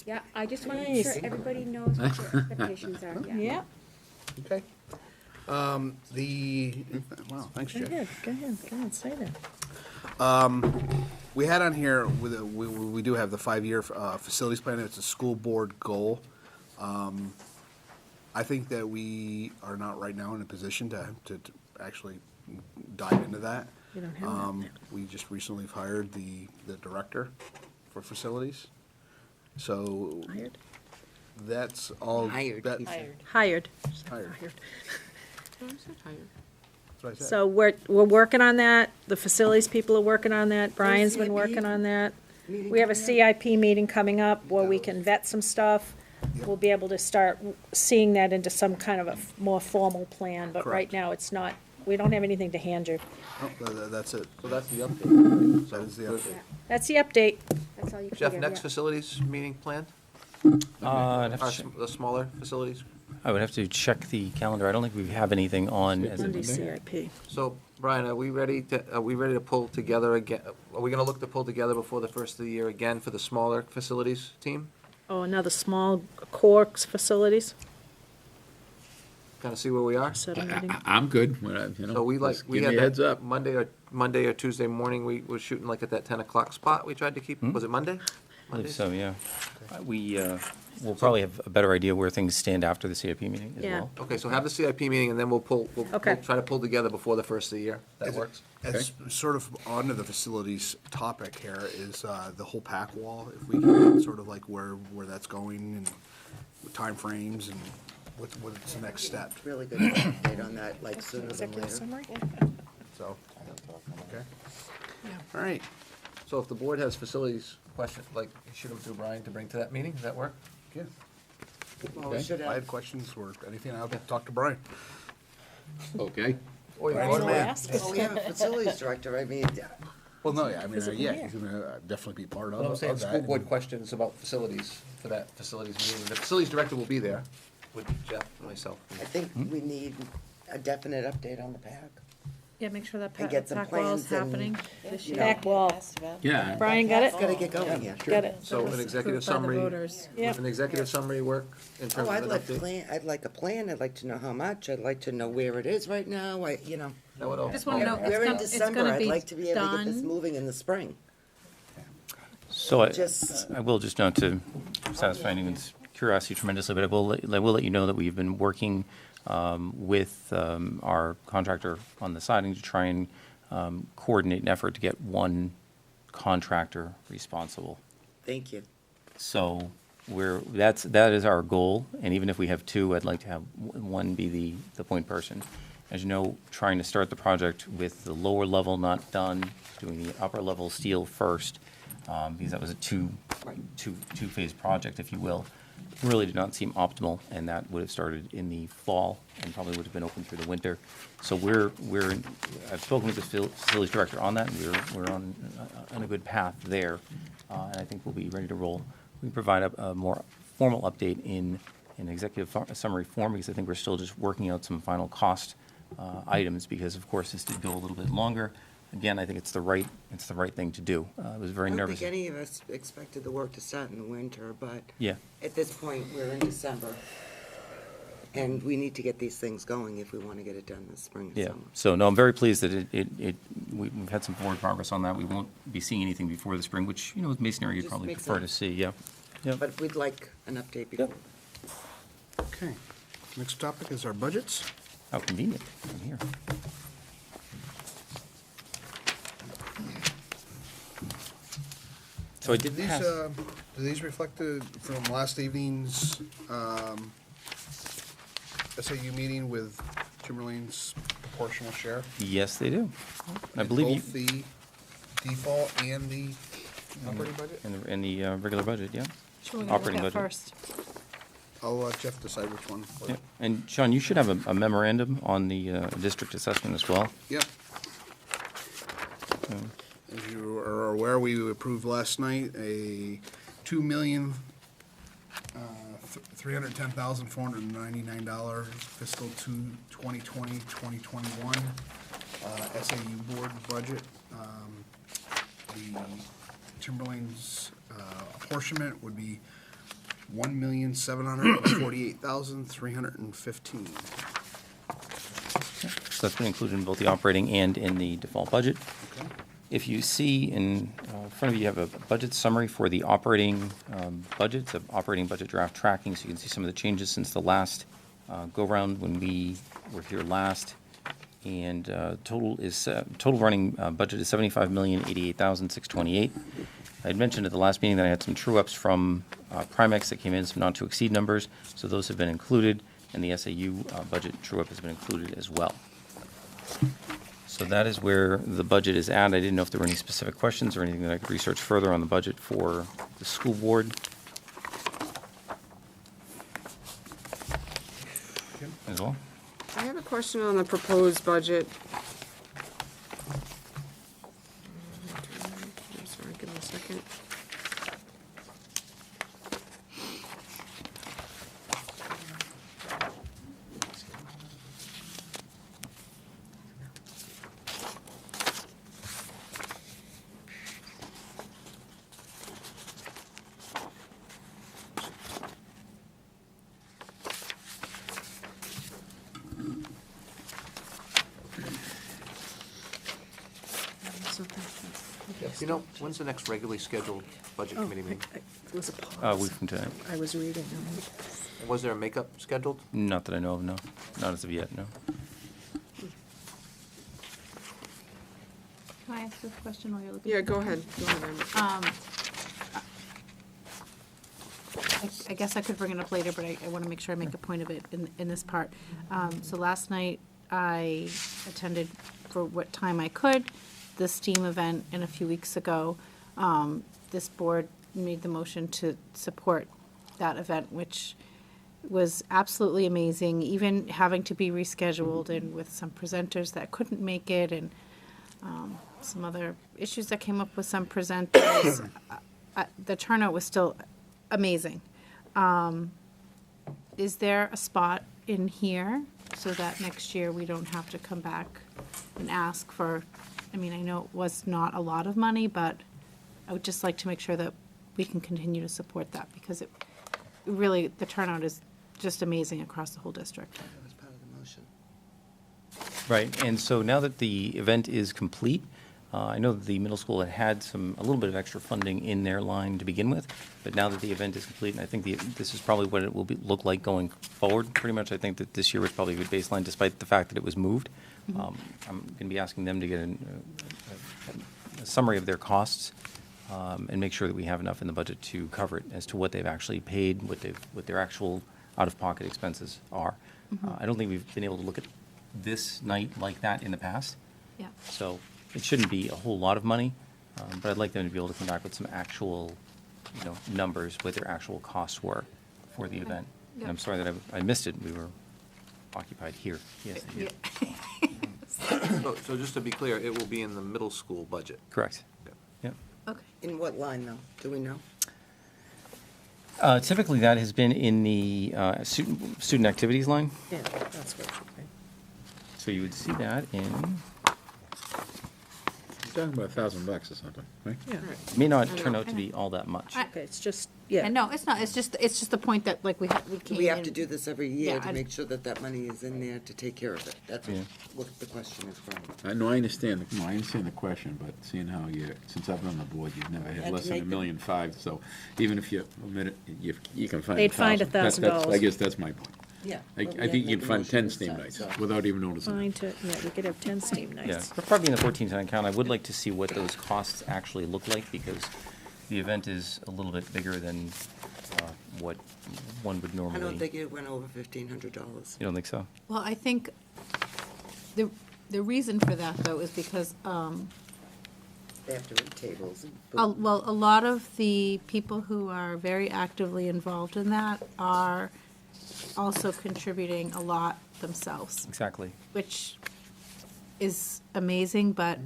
[SPEAKER 4] Yeah, I just want to make sure
[SPEAKER 5] Nice.
[SPEAKER 4] everybody knows what your expectations are, yeah.
[SPEAKER 5] Yeah,
[SPEAKER 2] Okay. Wow, thanks,
[SPEAKER 5] go
[SPEAKER 2] Jeff.
[SPEAKER 5] ahead, go ahead, say that.
[SPEAKER 2] We had on here, we do have the 5-year facilities plan. It's a school board goal. I think that we are not right now in a position to actually dive into that.
[SPEAKER 5] You don't have that.
[SPEAKER 2] We just recently hired the director for facilities. So
[SPEAKER 5] Hired?
[SPEAKER 2] that's all.
[SPEAKER 11] Hired,
[SPEAKER 2] that-
[SPEAKER 11] he said.
[SPEAKER 5] Hired.
[SPEAKER 2] Hired. That's what I said.
[SPEAKER 5] So we're working on that, the facilities people are working on that, Brian's been working on that. We have a CIP meeting coming up where we can vet some stuff. We'll be able to start seeing that into some kind of a more formal plan, but right
[SPEAKER 2] Correct.
[SPEAKER 5] now it's not, we don't have anything to hand you.
[SPEAKER 2] Oh, that's it.
[SPEAKER 8] so that's the update.
[SPEAKER 2] That is the update.
[SPEAKER 5] That's the update.
[SPEAKER 4] That's all you can
[SPEAKER 8] Jeff,
[SPEAKER 4] give,
[SPEAKER 8] next
[SPEAKER 4] yeah.
[SPEAKER 8] facilities meeting planned?
[SPEAKER 16] I'd have to check-
[SPEAKER 8] The smaller facilities?
[SPEAKER 16] I would have to check the calendar. I don't think we have anything on as
[SPEAKER 5] Monday
[SPEAKER 16] of
[SPEAKER 5] CIP.
[SPEAKER 8] So, Brian, are we ready to pull together again? Are we gonna look to pull together before the first of the year again for the smaller facilities team?
[SPEAKER 5] Oh, another small core facilities,
[SPEAKER 8] Kind of see where we are?
[SPEAKER 5] set a meeting.
[SPEAKER 7] I'm good, you know.
[SPEAKER 8] So we
[SPEAKER 7] just
[SPEAKER 8] we
[SPEAKER 7] give
[SPEAKER 8] had
[SPEAKER 7] me a heads
[SPEAKER 8] that
[SPEAKER 7] up.
[SPEAKER 8] Monday or Tuesday morning, we were shooting like at that 10 o'clock spot we tried to keep, was it Monday?
[SPEAKER 16] I believe so, yeah. We'll probably have a better idea where things stand after the CIP meeting as
[SPEAKER 5] Yeah.
[SPEAKER 16] well.
[SPEAKER 8] Okay, so have the CIP meeting and then we'll
[SPEAKER 5] Okay.
[SPEAKER 8] try to pull together before the first of the year. That
[SPEAKER 2] As-
[SPEAKER 8] works?
[SPEAKER 2] As sort of onto the facilities topic here is the whole pack wall. If we can get sort of like where that's going and timeframes and what's the next step.
[SPEAKER 11] Really good update on that, like sooner than
[SPEAKER 5] Executive
[SPEAKER 11] later.
[SPEAKER 5] summary?
[SPEAKER 2] So, okay. All right.
[SPEAKER 8] So if the board has facilities questions, like shoot them through Brian to bring to that meeting, does that work?
[SPEAKER 2] Yeah.
[SPEAKER 11] Well, we should
[SPEAKER 2] If I had
[SPEAKER 11] have,
[SPEAKER 2] questions or anything, I'll talk to Brian.
[SPEAKER 7] Okay.
[SPEAKER 8] Or you
[SPEAKER 5] Brian
[SPEAKER 8] want
[SPEAKER 5] will
[SPEAKER 8] to-
[SPEAKER 5] ask.
[SPEAKER 11] well, we have a facilities director, I mean,
[SPEAKER 2] Well, no, yeah, I mean,
[SPEAKER 5] Physically
[SPEAKER 2] yeah,
[SPEAKER 5] here.
[SPEAKER 2] he's gonna definitely be part
[SPEAKER 8] But I'm
[SPEAKER 2] of
[SPEAKER 8] saying
[SPEAKER 2] that.
[SPEAKER 8] school board questions about facilities for that facilities meeting. The facilities director will be there with Jeff and myself.
[SPEAKER 11] I think we need a definite update on the PAC.
[SPEAKER 6] Yeah, make sure that
[SPEAKER 11] And get some
[SPEAKER 6] pack wall is
[SPEAKER 11] plans and,
[SPEAKER 6] happening
[SPEAKER 11] you
[SPEAKER 6] this
[SPEAKER 11] know,
[SPEAKER 6] year.
[SPEAKER 5] Back wall.
[SPEAKER 7] Yeah.
[SPEAKER 5] Brian, got it?
[SPEAKER 11] It's gotta get going here.
[SPEAKER 5] Got it.
[SPEAKER 8] So an executive
[SPEAKER 6] approved by the
[SPEAKER 8] summary,
[SPEAKER 6] voters.
[SPEAKER 5] Yep.
[SPEAKER 8] an executive summary work in terms
[SPEAKER 11] Oh,
[SPEAKER 8] of
[SPEAKER 11] I'd
[SPEAKER 8] an
[SPEAKER 11] like
[SPEAKER 8] update?
[SPEAKER 11] I'd like a plan, I'd like to know how much, I'd like to know where it is right now, you know.
[SPEAKER 8] That would all-
[SPEAKER 6] Just wanna know, it's
[SPEAKER 11] We're in
[SPEAKER 6] gonna, it's
[SPEAKER 11] December,
[SPEAKER 6] gonna
[SPEAKER 11] I'd
[SPEAKER 6] be
[SPEAKER 11] like to be able to get this
[SPEAKER 6] done.
[SPEAKER 11] moving in the spring.
[SPEAKER 16] So
[SPEAKER 11] Just-
[SPEAKER 16] I will just note to satisfy anyone's curiosity tremendously, but I will let you know that we've been working with our contractor on the siding to try and coordinate an effort to get one contractor responsible.
[SPEAKER 11] Thank you.
[SPEAKER 16] So that is our goal, and even if we have two, I'd like to have one be the point person. As you know, trying to start the project with the lower level not done, doing the upper level steel first, because that was a two-phase project, if you will, really did not seem optimal, and that would have started in the fall and probably would have been open through the winter. So I've spoken with the facilities director on that, and we're on a good path there, and I think we'll be ready to roll. We can provide a more formal update in an executive summary form, because I think we're still just working out some final cost items, because of course this did go a little bit longer. Again, I think it's the right thing to do. I was very
[SPEAKER 11] I don't
[SPEAKER 16] nervous.
[SPEAKER 11] think any of us expected the work to start in the winter, but
[SPEAKER 16] Yeah.
[SPEAKER 11] at this point, we're in December. And we need to get these things going if we want to get it done this spring and
[SPEAKER 16] Yeah,
[SPEAKER 11] summer.
[SPEAKER 16] so no, I'm very pleased that we've had some forward progress on that. We won't be seeing anything before the spring, which, with masonry, you'd
[SPEAKER 11] Just
[SPEAKER 16] probably
[SPEAKER 11] makes
[SPEAKER 16] prefer to
[SPEAKER 11] sense.
[SPEAKER 16] see, yeah. Yeah.
[SPEAKER 11] But we'd like an update before.
[SPEAKER 2] Okay. Next topic is our budgets.
[SPEAKER 16] How convenient, I'm here. So I did
[SPEAKER 2] These,
[SPEAKER 16] pass.
[SPEAKER 2] do these reflect from last evening's SAU meeting with Timberlane's proportional share?
[SPEAKER 16] Yes, they do. I
[SPEAKER 2] In
[SPEAKER 16] believe you.
[SPEAKER 2] both the default and the operating budget?
[SPEAKER 16] In the regular budget, yeah.
[SPEAKER 6] Which one we gonna
[SPEAKER 16] Operating
[SPEAKER 6] look at
[SPEAKER 16] budget.
[SPEAKER 6] first?
[SPEAKER 2] I'll let Jeff decide which one.
[SPEAKER 16] Yeah. And Sean, you should have a memorandum on the district assessment as well.
[SPEAKER 2] Yep. as you are aware, we approved last night a $2,310,499 fiscal 2020-2021 SAU board budget. The Timberlane's apportionment would be $1,748,315.
[SPEAKER 13] So that's been included in both the operating and in the default budget.
[SPEAKER 2] Okay.
[SPEAKER 13] If you see in front of you, you have a budget summary for the operating budget, the operating budget draft tracking, so you can see some of the changes since the last go-round when we were here last. And total running budget is $75,088,628. I had mentioned at the last meeting that I had some true-ups from Primex that came in, some not-to-exceed numbers, so those have been included, and the SAU budget true-up has been included as well. So that is where the budget is at. I didn't know if there were any specific questions or anything that I could research further on the budget for the school board. As well.
[SPEAKER 18] I have a question on the proposed budget. I'm sorry, give me a second.
[SPEAKER 8] You know, when's the next regularly scheduled budget committee meeting?
[SPEAKER 5] It was a pause.
[SPEAKER 13] A week from tonight.
[SPEAKER 5] I was reading.
[SPEAKER 8] Was there a makeup scheduled?
[SPEAKER 13] Not that I know of, no. Not as of yet, no.
[SPEAKER 6] Can I ask this question while you're looking?
[SPEAKER 18] Yeah, go ahead. Go ahead, Emma.
[SPEAKER 6] I guess I could bring it up later, but I want to make sure I make a point of it in this part. So last night, I attended for what time I could, the STEAM event, and a few weeks ago, this board made the motion to support that event, which was absolutely amazing, even having to be rescheduled and with some presenters that couldn't make it and some other issues that came up with some presenters. The turnout was still amazing. Is there a spot in here so that next year we don't have to come back and ask for, I mean, I know it was not a lot of money, but I would just like to make sure that we can continue to support that because it really, the turnout is just amazing across the whole district.
[SPEAKER 11] That was part of the motion.
[SPEAKER 13] Right, and so now that the event is complete, I know that the middle school had a little bit of extra funding in their line to begin with, but now that the event is complete, and I think this is probably what it will look like going forward, pretty much. I think that this year was probably a good baseline, despite the fact that it was moved. I'm going to be asking them to get a summary of their costs and make sure that we have enough in the budget to cover it as to what they've actually paid, what their actual out-of-pocket expenses are. I don't think we've been able to look at this night like that in the past.
[SPEAKER 6] Yeah.
[SPEAKER 13] So it shouldn't be a whole lot of money, but I'd like them to be able to come back with some actual, numbers, what their actual costs were for the event. And I'm sorry that I missed it. We were occupied here. Yes.
[SPEAKER 8] So just to be clear, it will be in the middle school budget?
[SPEAKER 13] Correct. Yep.
[SPEAKER 11] Okay. In what line, though? Do we know?
[SPEAKER 13] Typically, that has been in the student activities line.
[SPEAKER 11] Yeah, that's what you think.
[SPEAKER 13] So you would see that in,
[SPEAKER 7] You're talking about $1,000 or something, right?
[SPEAKER 5] Yeah.
[SPEAKER 13] may not turn out to be all that much.
[SPEAKER 5] Okay, it's just, yeah.
[SPEAKER 6] And no, it's not, it's just the point that, like, we
[SPEAKER 11] Do
[SPEAKER 6] came
[SPEAKER 11] we have
[SPEAKER 6] in-
[SPEAKER 11] to do this every year
[SPEAKER 6] Yeah,
[SPEAKER 11] to
[SPEAKER 6] I-
[SPEAKER 11] make sure that that money is in there to take care of it? That's
[SPEAKER 13] Yeah.
[SPEAKER 11] what the question is from.
[SPEAKER 7] No, I understand the question, but seeing how since I've been on the board, you've never
[SPEAKER 11] Had
[SPEAKER 7] had
[SPEAKER 11] to
[SPEAKER 7] less than
[SPEAKER 11] make
[SPEAKER 7] $1.5
[SPEAKER 11] them-
[SPEAKER 7] million, so even if you omit it, you can find
[SPEAKER 5] They'd find
[SPEAKER 7] $1,000.
[SPEAKER 5] $1,000.
[SPEAKER 7] I guess that's my point.
[SPEAKER 11] Yeah.
[SPEAKER 7] I
[SPEAKER 11] but we
[SPEAKER 7] think
[SPEAKER 11] had
[SPEAKER 7] you
[SPEAKER 11] made
[SPEAKER 7] can
[SPEAKER 11] the
[SPEAKER 7] find
[SPEAKER 11] motion
[SPEAKER 7] 10
[SPEAKER 11] this
[SPEAKER 7] steam
[SPEAKER 11] time,
[SPEAKER 7] nights
[SPEAKER 11] so-
[SPEAKER 7] without even noticing it.
[SPEAKER 5] Fine to, yeah, we could have 10 steam
[SPEAKER 13] Yeah,
[SPEAKER 5] nights.
[SPEAKER 13] but probably in the 14-ton account, I would like to see what those costs actually look like, because the event is a little bit bigger than what one would
[SPEAKER 11] I
[SPEAKER 13] normally.
[SPEAKER 11] don't think it went over $1,500.
[SPEAKER 13] You don't think so?
[SPEAKER 6] Well, I think the reason for that, though, is because,
[SPEAKER 11] They have to rent tables. And
[SPEAKER 6] well, a lot of the people who are very actively involved in that are also contributing a lot themselves,
[SPEAKER 13] Exactly.
[SPEAKER 6] which is amazing, but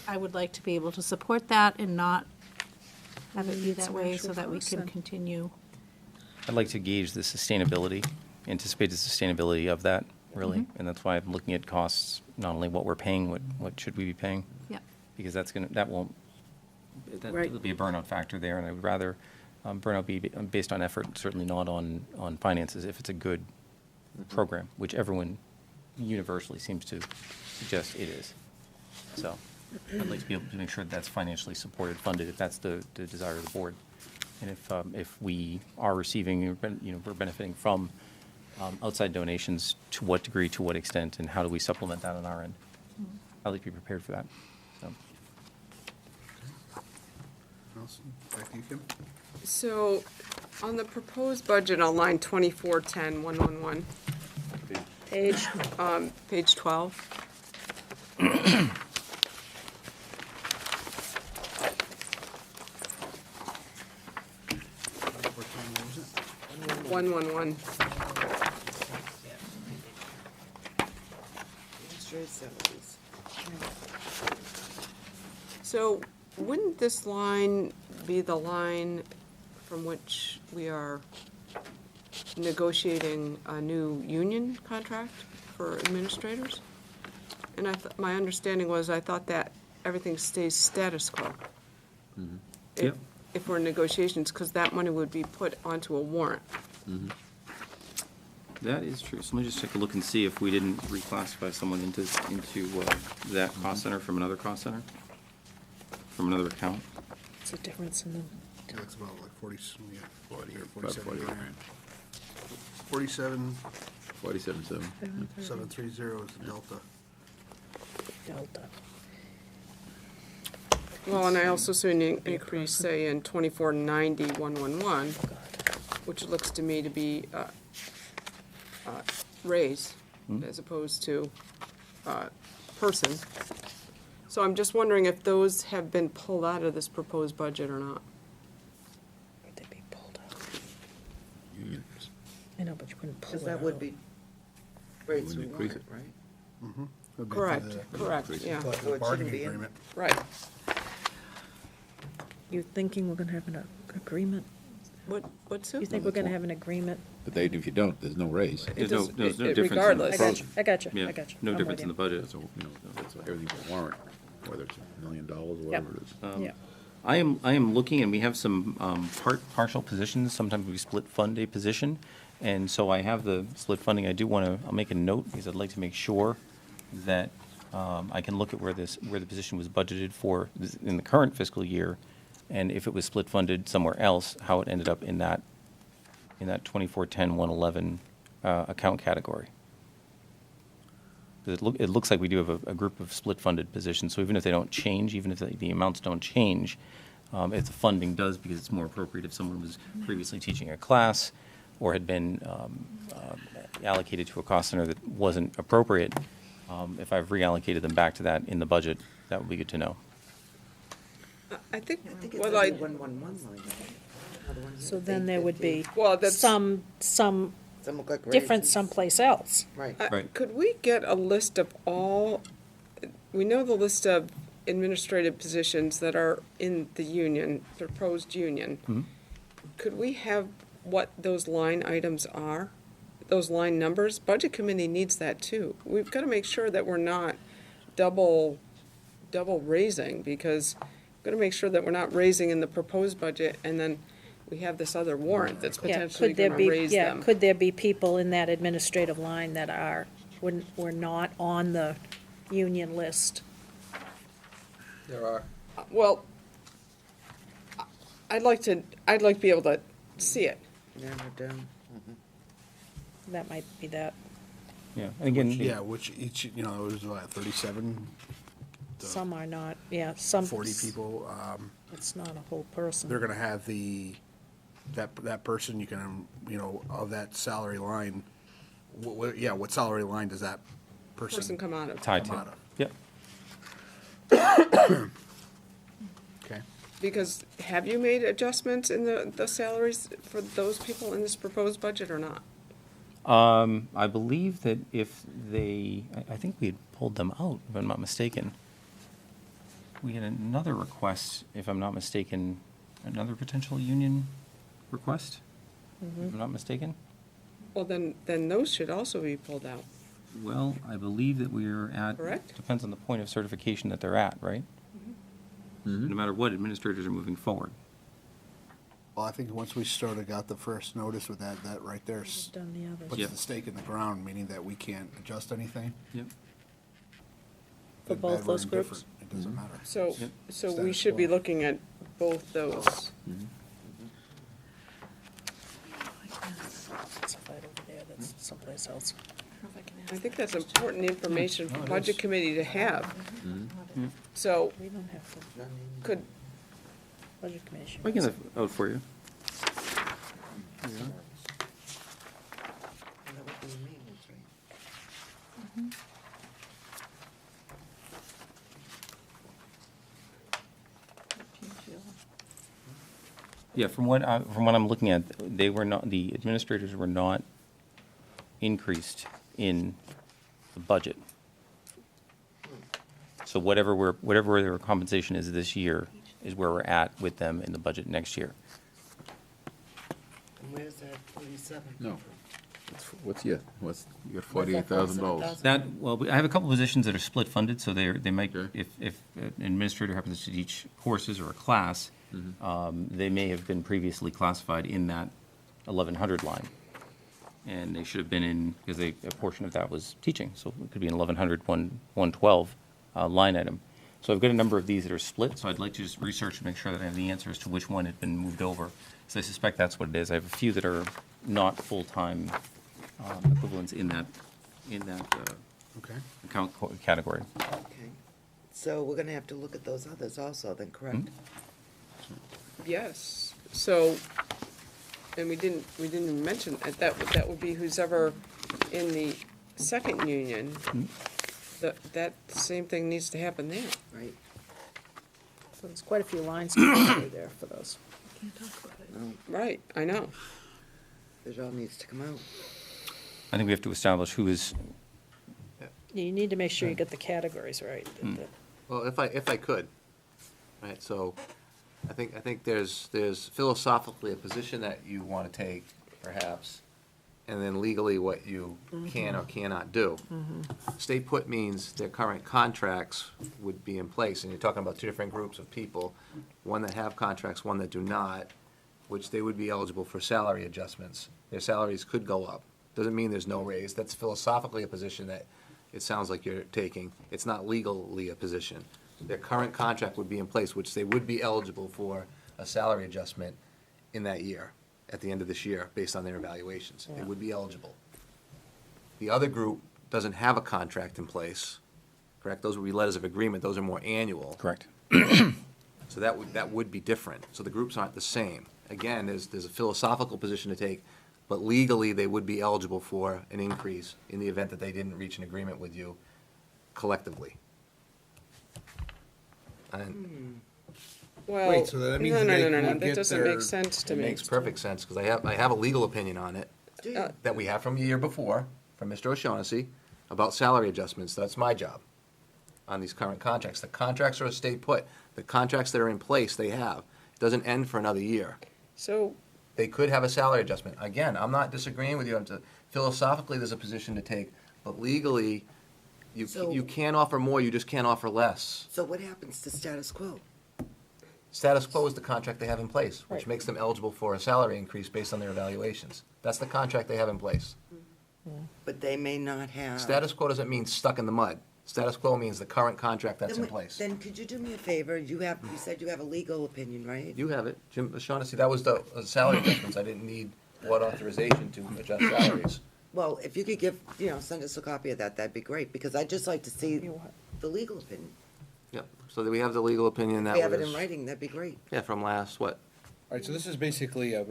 [SPEAKER 6] I would like to be able to support that and not have it be
[SPEAKER 5] Need
[SPEAKER 6] that
[SPEAKER 5] some
[SPEAKER 6] way
[SPEAKER 5] actual
[SPEAKER 6] so that we
[SPEAKER 5] costs
[SPEAKER 6] can
[SPEAKER 5] then.
[SPEAKER 6] continue.
[SPEAKER 13] I'd like to gauge the sustainability, anticipate the sustainability of that, really.
[SPEAKER 6] Mhm.
[SPEAKER 13] And that's why I'm looking at costs, not only what we're paying, what should we be paying?
[SPEAKER 6] Yeah.
[SPEAKER 13] Because that won't,
[SPEAKER 6] Right.
[SPEAKER 13] there'll be a burnout factor there, and I would rather burnout be based on effort, certainly not on finances, if it's a good program, which everyone universally seems to suggest it is. So I'd like to be able to make sure that that's financially supported, funded, if that's the desire of the board. And if we are receiving, we're benefiting from outside donations, to what degree, to what extent, and how do we supplement that on our end? I'd like to be prepared for that, so.
[SPEAKER 2] Back to you, Kim.
[SPEAKER 18] So, on the proposed budget on line 2410-111,
[SPEAKER 5] Page,
[SPEAKER 18] page 12. 111.
[SPEAKER 11] Straight salaries.
[SPEAKER 18] So, wouldn't this line be the line from which we are negotiating a new union contract for administrators? And my understanding was, I thought that everything stays status quo. If-
[SPEAKER 13] Yep.
[SPEAKER 18] If we're in negotiations, because that money would be put onto a warrant.
[SPEAKER 13] That is true. So let me just take a look and see if we didn't reclassify someone into that cost center from another cost center, from another account.
[SPEAKER 5] what's the difference in them?
[SPEAKER 2] That's about like 40, yeah, 40 or
[SPEAKER 7] About
[SPEAKER 2] 47
[SPEAKER 7] 40
[SPEAKER 2] grand.
[SPEAKER 7] grand.
[SPEAKER 2] 47,
[SPEAKER 7] 47.7.
[SPEAKER 2] 730 is the delta.
[SPEAKER 5] Delta.
[SPEAKER 18] Well, and I also see an increase, say, in 2490-111, which looks to me to be raise as opposed to person. So I'm just wondering if those have been pulled out of this proposed budget or not.
[SPEAKER 5] Would they be pulled out?
[SPEAKER 7] Unions.
[SPEAKER 5] I know, but you couldn't pull
[SPEAKER 11] Because
[SPEAKER 5] it
[SPEAKER 11] that
[SPEAKER 5] out.
[SPEAKER 11] would be raised
[SPEAKER 7] Wouldn't
[SPEAKER 11] through
[SPEAKER 7] increase
[SPEAKER 11] warrant,
[SPEAKER 7] it.
[SPEAKER 11] right?
[SPEAKER 2] Would be
[SPEAKER 18] Correct,
[SPEAKER 2] for the
[SPEAKER 18] correct, yeah.
[SPEAKER 11] So
[SPEAKER 2] collective
[SPEAKER 11] it shouldn't
[SPEAKER 2] bargaining
[SPEAKER 11] be in-
[SPEAKER 2] agreement.
[SPEAKER 18] Right.
[SPEAKER 5] You thinking we're gonna have an agreement?
[SPEAKER 18] What's it?
[SPEAKER 5] You think we're gonna have an agreement?
[SPEAKER 7] But if you don't, there's no raise.
[SPEAKER 13] There's no difference in the
[SPEAKER 18] regardless.
[SPEAKER 5] I got you, I got you,
[SPEAKER 13] Yeah,
[SPEAKER 5] I got you.
[SPEAKER 13] no
[SPEAKER 5] I'm
[SPEAKER 13] difference
[SPEAKER 5] with
[SPEAKER 13] in the
[SPEAKER 5] you.
[SPEAKER 13] budget.
[SPEAKER 7] That's, that's everything's a warrant, whether it's $1 million or whatever it is.
[SPEAKER 5] Yeah.
[SPEAKER 13] I am looking, and we have some partial positions. Sometimes we split fund a position. And so I have the split funding. I do want to, I'll make a note because I'd like to make sure that I can look at where the position was budgeted for in the current fiscal year, and if it was split funded somewhere else, how it ended up in that 2410-111 account category. 'Cause it looks like we do have a group of split funded positions, so even if they don't change, even if the amounts don't change, if the funding does, because it's more appropriate if someone was previously teaching a class or had been allocated to a cost center that wasn't appropriate, if I've reallocated them back to that in the budget, that would be good to know.
[SPEAKER 18] I think
[SPEAKER 11] I think it's
[SPEAKER 18] what
[SPEAKER 11] a
[SPEAKER 18] I,
[SPEAKER 11] 111 line. Another one
[SPEAKER 5] So
[SPEAKER 11] has
[SPEAKER 5] then there would be
[SPEAKER 11] 850.
[SPEAKER 18] Well, that's-
[SPEAKER 5] some
[SPEAKER 11] Some look like
[SPEAKER 5] difference
[SPEAKER 11] raises.
[SPEAKER 5] someplace else.
[SPEAKER 11] Right.
[SPEAKER 13] Right.
[SPEAKER 18] Could we get a list of we know the list of administrative positions that are in the union, proposed union. Could we have what those line items are, those line numbers? Budget committee needs that too. We've got to make sure that we're not double raising, because we've got to make sure that we're not raising in the proposed budget and then we have this other warrant that's
[SPEAKER 5] Yeah,
[SPEAKER 18] potentially
[SPEAKER 5] could there
[SPEAKER 18] going to
[SPEAKER 5] be,
[SPEAKER 18] raise
[SPEAKER 5] yeah,
[SPEAKER 18] them.
[SPEAKER 5] could there be people in that administrative line that were not on the union list?
[SPEAKER 8] There are.
[SPEAKER 18] Well, I'd like to be able to see it.
[SPEAKER 11] Narrow it down.
[SPEAKER 5] That might be that.
[SPEAKER 13] Yeah, and again,
[SPEAKER 2] Yeah, which each, it was what, 37,
[SPEAKER 5] Some are not, yeah, some.
[SPEAKER 2] 40 people.
[SPEAKER 5] It's not a whole person.
[SPEAKER 2] They're gonna have that person, you can, of that salary line, what salary line does that
[SPEAKER 18] Person come out of.
[SPEAKER 13] tied
[SPEAKER 2] come
[SPEAKER 13] to,
[SPEAKER 2] out of?
[SPEAKER 13] yep.
[SPEAKER 2] Okay.
[SPEAKER 18] Because have you made adjustments in the salaries for those people in this proposed budget or not?
[SPEAKER 13] I believe that if I think we had pulled them out, if I'm not mistaken. we had another request, if I'm not mistaken, another potential union request, if I'm not mistaken.
[SPEAKER 18] Well, then those should also be pulled out.
[SPEAKER 13] Well, I believe that we're at.
[SPEAKER 18] Correct.
[SPEAKER 13] Depends on the point of certification that they're at, right? No matter what, administrators are moving forward.
[SPEAKER 2] Well, I think once we sort of got the first notice with that right there
[SPEAKER 5] Done the others.
[SPEAKER 2] puts
[SPEAKER 13] Yep.
[SPEAKER 2] the stake in the ground, meaning that we can't adjust anything.
[SPEAKER 13] Yep.
[SPEAKER 5] For
[SPEAKER 2] Good,
[SPEAKER 5] both
[SPEAKER 2] bad, we're
[SPEAKER 5] those groups?
[SPEAKER 2] indifferent. It doesn't matter.
[SPEAKER 18] So,
[SPEAKER 13] Yep.
[SPEAKER 18] so we
[SPEAKER 2] Status
[SPEAKER 18] should be
[SPEAKER 2] quo.
[SPEAKER 18] looking at both those.
[SPEAKER 5] It's a fight over there, that's someplace else.
[SPEAKER 18] I think that's important information for
[SPEAKER 2] No, it
[SPEAKER 18] Budget
[SPEAKER 2] is.
[SPEAKER 18] Committee to have. So,
[SPEAKER 5] We don't have to,
[SPEAKER 18] could,
[SPEAKER 5] budget commission.
[SPEAKER 13] I can have it out for you.
[SPEAKER 11] That would be maintenance, right?
[SPEAKER 13] Yeah, from what I'm looking at, they were not, the administrators were not increased in the budget. So whatever their compensation is this year is where we're at with them in the budget next year.
[SPEAKER 11] And where's that 47?
[SPEAKER 7] No. What's you got $48,000.
[SPEAKER 13] That, well, I have a couple positions that are split funded, so they might, if an administrator happens to teach courses or a class, they may have been previously classified in that 1100 line. And they should have been in, because a portion of that was teaching, so it could be an 1100, 112 line item. So I've got a number of these that are split, so I'd like to just research and make sure that I have the answer as to which one had been moved over. So I suspect that's what it is. I have a few that are not full-time equivalents in that
[SPEAKER 2] Okay.
[SPEAKER 13] account category.
[SPEAKER 11] Okay. So we're gonna have to look at those others also, then, correct?
[SPEAKER 18] yes, so, and we didn't even mention, that would be who's ever in the second union. That same thing needs to happen there.
[SPEAKER 11] Right.
[SPEAKER 5] So there's quite a few lines to go through there for those.
[SPEAKER 11] No,
[SPEAKER 18] Right, I know.
[SPEAKER 11] it all needs to come out.
[SPEAKER 13] I think we have to establish who is,
[SPEAKER 5] You need to make sure you get the categories right.
[SPEAKER 8] Well, if I could, right, so I think there's philosophically a position that you want to take, perhaps, and then legally what you can or cannot do. Stay put means their current contracts would be in place, and you're talking about two different groups of people, one that have contracts, one that do not, which they would be eligible for salary adjustments. Their salaries could go up. Doesn't mean there's no raise. That's philosophically a position that it sounds like you're taking. It's not legally a position. Their current contract would be in place, which they would be eligible for a salary adjustment in that year, at the end of this year, based on their evaluations. They would be eligible. The other group doesn't have a contract in place, correct? Those would be letters of agreement. Those are more annual.
[SPEAKER 13] correct.
[SPEAKER 8] So that would be different. So the groups aren't the same. Again, there's a philosophical position to take, but legally, they would be eligible for an increase in the event that they didn't reach an agreement with you collectively. And
[SPEAKER 18] Well,
[SPEAKER 2] Wait, so that means
[SPEAKER 18] no,
[SPEAKER 2] they
[SPEAKER 18] no,
[SPEAKER 2] would
[SPEAKER 18] that
[SPEAKER 2] get
[SPEAKER 18] doesn't
[SPEAKER 2] their-
[SPEAKER 18] make sense to
[SPEAKER 8] it
[SPEAKER 18] me.
[SPEAKER 8] makes perfect sense, because I have a legal opinion on it
[SPEAKER 11] Do you?
[SPEAKER 8] that we have from the year before, from Mr. O'Shaughnessy, about salary adjustments. That's my job on these current contracts. The contracts are a state put. The contracts that are in place, they have. It doesn't end for another year.
[SPEAKER 18] So,
[SPEAKER 8] They could have a salary adjustment. Again, I'm not disagreeing with you. Philosophically, there's a position to take, but legally,
[SPEAKER 11] So-
[SPEAKER 8] you can offer more, you just can't offer less.
[SPEAKER 11] So what happens to status quo?
[SPEAKER 8] Status quo is the contract they have in place, which
[SPEAKER 5] Right.
[SPEAKER 8] makes them eligible for a salary increase based on their evaluations. That's the contract they have in place.
[SPEAKER 11] But they may not have.
[SPEAKER 8] Status quo doesn't mean stuck in the mud. Status quo means the current contract that's in
[SPEAKER 11] Then
[SPEAKER 8] place.
[SPEAKER 11] Then could you do me a favor? You said you have a legal opinion, right?
[SPEAKER 8] You have it. Jim O'Shaughnessy, that was the salary adjustments. I didn't need board authorization to adjust salaries.
[SPEAKER 11] Well, if you could send us a copy of that, that'd be great, because I'd just like to see the legal opinion.
[SPEAKER 8] Yep. So that we have the legal opinion
[SPEAKER 11] If
[SPEAKER 8] that
[SPEAKER 11] we have it in
[SPEAKER 8] was,
[SPEAKER 11] writing, that'd be great.
[SPEAKER 8] yeah, from last, what?
[SPEAKER 2] All right, so this is basically a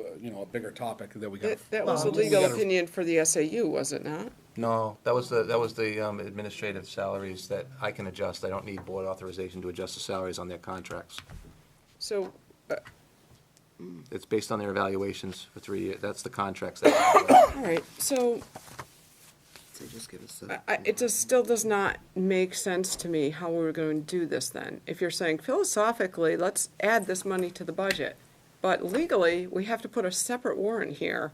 [SPEAKER 2] bigger topic that we got.
[SPEAKER 18] that was a legal opinion for the SAU, was it not?
[SPEAKER 8] No, that was the administrative salaries that I can adjust. I don't need board authorization to adjust the salaries on their contracts.
[SPEAKER 18] So,
[SPEAKER 8] It's based on their evaluations for 3 years. That's the contracts that.
[SPEAKER 18] all right, so,
[SPEAKER 11] they just give us the.
[SPEAKER 18] It just still does not make sense to me how we're going to do this then. If you're saying philosophically, let's add this money to the budget, but legally, we have to put a separate warrant here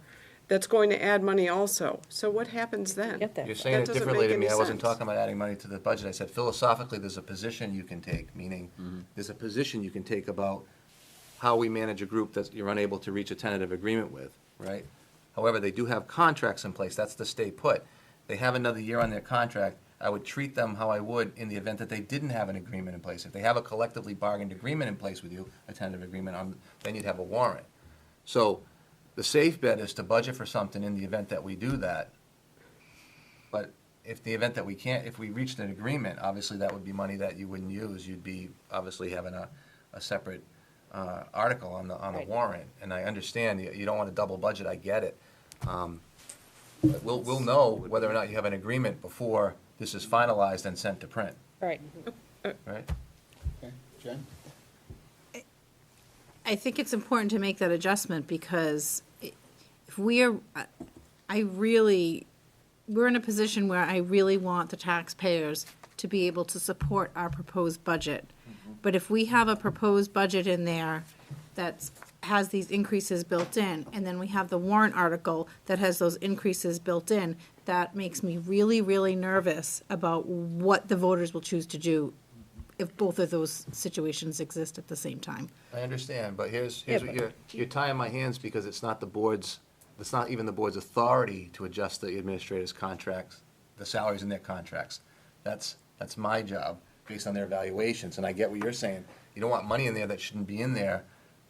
[SPEAKER 18] that's going to add money also. So what happens then?
[SPEAKER 5] Get that.
[SPEAKER 8] You're saying
[SPEAKER 18] That
[SPEAKER 8] it
[SPEAKER 18] doesn't
[SPEAKER 8] differently
[SPEAKER 18] make
[SPEAKER 8] to me.
[SPEAKER 18] any
[SPEAKER 8] I wasn't
[SPEAKER 18] sense.
[SPEAKER 8] talking about adding money to the budget. I said philosophically, there's a position you can take, meaning there's a position you can take about how we manage a group that you're unable to reach a tentative agreement with, right? However, they do have contracts in place. That's the stay put. They have another year on their contract. I would treat them how I would in the event that they didn't have an agreement in place. If they have a collectively bargained agreement in place with you, a tentative agreement on, then you'd have a warrant. So the safe bet is to budget for something in the event that we do that. But if the event that we can't, if we reached an agreement, obviously that would be money that you wouldn't use. You'd be obviously having a separate article on the
[SPEAKER 5] Right.
[SPEAKER 8] warrant. And I understand you don't want to double budget. I get it. But we'll know whether or not you have an agreement before this is finalized and sent to print,
[SPEAKER 5] Right.
[SPEAKER 8] right?
[SPEAKER 2] Okay, Jen?
[SPEAKER 6] I think it's important to make that adjustment because if we're in a position where I really want the taxpayers to be able to support our proposed budget. But if we have a proposed budget in there that has these increases built in, and then we have the warrant article that has those increases built in, that makes me really, really nervous about what the voters will choose to do if both of those situations exist at the same time.
[SPEAKER 8] I understand, but here's
[SPEAKER 5] Yeah,
[SPEAKER 8] what
[SPEAKER 5] but-
[SPEAKER 8] you're tying my hands because it's not even the board's authority to adjust the administrators' contracts, the salaries in their contracts. That's my job, based on their evaluations, and I get what you're saying. You don't want money in there that shouldn't be in there.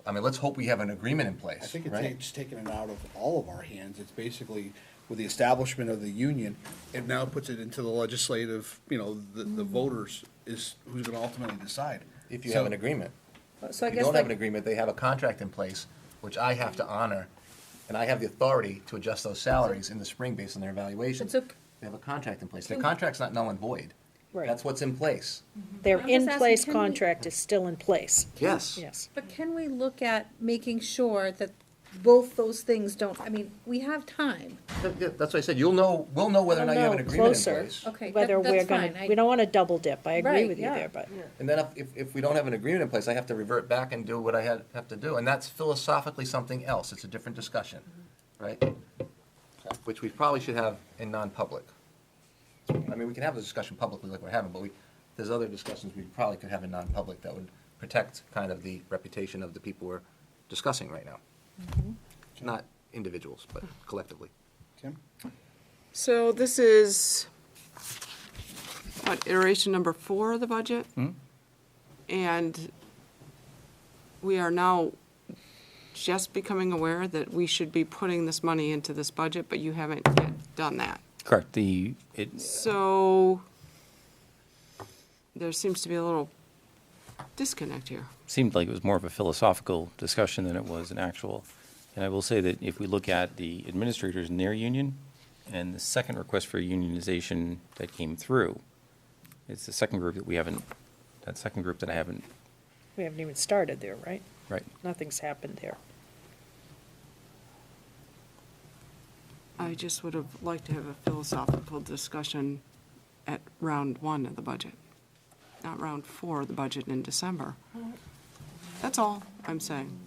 [SPEAKER 8] I mean, let's hope we have an agreement in place,
[SPEAKER 2] I think
[SPEAKER 8] right?
[SPEAKER 2] it's taken it out of all of our hands. It's basically, with the establishment of the union, it now puts it into the legislative, the voters is who's gonna ultimately decide.
[SPEAKER 8] If you have an agreement.
[SPEAKER 5] So I
[SPEAKER 8] If you
[SPEAKER 5] guess
[SPEAKER 8] don't have an
[SPEAKER 5] like,
[SPEAKER 8] agreement, they have a contract in place, which I have to honor, and I have the authority to adjust those salaries in the spring based on their evaluations.
[SPEAKER 5] It's
[SPEAKER 8] They have a contract in place. The contract's not null and void.
[SPEAKER 5] right,
[SPEAKER 8] That's what's in place.
[SPEAKER 5] their
[SPEAKER 4] I'm just asking,
[SPEAKER 5] in-place
[SPEAKER 4] can we-
[SPEAKER 5] contract is still in place,
[SPEAKER 8] Yes.
[SPEAKER 5] yes.
[SPEAKER 6] But can we look at making sure that both those things don't, I mean, we have time.
[SPEAKER 8] Yeah, that's what I said. We'll know whether or not you have an
[SPEAKER 5] Know
[SPEAKER 8] agreement in
[SPEAKER 5] closer
[SPEAKER 8] place.
[SPEAKER 6] Okay,
[SPEAKER 5] Whether
[SPEAKER 6] that's
[SPEAKER 5] we're gonna,
[SPEAKER 6] fine.
[SPEAKER 5] we don't wanna double dip, I agree
[SPEAKER 6] Right,
[SPEAKER 5] with you
[SPEAKER 6] yeah.
[SPEAKER 5] there, but.
[SPEAKER 8] And then if we don't have an agreement in place, I have to revert back and do what I have to do. And that's philosophically something else. It's a different discussion, right? Which we probably should have in non-public. I mean, we can have the discussion publicly like we're having, but there's other discussions we probably could have in non-public that would protect kind of the reputation of the people we're discussing right now. Not individuals, but collectively.
[SPEAKER 2] Kim?
[SPEAKER 18] So this is, what, iteration number 4 of the budget? And we are now just becoming aware that we should be putting this money into this budget, but you haven't yet done that.
[SPEAKER 13] Correct.
[SPEAKER 18] So there seems to be a little disconnect here.
[SPEAKER 13] Seemed like it was more of a philosophical discussion than it was an actual. And I will say that if we look at the administrators and their union, and the second request for unionization that came through, it's the second group that we haven't, that I haven't,
[SPEAKER 5] We haven't even started there, right?
[SPEAKER 13] right.
[SPEAKER 5] Nothing's happened there.
[SPEAKER 18] I just would have liked to have a philosophical discussion at round 1 of the budget, not round 4 of the budget in December. That's all I'm saying.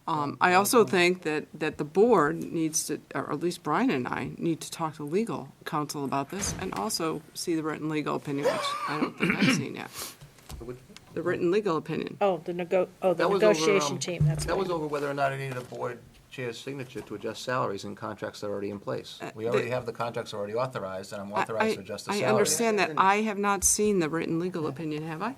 [SPEAKER 18] I also think that the board needs to, or at least Brian and I, need to talk to legal counsel about this and also see the written legal opinion, which I don't think I've seen yet. The written legal opinion.
[SPEAKER 5] Oh, the
[SPEAKER 8] That was over,
[SPEAKER 5] negotiation team, that's
[SPEAKER 8] That
[SPEAKER 5] right.
[SPEAKER 8] was over whether or not it needed a board chair's signature to adjust salaries in contracts that are already in place. We
[SPEAKER 18] the-
[SPEAKER 8] already have the contracts already authorized, and I'm authorized to adjust the
[SPEAKER 18] I
[SPEAKER 8] salaries.
[SPEAKER 18] understand that. I have not seen the written legal opinion, have I?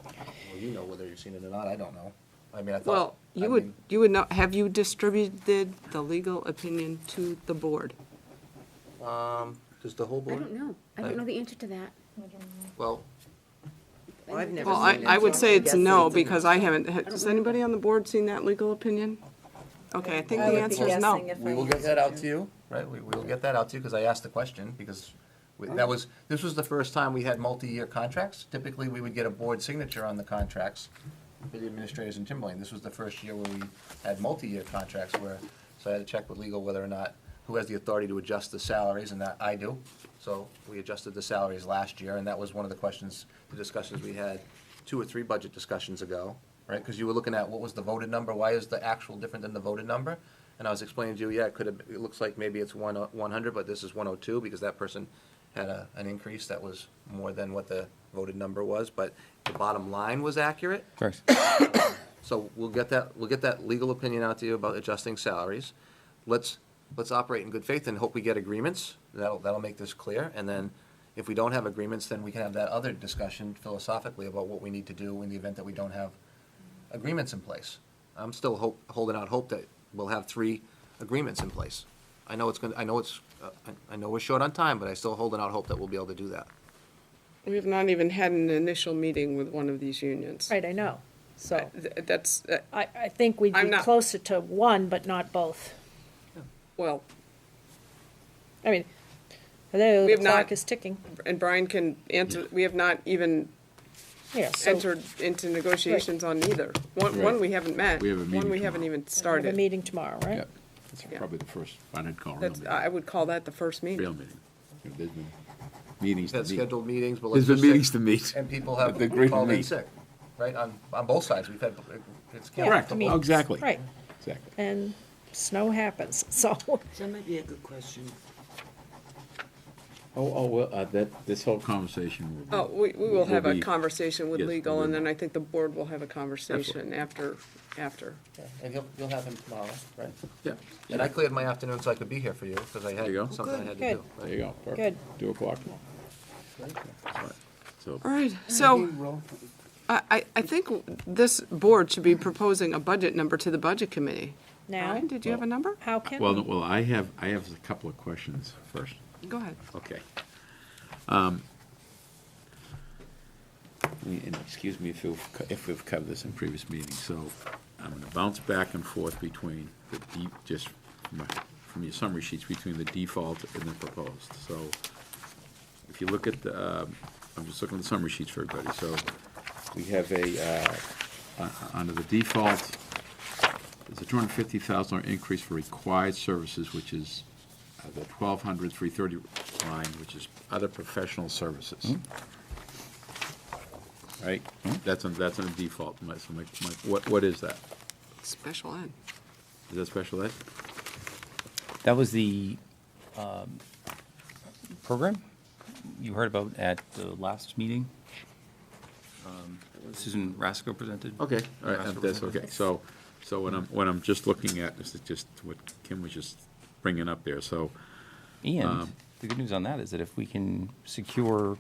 [SPEAKER 8] Well, you know whether you've seen it or not, I don't know. I mean, I thought.
[SPEAKER 18] Well,
[SPEAKER 8] I
[SPEAKER 18] you
[SPEAKER 8] mean,
[SPEAKER 18] would know, have you distributed the legal opinion to the board?
[SPEAKER 8] Does the whole
[SPEAKER 4] I
[SPEAKER 8] board?
[SPEAKER 4] don't know. I don't know the answer to that.
[SPEAKER 8] Well,
[SPEAKER 11] I've never
[SPEAKER 18] Well,
[SPEAKER 11] seen it,
[SPEAKER 18] I would
[SPEAKER 11] so
[SPEAKER 18] say
[SPEAKER 11] I
[SPEAKER 18] it's
[SPEAKER 11] guess
[SPEAKER 18] no,
[SPEAKER 11] it's a
[SPEAKER 18] because I haven't, has anybody on the board seen that legal opinion? Okay, I think
[SPEAKER 5] I
[SPEAKER 18] the
[SPEAKER 5] would be
[SPEAKER 18] answer is no.
[SPEAKER 5] guessing if
[SPEAKER 8] we
[SPEAKER 5] I
[SPEAKER 8] will get
[SPEAKER 5] answered
[SPEAKER 8] that out
[SPEAKER 5] you.
[SPEAKER 8] to you, right? We will get that out to you, because I asked the question, because this was the first time we had multi-year contracts. Typically, we would get a board signature on the contracts for the administrators in Timberlane. This was the first year where we had multi-year contracts so I had to check with legal whether or not, who has the authority to adjust the salaries, and that I do. So we adjusted the salaries last year, and that was one of the questions, the discussions we had 2 or 3 budget discussions ago, right? Because you were looking at what was the voted number, why is the actual different than the voted number? And I was explaining to you, yeah, it looks like maybe it's 100, but this is 102, because that person had an increase that was more than what the voted number was, but the bottom line was accurate.
[SPEAKER 13] Correct.
[SPEAKER 8] So we'll get that legal opinion out to you about adjusting salaries. Let's operate in good faith and hope we get agreements. That'll make this clear. And then if we don't have agreements, then we can have that other discussion philosophically about what we need to do in the event that we don't have agreements in place. I'm still holding out hope that we'll have 3 agreements in place. I know we're short on time, but I still holding out hope that we'll be able to do that.
[SPEAKER 18] We have not even had an initial meeting with one of these unions.
[SPEAKER 5] Right, I know. So
[SPEAKER 18] That's,
[SPEAKER 5] I think we'd
[SPEAKER 18] I'm
[SPEAKER 5] be
[SPEAKER 18] not-
[SPEAKER 5] closer to one, but not both.
[SPEAKER 18] well,
[SPEAKER 5] I mean, hello,
[SPEAKER 18] we
[SPEAKER 5] the
[SPEAKER 18] have not.
[SPEAKER 5] clock is ticking.
[SPEAKER 18] And Brian can answer, we have not even
[SPEAKER 5] Yeah, so
[SPEAKER 18] entered into negotiations on either. One
[SPEAKER 7] Right.
[SPEAKER 18] we haven't met.
[SPEAKER 7] We have a
[SPEAKER 18] One
[SPEAKER 7] meeting
[SPEAKER 18] we haven't
[SPEAKER 7] tomorrow.
[SPEAKER 18] even
[SPEAKER 5] we have a
[SPEAKER 18] started.
[SPEAKER 5] meeting tomorrow, right?
[SPEAKER 7] Yep. That's
[SPEAKER 18] Yeah.
[SPEAKER 7] probably the first, I'd call real
[SPEAKER 18] That's,
[SPEAKER 7] meeting.
[SPEAKER 18] I would call that the first meeting.
[SPEAKER 7] Real meeting. There's been meetings to
[SPEAKER 8] We've had
[SPEAKER 7] meet.
[SPEAKER 8] scheduled meetings, but
[SPEAKER 7] There's
[SPEAKER 8] let's
[SPEAKER 7] been
[SPEAKER 8] just say-
[SPEAKER 7] meetings to meet.
[SPEAKER 8] And people have
[SPEAKER 7] They're great to
[SPEAKER 8] called in
[SPEAKER 7] meet.
[SPEAKER 8] sick, right? On both sides. We've had, it's.
[SPEAKER 7] Correct.
[SPEAKER 5] I mean,
[SPEAKER 7] Oh, exactly.
[SPEAKER 5] Right,
[SPEAKER 7] Exactly.
[SPEAKER 5] and snow happens, so.
[SPEAKER 11] That might be a good question.
[SPEAKER 7] This whole conversation will be.
[SPEAKER 18] Oh, we will have a
[SPEAKER 7] be-
[SPEAKER 18] conversation with
[SPEAKER 7] yes,
[SPEAKER 18] legal,
[SPEAKER 7] we
[SPEAKER 18] and
[SPEAKER 7] will.
[SPEAKER 18] then I think the board will have a conversation after.
[SPEAKER 8] And you'll have him tomorrow, right?
[SPEAKER 7] Yeah.
[SPEAKER 8] And I cleared my afternoon so I could be here for you, because I
[SPEAKER 7] There you
[SPEAKER 8] had
[SPEAKER 7] go.
[SPEAKER 8] something I had to
[SPEAKER 5] Good.
[SPEAKER 8] do.
[SPEAKER 7] There you go. Perfect.
[SPEAKER 5] Good.
[SPEAKER 7] 2 o'clock tomorrow. That's right. So,
[SPEAKER 18] All right, so I think this board should be proposing a budget number to the budget committee.
[SPEAKER 5] Now,
[SPEAKER 18] Brian, did you have a number?
[SPEAKER 5] how can
[SPEAKER 7] well,
[SPEAKER 5] we?
[SPEAKER 7] no, well, I have a couple of questions first.
[SPEAKER 18] Go ahead.
[SPEAKER 7] Okay. And excuse me if we've covered this in previous meetings, so I'm gonna bounce back and forth between just from your summary sheets, between the default and the proposed. So if you look at I'm just looking at the summary sheets for everybody, so we have under the default, there's a $250,000 increase for required services, which is the 330 line, which is other professional services. Right? That's on the default. What is that?
[SPEAKER 18] Special ed.
[SPEAKER 7] Is that special ed?
[SPEAKER 13] That was the program you heard about at the last meeting. Susan Rasco presented.
[SPEAKER 7] Okay, all right,
[SPEAKER 13] Rasco
[SPEAKER 7] that's
[SPEAKER 13] presented.
[SPEAKER 7] okay. So what I'm just looking at, this is just what Kim was just bringing up there, so.
[SPEAKER 13] And the good news on that is that if we can secure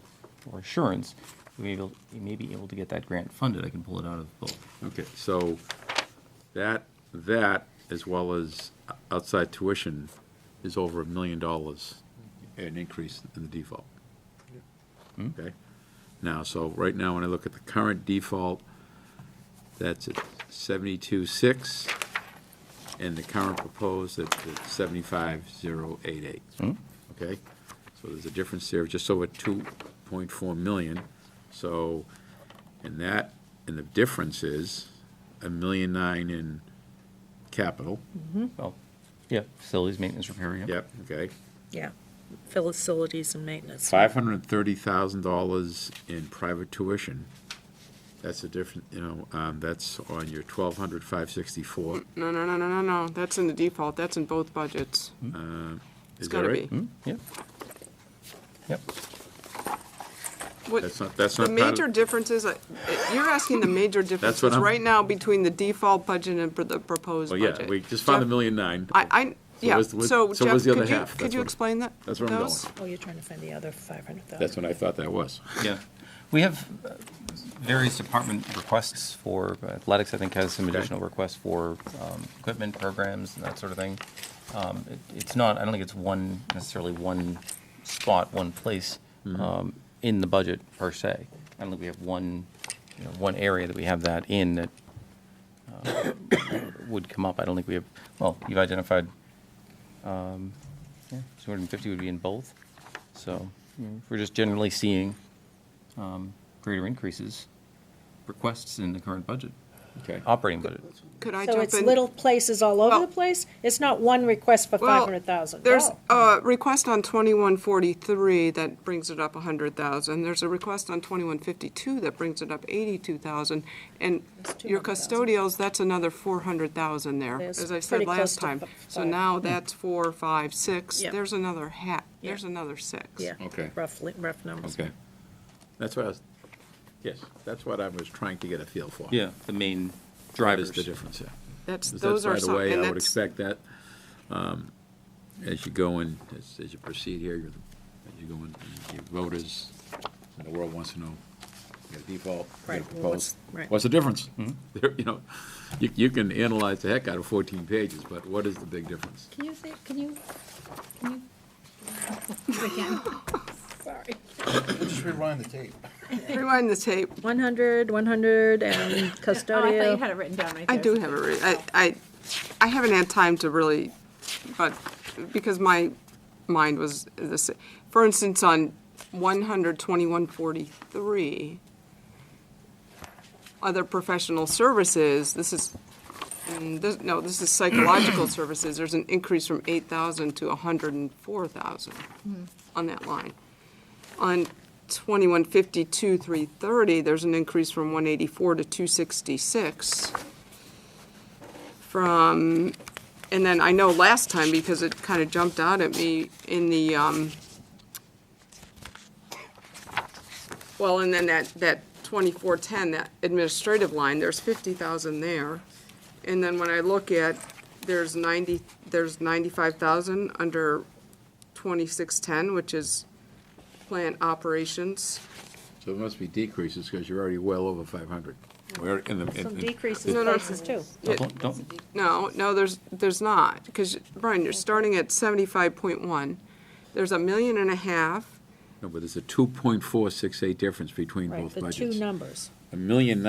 [SPEAKER 13] or assurance, we may be able to get that grant funded. I can pull it out of both.
[SPEAKER 7] Okay, so that as well as outside tuition is over $1 million, an increase in the default. Okay? Now, so right now, when I look at the current default, that's at 72.6, and the current proposed at 75.088. Okay? So there's a difference there, of just over 2.4 million. So, and the difference is $1.9 million in capital.
[SPEAKER 13] Well, yeah, facilities, maintenance, repair, yeah.
[SPEAKER 7] Yep, okay.
[SPEAKER 5] Yeah, facilities and maintenance.
[SPEAKER 7] $530,000 in private tuition. That's a different, that's on your 564.
[SPEAKER 18] No, that's in the default, that's in both budgets.
[SPEAKER 7] Is
[SPEAKER 18] It's
[SPEAKER 7] that
[SPEAKER 18] gotta
[SPEAKER 7] right?
[SPEAKER 18] be.
[SPEAKER 13] Yep. Yep.
[SPEAKER 18] What-
[SPEAKER 7] That's not
[SPEAKER 18] The
[SPEAKER 7] part of-
[SPEAKER 18] major difference is, you're asking the major
[SPEAKER 7] what
[SPEAKER 18] differences
[SPEAKER 7] I'm-
[SPEAKER 18] right now between the default budget and the proposed
[SPEAKER 7] Well,
[SPEAKER 18] budget.
[SPEAKER 7] yeah, we just found
[SPEAKER 18] Jeff-
[SPEAKER 7] $1.9 million.
[SPEAKER 18] Yeah,
[SPEAKER 7] where's-
[SPEAKER 18] so
[SPEAKER 7] so
[SPEAKER 18] Jeff,
[SPEAKER 7] where's the other
[SPEAKER 18] could you,
[SPEAKER 7] half?
[SPEAKER 18] could
[SPEAKER 7] That's
[SPEAKER 18] you
[SPEAKER 7] what-
[SPEAKER 18] explain that?
[SPEAKER 7] That's where I'm going.
[SPEAKER 18] those?
[SPEAKER 5] Oh, you're trying to find the other 500,000.
[SPEAKER 7] That's what I thought that was.
[SPEAKER 13] Yeah. We have various department requests for athletics. I think has some additional requests for equipment programs and that sort of thing. It's not, I don't think it's necessarily one spot, one place in the budget per se. I don't think we have one area that we have that in that would come up. I don't think we have, well, you've identified, 250 would be in both. So we're just generally seeing greater increases, requests in the current budget.
[SPEAKER 7] Okay.
[SPEAKER 13] operating budget.
[SPEAKER 18] Could I
[SPEAKER 5] So
[SPEAKER 18] jump
[SPEAKER 5] it's
[SPEAKER 18] in?
[SPEAKER 5] little places all over
[SPEAKER 18] Well-
[SPEAKER 5] the place? It's not one request for
[SPEAKER 18] Well,
[SPEAKER 5] $500,000?
[SPEAKER 18] There's a request on 2143 that brings it up 100,000. There's a request on 2152 that brings it up 82,000. And your custodials, that's another 400,000 there,
[SPEAKER 5] There's
[SPEAKER 18] as I said
[SPEAKER 5] pretty close
[SPEAKER 18] last
[SPEAKER 5] to
[SPEAKER 18] time. So
[SPEAKER 5] five.
[SPEAKER 18] now that's 4, 5, 6.
[SPEAKER 5] Yep.
[SPEAKER 18] There's another
[SPEAKER 5] Yeah.
[SPEAKER 18] there's another 6.
[SPEAKER 5] Yeah,
[SPEAKER 7] Okay.
[SPEAKER 5] rough numbers.
[SPEAKER 7] Okay. That's what I was, yes, that's what I was trying to get a feel for.
[SPEAKER 13] Yeah, the main
[SPEAKER 7] What
[SPEAKER 13] drivers.
[SPEAKER 7] is the difference there?
[SPEAKER 18] That's,
[SPEAKER 7] 'Cause
[SPEAKER 18] those are
[SPEAKER 7] Right
[SPEAKER 18] some,
[SPEAKER 7] away,
[SPEAKER 18] and
[SPEAKER 7] I would
[SPEAKER 18] that's,
[SPEAKER 7] expect that, as you go in, as you proceed here, as you go in, your voters, and the world wants to know, you got a default, you got
[SPEAKER 5] Right,
[SPEAKER 7] a
[SPEAKER 5] well,
[SPEAKER 7] proposed.
[SPEAKER 5] what's- right.
[SPEAKER 7] What's the difference? There, you know, you can analyze the heck out of 14 pages, but what is the big difference?
[SPEAKER 4] Can you say, can you? Again.
[SPEAKER 5] Sorry.
[SPEAKER 2] Just rewind the tape.
[SPEAKER 18] rewind the tape.
[SPEAKER 5] 100, 100, and
[SPEAKER 6] Oh, I thought you
[SPEAKER 5] custodial.
[SPEAKER 6] had it written down right
[SPEAKER 18] I
[SPEAKER 6] there.
[SPEAKER 18] do have it. I haven't had time to really, but because my mind was this. For instance, on 12143, other professional services. This is psychological services. There's an increase from 8,000 to 104,000 on that line. On 2152-330, there's an increase from 184 to 266. And then I know last time, because it kind of jumped out at me in the, and then that 2410, that administrative line, there's 50,000 there. And then when I look at, there's 95,000 under 2610, which is plant operations.
[SPEAKER 7] So there must be decreases, because you're already well over 500. We're in the-
[SPEAKER 5] Some decreases
[SPEAKER 18] No, no.
[SPEAKER 5] places too.
[SPEAKER 18] No, there's not, because, Brian, you're starting at 75.1. There's $1.5 million.
[SPEAKER 7] No, but there's a 2.468 difference between
[SPEAKER 5] Right,
[SPEAKER 7] both
[SPEAKER 5] the
[SPEAKER 7] budgets.
[SPEAKER 5] two numbers.
[SPEAKER 7] $1.9 million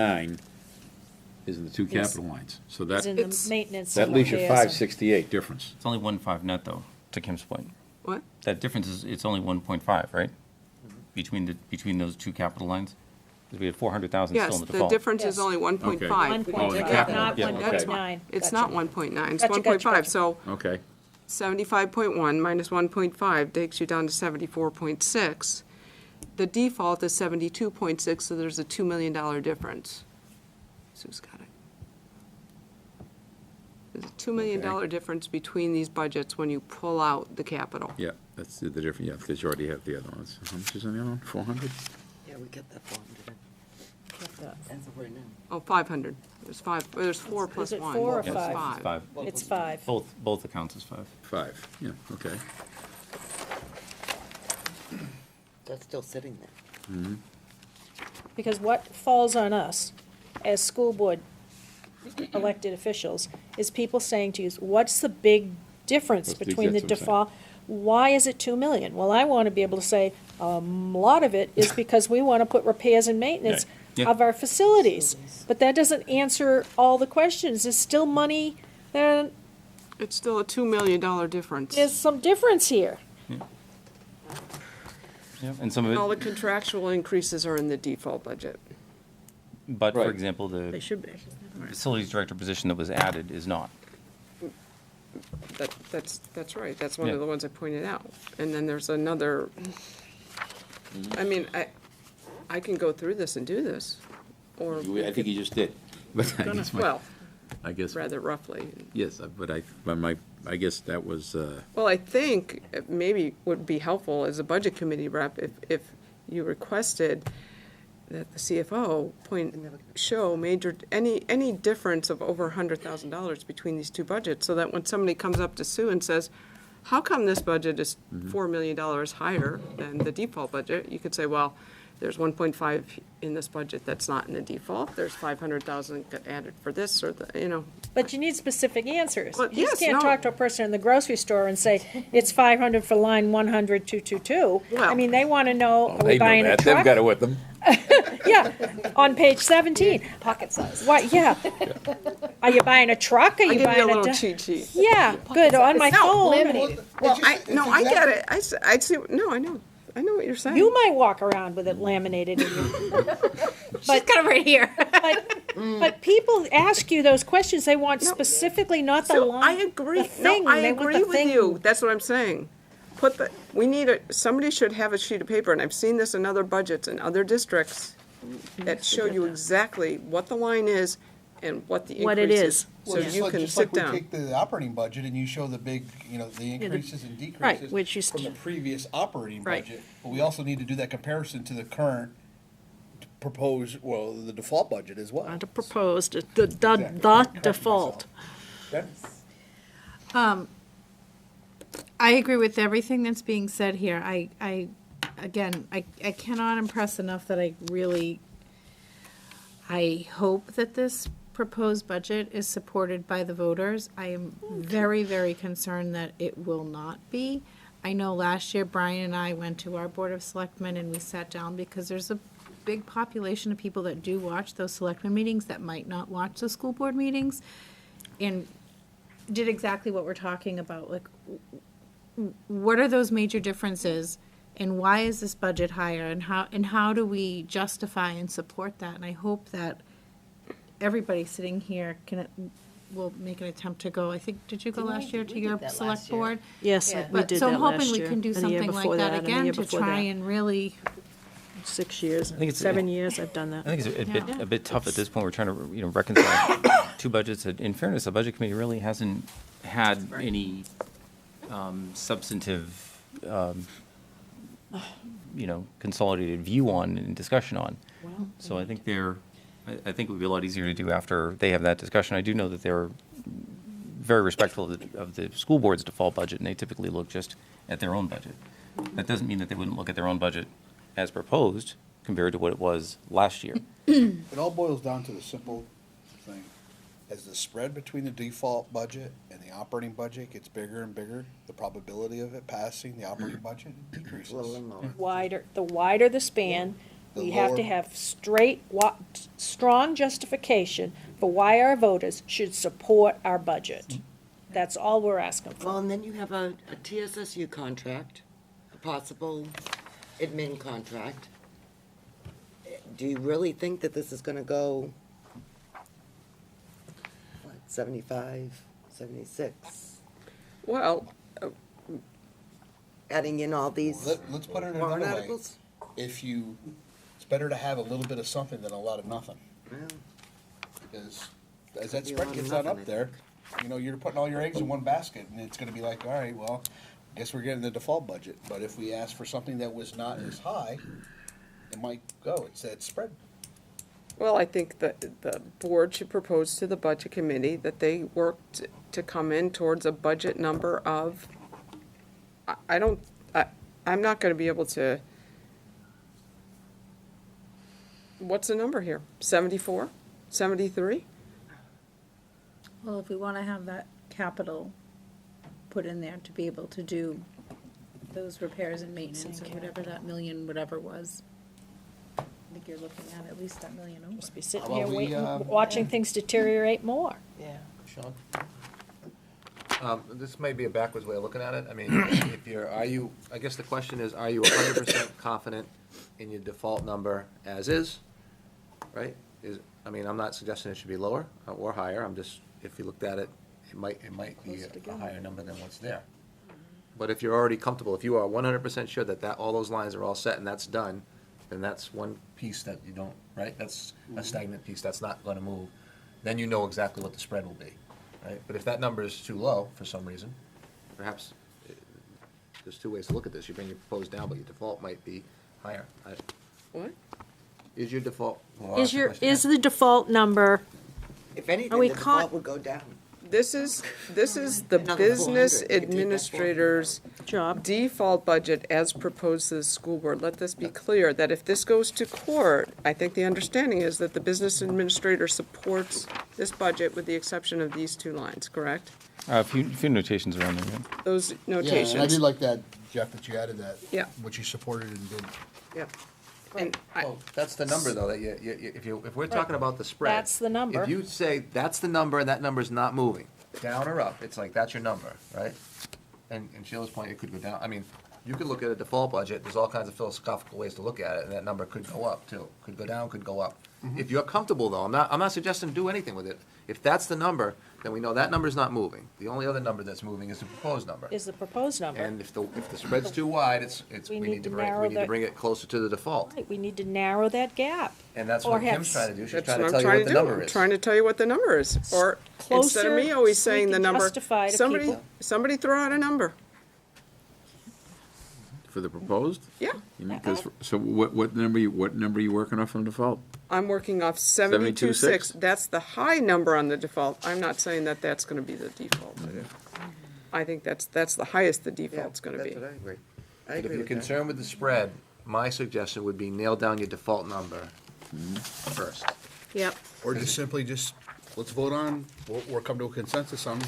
[SPEAKER 7] is in the two
[SPEAKER 5] Yes.
[SPEAKER 7] capital lines, so
[SPEAKER 5] Is
[SPEAKER 7] that,
[SPEAKER 5] in the maintenance
[SPEAKER 7] that
[SPEAKER 5] and
[SPEAKER 7] leaves you
[SPEAKER 5] repairs and-
[SPEAKER 7] 568 difference.
[SPEAKER 13] It's only 1.5 net, though, to Kim's point.
[SPEAKER 18] What?
[SPEAKER 13] That difference is, it's only 1.5, right? Between those two capital lines? Because we had 400,000 still
[SPEAKER 18] Yes,
[SPEAKER 13] in the
[SPEAKER 18] the
[SPEAKER 13] default.
[SPEAKER 18] difference is only 1.5.
[SPEAKER 5] 1.5, not
[SPEAKER 13] Yeah,
[SPEAKER 5] 1.9.
[SPEAKER 18] It's not 1.9, it's
[SPEAKER 5] Gotcha, gotcha,
[SPEAKER 18] 1.5.
[SPEAKER 5] gotcha.
[SPEAKER 18] So
[SPEAKER 7] Okay.
[SPEAKER 18] 75.1 minus 1.5 takes you down to 74.6. The default is 72.6, so there's a $2 million difference. Sue's got it. There's a $2 million difference between these budgets when you pull out the capital.
[SPEAKER 7] Yeah, that's the difference, yeah, because you already have the other ones. How much is on the other one? 400?
[SPEAKER 11] Yeah, we get that 400 in. As of right now.
[SPEAKER 18] Oh, 500. There's 4 plus
[SPEAKER 5] it
[SPEAKER 18] 1.
[SPEAKER 5] 4 or
[SPEAKER 13] Yes,
[SPEAKER 5] five?
[SPEAKER 13] it's 5.
[SPEAKER 5] It's 5.
[SPEAKER 13] Both accounts is 5.
[SPEAKER 7] 5, yeah, okay.
[SPEAKER 11] That's still sitting there.
[SPEAKER 5] Because what falls on us as school board elected officials is people saying to you, what's the big difference
[SPEAKER 7] That's the
[SPEAKER 5] between the
[SPEAKER 7] exact same thing.
[SPEAKER 5] default? Why is it 2 million? Well, I want to be able to say, a lot of it is because we want to put repairs and maintenance
[SPEAKER 13] Yeah.
[SPEAKER 5] of our facilities. But that doesn't answer all the questions. There's still money, and
[SPEAKER 18] It's still a $2 million difference.
[SPEAKER 5] there's some difference here.
[SPEAKER 13] Yeah, and some of
[SPEAKER 18] All the
[SPEAKER 13] it,
[SPEAKER 18] contractual increases are in the default budget.
[SPEAKER 13] but for
[SPEAKER 7] Right.
[SPEAKER 13] example,
[SPEAKER 5] They
[SPEAKER 13] the
[SPEAKER 5] should be.
[SPEAKER 13] facilities director position that was added is not.
[SPEAKER 18] That's right, that's one
[SPEAKER 13] Yeah.
[SPEAKER 18] of the ones I pointed out. And then there's another, I mean, I can go through this and do this, or,
[SPEAKER 7] I think you just did. But I guess my-
[SPEAKER 18] well,
[SPEAKER 7] I guess,
[SPEAKER 18] rather roughly.
[SPEAKER 7] yes, but I guess that was,
[SPEAKER 18] Well, I think it maybe would be helpful as a budget committee rep if you requested that the CFO show any difference of over $100,000 between these two budgets, so that when somebody comes up to Sue and says, how come this budget is $4 million higher than the default budget? You could say, well, there's 1.5 in this budget that's not in the default, there's 500,000 got added for this, or
[SPEAKER 5] But you need specific answers.
[SPEAKER 18] Well,
[SPEAKER 5] You just
[SPEAKER 18] yes,
[SPEAKER 5] can't
[SPEAKER 18] no.
[SPEAKER 5] talk to a person in the grocery store and say, it's 500 for line 100, 222. I
[SPEAKER 18] Well-
[SPEAKER 5] mean, they want to know, are we
[SPEAKER 7] they know
[SPEAKER 5] buying a
[SPEAKER 7] that, they've
[SPEAKER 5] truck?
[SPEAKER 7] got it with them.
[SPEAKER 5] Yeah, on page 17.
[SPEAKER 19] Pocket size.
[SPEAKER 5] What, yeah. Are you buying a truck? Are
[SPEAKER 18] I
[SPEAKER 5] you
[SPEAKER 18] give you
[SPEAKER 5] buying
[SPEAKER 18] a little
[SPEAKER 5] de-
[SPEAKER 18] cheat sheet.
[SPEAKER 5] Yeah, good, on my phone.
[SPEAKER 19] Laminated.
[SPEAKER 18] Well, I get it, I see, no, I know, I know what you're saying.
[SPEAKER 5] You might walk around with it laminated in your.
[SPEAKER 4] She's got it right here.
[SPEAKER 5] But people ask you those questions, they want specifically not the
[SPEAKER 18] So
[SPEAKER 5] line.
[SPEAKER 18] I agree.
[SPEAKER 5] The thing,
[SPEAKER 18] No, I
[SPEAKER 5] they want
[SPEAKER 18] agree
[SPEAKER 5] the
[SPEAKER 18] with
[SPEAKER 5] thing.
[SPEAKER 18] you. That's what I'm saying. Somebody should have a sheet of paper, and I've seen this in other budgets in other districts, that show you exactly what the line is and what the
[SPEAKER 5] What it
[SPEAKER 18] increase
[SPEAKER 5] is.
[SPEAKER 18] So you can
[SPEAKER 2] Just
[SPEAKER 18] sit
[SPEAKER 2] like we
[SPEAKER 18] down.
[SPEAKER 2] take the operating budget and you show the big, the increases and decreases
[SPEAKER 5] which is
[SPEAKER 2] from the previous operating
[SPEAKER 5] Right.
[SPEAKER 2] budget. But we also need to do that comparison to the current proposed, the default budget as well.
[SPEAKER 5] Not a proposed, the default.
[SPEAKER 6] I agree with everything that's being said here. I cannot impress enough that I hope that this proposed budget is supported by the voters. I am very, very concerned that it will not be. I know last year Brian and I went to our Board of Selectmen and we sat down because there's a big population of people that do watch those selectmen meetings that might not watch the school board meetings, and did exactly what we're talking about. Like, what are those major differences, and why is this budget higher, and how do we justify and support that? And I hope that everybody sitting here will make an attempt to go. I think, did you go last year to your select board?
[SPEAKER 5] Yes,
[SPEAKER 6] Yeah.
[SPEAKER 5] we
[SPEAKER 6] But-
[SPEAKER 5] did
[SPEAKER 6] so
[SPEAKER 5] that
[SPEAKER 6] I'm hoping
[SPEAKER 5] last
[SPEAKER 6] we
[SPEAKER 5] year,
[SPEAKER 6] can do
[SPEAKER 5] and the year
[SPEAKER 6] something like
[SPEAKER 5] before
[SPEAKER 6] that
[SPEAKER 5] and the
[SPEAKER 6] again
[SPEAKER 5] year
[SPEAKER 6] to
[SPEAKER 5] before
[SPEAKER 6] try
[SPEAKER 5] that.
[SPEAKER 6] and really.
[SPEAKER 5] 6 years,
[SPEAKER 13] I think it's-
[SPEAKER 5] 7 years I've done that.
[SPEAKER 13] I think it's a bit tough at this point. We're trying to, reconcile two budgets. In fairness, the budget committee really hasn't had any substantive, consolidated view on and discussion on. So I think I think it would be a lot easier to do after they have that discussion. I do know that they're very respectful of the school board's default budget, and they typically look just at their own budget. That doesn't mean that they wouldn't look at their own budget as proposed compared to what it was last year.
[SPEAKER 2] It all boils down to the simple thing. As the spread between the default budget and the operating budget gets bigger and bigger, the probability of it passing the operating budget decreases.
[SPEAKER 5] The wider the span,
[SPEAKER 2] The
[SPEAKER 5] we have to
[SPEAKER 2] lower-
[SPEAKER 5] have strong justification for why our voters should support our budget. That's all we're asking for.
[SPEAKER 11] Well, and then you have a TSSU contract, a possible admin contract. Do you really think that this is gonna go, 75, 76?
[SPEAKER 18] Well,
[SPEAKER 11] adding in all these
[SPEAKER 2] Let's put it
[SPEAKER 11] warrant
[SPEAKER 2] another way.
[SPEAKER 11] articles?
[SPEAKER 2] It's better to have a little bit of something than a lot of nothing. Because as that
[SPEAKER 11] Could be a
[SPEAKER 2] spread
[SPEAKER 11] lot of
[SPEAKER 2] gets on
[SPEAKER 11] nothing,
[SPEAKER 2] up there, you're putting all your eggs in one basket, and it's gonna be like, all right, well, guess we're getting the default budget. But if we ask for something that was not as high, it might go. It's that spread.
[SPEAKER 18] Well, I think that the board should propose to the budget committee that they work to come in towards a budget number of, I'm not gonna be able to, what's the number here? 74? 73?
[SPEAKER 6] Well, if we want to have that capital put in there to be able to do those repairs and maintenance or whatever that million, whatever was, I think you're looking at least that million over.
[SPEAKER 5] Just be sitting
[SPEAKER 2] How
[SPEAKER 5] here
[SPEAKER 2] about we,
[SPEAKER 5] waiting, watching things deteriorate more.
[SPEAKER 11] Yeah.
[SPEAKER 8] Sean? This may be a backwards way of looking at it. I mean, I guess the question is, are you 100% confident in your default number as is, right? I'm not suggesting it should be lower or higher. I'm just, if you looked at it, it might be a higher number than what's there. But if you're already comfortable, if you are 100% sure that all those lines are all set and that's done, then that's one piece that you don't, right? That's a stagnant piece that's not gonna move. Then you know exactly what the spread will be, right? But if that number is too low for some reason, perhaps, there's two ways to look at this. You bring your proposed down, but your default might be higher.
[SPEAKER 18] What?
[SPEAKER 8] Is your default?
[SPEAKER 5] Is the default number,
[SPEAKER 11] If anything,
[SPEAKER 5] Are we
[SPEAKER 11] the
[SPEAKER 5] con-
[SPEAKER 11] default would go down.
[SPEAKER 18] This is the
[SPEAKER 11] Another
[SPEAKER 18] business
[SPEAKER 11] 400. You could take that
[SPEAKER 18] administrator's
[SPEAKER 5] job?
[SPEAKER 18] default budget as proposed to the school board. Let this be clear, that if this goes to court, I think the understanding is that the business administrator supports this budget with the exception of these two lines, correct?
[SPEAKER 13] A few notations around there, yeah.
[SPEAKER 18] Those
[SPEAKER 2] Yeah, and I
[SPEAKER 18] notations.
[SPEAKER 2] did like that, Jeff, that you added that.
[SPEAKER 18] Yeah.
[SPEAKER 2] What you supported and didn't.
[SPEAKER 18] Yep. And
[SPEAKER 8] That's the number, though, that if we're talking about the spread.
[SPEAKER 5] That's the number.
[SPEAKER 8] If you say that's the number and that number's not moving, down or up, it's like, that's your number, right? And Sheila's point, it could go down. I mean, You could look at a default budget, there's all kinds of philosophical ways to look at it, and that number could go up too. Could go down, could go up. If you're comfortable though, I'm not suggesting do anything with it. If that's the number, then we know that number's not moving. The only other number that's moving is the proposed number.
[SPEAKER 5] Is the proposed number.
[SPEAKER 8] And if the spread's too wide, we need to bring it closer to the default.
[SPEAKER 5] Right, we need to narrow that gap.
[SPEAKER 8] And that's
[SPEAKER 5] Or
[SPEAKER 8] what
[SPEAKER 5] have
[SPEAKER 8] Kim's trying to do. She's
[SPEAKER 18] That's
[SPEAKER 8] trying
[SPEAKER 18] what
[SPEAKER 8] to
[SPEAKER 18] I'm
[SPEAKER 8] tell you what the
[SPEAKER 18] do.
[SPEAKER 8] number
[SPEAKER 18] I'm
[SPEAKER 8] is.
[SPEAKER 18] trying to tell you what the number is, or instead of me
[SPEAKER 5] Closer,
[SPEAKER 18] always
[SPEAKER 5] so we
[SPEAKER 18] saying the
[SPEAKER 5] can
[SPEAKER 18] number.
[SPEAKER 5] justify to people.
[SPEAKER 18] Somebody throw out a number.
[SPEAKER 7] For the proposed?
[SPEAKER 18] Yeah.
[SPEAKER 7] You mean, 'cause so what number are you working off from default?
[SPEAKER 18] I'm working off 72.6.
[SPEAKER 7] 72.6?
[SPEAKER 18] That's the high number on the default. I'm not saying that that's gonna be the default. I think that's the highest the default's gonna be.
[SPEAKER 11] That's what I agree. I
[SPEAKER 8] But if
[SPEAKER 11] agree
[SPEAKER 8] you're
[SPEAKER 11] with that.
[SPEAKER 8] concerned with the spread, my suggestion would be nail down your default number first.
[SPEAKER 3] Yep.
[SPEAKER 2] Or just let's vote on, or come to a consensus on,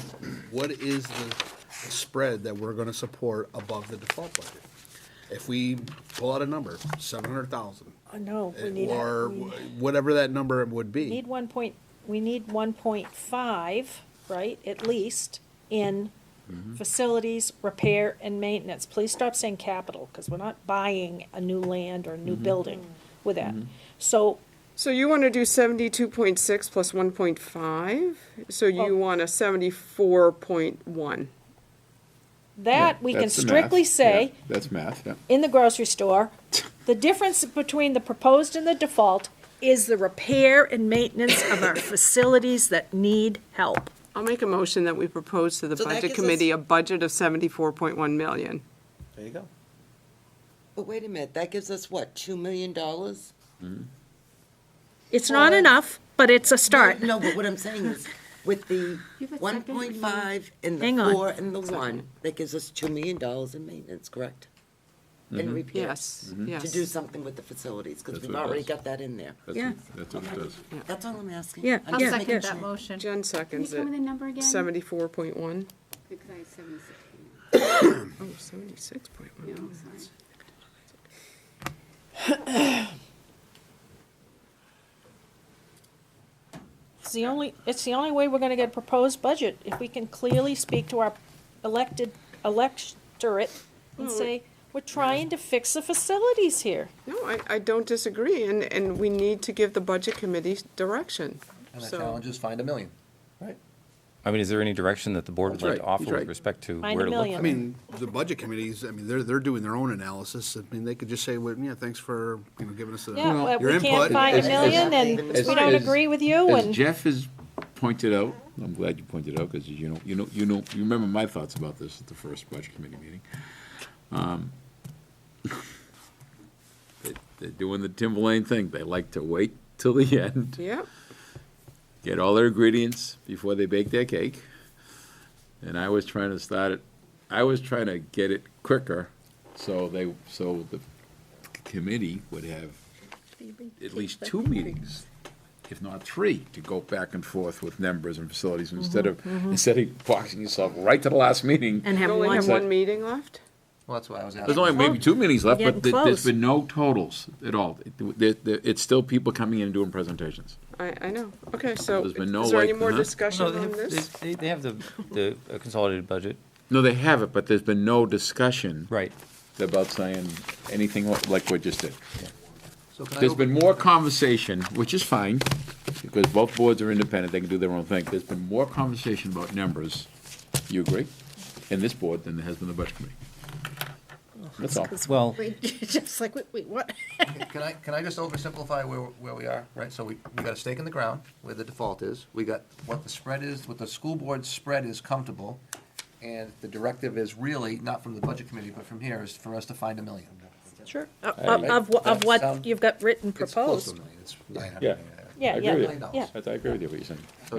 [SPEAKER 2] what is the spread that we're gonna support above the default budget? If we pull out a number, 700,000,
[SPEAKER 5] No, we need.
[SPEAKER 2] or whatever that number would be.
[SPEAKER 5] We need 1.5, right, at least, in facilities, repair, and maintenance. Please stop saying capital, because we're not buying a new land or a new building with that. So,
[SPEAKER 18] So you wanna do 72.6 plus 1.5? So you want a 74.1.
[SPEAKER 5] that, we can
[SPEAKER 7] That's the
[SPEAKER 5] strictly
[SPEAKER 7] math.
[SPEAKER 5] say,
[SPEAKER 7] Yeah, that's math, yeah.
[SPEAKER 5] in the grocery store, the difference between the proposed and the default is the repair and maintenance of our facilities that need help.
[SPEAKER 18] I'll make a motion that we propose to the
[SPEAKER 11] So that
[SPEAKER 18] budget
[SPEAKER 11] gives us-
[SPEAKER 18] committee a budget of 74.1 million.
[SPEAKER 8] There you go.
[SPEAKER 11] But wait a minute, that gives us what, $2 million?
[SPEAKER 5] It's not enough, but it's a start.
[SPEAKER 11] No, but what I'm saying is, with the
[SPEAKER 4] You have a second?
[SPEAKER 11] 1.5 and
[SPEAKER 5] Hang
[SPEAKER 11] the
[SPEAKER 5] on.
[SPEAKER 11] 4 and the 1, that gives us $2 million in maintenance, correct? In repairs.
[SPEAKER 18] Yes,
[SPEAKER 11] To
[SPEAKER 18] yes.
[SPEAKER 11] do something with the facilities, because
[SPEAKER 7] That's
[SPEAKER 11] we've
[SPEAKER 7] what it
[SPEAKER 11] already
[SPEAKER 7] does.
[SPEAKER 11] got that in there.
[SPEAKER 5] Yeah.
[SPEAKER 7] That's what it does.
[SPEAKER 11] That's all I'm asking.
[SPEAKER 5] Yeah,
[SPEAKER 11] I'm
[SPEAKER 4] I'll
[SPEAKER 11] just
[SPEAKER 4] second
[SPEAKER 11] making
[SPEAKER 4] that
[SPEAKER 11] sure.
[SPEAKER 4] motion.
[SPEAKER 18] Jen
[SPEAKER 4] Can you
[SPEAKER 18] seconds
[SPEAKER 4] tell
[SPEAKER 18] it.
[SPEAKER 4] me the number again?
[SPEAKER 18] 74.1.
[SPEAKER 4] Because I have 76.
[SPEAKER 18] Oh, 76.1.
[SPEAKER 4] No, sorry.
[SPEAKER 5] It's the only way we're gonna get a proposed budget, if we can clearly speak to our electorate and say, we're trying to fix the facilities here.
[SPEAKER 18] No, I don't disagree, and we need to give the budget committee direction.
[SPEAKER 8] And the
[SPEAKER 18] So-
[SPEAKER 8] challenge is find $1 million, right?
[SPEAKER 13] I mean, is there any direction that the board would
[SPEAKER 7] That's
[SPEAKER 13] like to
[SPEAKER 7] right,
[SPEAKER 13] offer
[SPEAKER 7] he's
[SPEAKER 13] with
[SPEAKER 7] right.
[SPEAKER 13] respect to
[SPEAKER 5] Find
[SPEAKER 13] where
[SPEAKER 5] a
[SPEAKER 13] to look?
[SPEAKER 5] million.
[SPEAKER 2] I mean, the budget committees, I mean, they're doing their own analysis. I mean, they could just say, well, yeah, thanks for, giving us
[SPEAKER 5] Yeah, well,
[SPEAKER 2] your
[SPEAKER 5] we can't
[SPEAKER 2] input.
[SPEAKER 5] find a
[SPEAKER 7] As-
[SPEAKER 5] million, and
[SPEAKER 7] as-
[SPEAKER 5] we don't
[SPEAKER 7] as-
[SPEAKER 5] agree with you,
[SPEAKER 7] As
[SPEAKER 5] and
[SPEAKER 7] Jeff has pointed out, I'm glad you pointed out, because you remember my thoughts about this at the first budget committee meeting. They're doing the Timberlane thing. They like to wait till the end,
[SPEAKER 18] Yeah,
[SPEAKER 7] get all their ingredients before they bake their cake. And I was trying to get it quicker, so the committee would have at least 2 meetings, if not 3, to go back and forth with members and facilities, instead of boxing yourself right to the last meeting.
[SPEAKER 5] and
[SPEAKER 18] we
[SPEAKER 5] have
[SPEAKER 18] only
[SPEAKER 5] one.
[SPEAKER 18] have one meeting left?
[SPEAKER 8] Well, that's why I was asking.
[SPEAKER 7] There's only maybe 2 meetings left,
[SPEAKER 5] We're
[SPEAKER 7] but
[SPEAKER 5] getting
[SPEAKER 7] there's
[SPEAKER 5] close.
[SPEAKER 7] been no totals at all. It's still people coming in and doing presentations.
[SPEAKER 18] I know. Okay, so
[SPEAKER 7] There's been no,
[SPEAKER 18] is there any
[SPEAKER 7] like,
[SPEAKER 18] more
[SPEAKER 7] huh?
[SPEAKER 18] discussion
[SPEAKER 13] No,
[SPEAKER 18] on this?
[SPEAKER 13] they have the consolidated budget.
[SPEAKER 7] No, they have it, but there's been no discussion
[SPEAKER 13] Right.
[SPEAKER 7] about saying anything like we just did.
[SPEAKER 8] So can I
[SPEAKER 7] There's
[SPEAKER 8] open-
[SPEAKER 7] been more conversation, which is fine, because both boards are independent, they can do their own thing. There's been more conversation about numbers, you agree, in this board than there has been the budget committee. That's all.
[SPEAKER 13] Well,
[SPEAKER 5] Just like, wait, what?
[SPEAKER 8] Can I just oversimplify where we are, right? So we got a stake in the ground where the default is. We got what the spread is, what the school board's spread is comfortable. And the directive is really, not from the budget committee, but from here, is for us to find $1 million.
[SPEAKER 5] Sure.
[SPEAKER 7] Right.
[SPEAKER 5] Of what you've got written
[SPEAKER 8] It's close to
[SPEAKER 5] proposed.
[SPEAKER 8] $1 million. It's 900.
[SPEAKER 7] Yeah.
[SPEAKER 5] Yeah,
[SPEAKER 7] I agree
[SPEAKER 5] yeah,
[SPEAKER 7] with
[SPEAKER 8] you.
[SPEAKER 5] yeah.
[SPEAKER 7] I agree with you, what you're saying.
[SPEAKER 8] So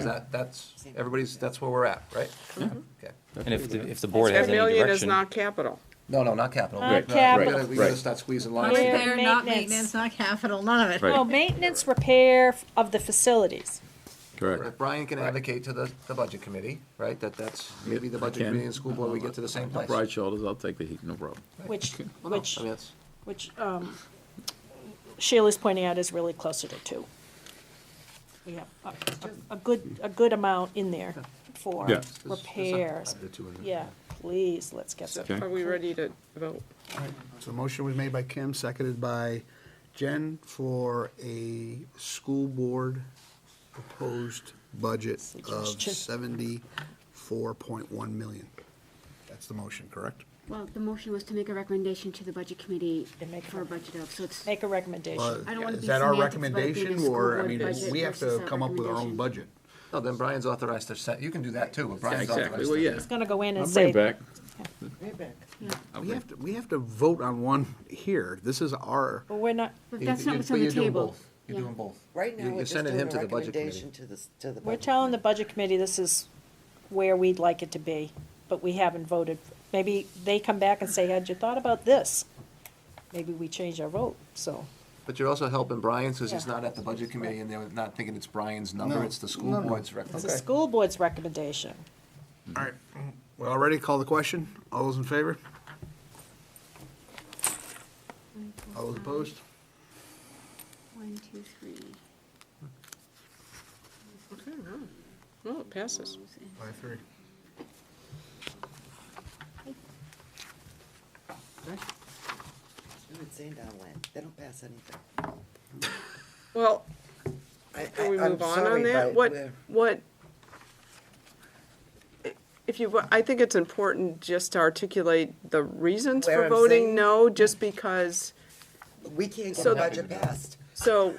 [SPEAKER 8] is that's where we're at, right? Okay.
[SPEAKER 13] and if the board has
[SPEAKER 18] That
[SPEAKER 13] any
[SPEAKER 18] million is
[SPEAKER 13] direction,
[SPEAKER 18] not capital.
[SPEAKER 8] No, not capital.
[SPEAKER 5] Not
[SPEAKER 8] We
[SPEAKER 5] capital.
[SPEAKER 8] we gotta start squeezing lines.
[SPEAKER 5] Repair,
[SPEAKER 3] Repair, not
[SPEAKER 5] maintenance.
[SPEAKER 3] maintenance, not capital, none of it.
[SPEAKER 7] Right.
[SPEAKER 5] No, maintenance, repair of the facilities.
[SPEAKER 7] Correct.
[SPEAKER 8] If Brian can advocate to the budget committee, right, that's, maybe the budget
[SPEAKER 7] can.
[SPEAKER 8] committee and school board, we get to the same place.
[SPEAKER 7] Broad shoulders, I'll take the heat, no problem.
[SPEAKER 5] Which,
[SPEAKER 8] Well, no,
[SPEAKER 5] which,
[SPEAKER 8] I mean, it's-
[SPEAKER 5] which, Sheila's pointing out is really closer to 2. We have a good amount in there for
[SPEAKER 7] Yeah.
[SPEAKER 5] repairs.
[SPEAKER 8] the two in there.
[SPEAKER 5] Yeah, please, let's get some.
[SPEAKER 18] Are we ready to vote?
[SPEAKER 2] So motion was made by Kim, seconded by Jen for a school board proposed budget of
[SPEAKER 5] Suggestion.
[SPEAKER 2] $74.1 million. That's the motion, correct?
[SPEAKER 4] Well, the motion was to make a recommendation to the budget committee
[SPEAKER 5] And make a
[SPEAKER 4] for a budget of, so it's.
[SPEAKER 5] Make a recommendation.
[SPEAKER 4] I don't wanna
[SPEAKER 2] Is
[SPEAKER 4] be
[SPEAKER 2] that our
[SPEAKER 4] semantics, but I think
[SPEAKER 2] recommendation,
[SPEAKER 4] it's school
[SPEAKER 2] or, I
[SPEAKER 4] board
[SPEAKER 2] mean,
[SPEAKER 4] budget
[SPEAKER 2] we have
[SPEAKER 4] versus
[SPEAKER 2] to
[SPEAKER 4] a
[SPEAKER 2] come up with our own
[SPEAKER 4] recommendation.
[SPEAKER 2] budget?
[SPEAKER 8] Oh, then Brian's authorized to set, you can do that too, but Brian's
[SPEAKER 7] exactly.
[SPEAKER 8] authorized
[SPEAKER 7] Well,
[SPEAKER 8] to.
[SPEAKER 7] yeah.
[SPEAKER 5] He's gonna go in and
[SPEAKER 7] I'll bring it
[SPEAKER 5] say,
[SPEAKER 7] back.
[SPEAKER 11] Right back.
[SPEAKER 2] We have to vote on one here. This is our,
[SPEAKER 5] well, we're not,
[SPEAKER 4] But that's not what's
[SPEAKER 2] but
[SPEAKER 4] on the
[SPEAKER 2] you're doing
[SPEAKER 4] table.
[SPEAKER 2] both.
[SPEAKER 8] You're
[SPEAKER 4] Yeah.
[SPEAKER 8] doing both.
[SPEAKER 11] Right now,
[SPEAKER 8] You're
[SPEAKER 11] we're just
[SPEAKER 8] sending
[SPEAKER 11] doing
[SPEAKER 8] him
[SPEAKER 11] a
[SPEAKER 8] to the budget
[SPEAKER 11] recommendation
[SPEAKER 8] committee.
[SPEAKER 11] to the budget.
[SPEAKER 5] we're telling the
[SPEAKER 11] committee.
[SPEAKER 5] budget committee this is where we'd like it to be, but we haven't voted. Maybe they come back and say, had you thought about this? Maybe we change our vote, so.
[SPEAKER 8] But you're also helping Brian, because he's
[SPEAKER 5] Yeah.
[SPEAKER 8] not at the budget committee, and they're not thinking it's Brian's number,
[SPEAKER 2] No.
[SPEAKER 8] it's the school
[SPEAKER 2] No.
[SPEAKER 8] board's
[SPEAKER 5] It's
[SPEAKER 8] recommendation.
[SPEAKER 5] the school board's recommendation.
[SPEAKER 2] all right. We're all ready to call the question? All those in favor? All those opposed?
[SPEAKER 4] 1, 2, 3.
[SPEAKER 18] Okay, well, it passes.
[SPEAKER 2] 5-3.
[SPEAKER 11] Sandown went. They don't pass anything.
[SPEAKER 18] Well,
[SPEAKER 11] I-
[SPEAKER 18] can we
[SPEAKER 11] I'm
[SPEAKER 18] move on
[SPEAKER 11] sorry,
[SPEAKER 18] that?
[SPEAKER 11] but we're-
[SPEAKER 18] What, if you, I think it's important just to articulate the reasons
[SPEAKER 11] Where
[SPEAKER 18] for
[SPEAKER 11] I'm
[SPEAKER 18] voting
[SPEAKER 11] saying-
[SPEAKER 18] no, just because,
[SPEAKER 11] We can't get
[SPEAKER 18] So
[SPEAKER 11] a
[SPEAKER 18] the-
[SPEAKER 11] budget passed.
[SPEAKER 18] so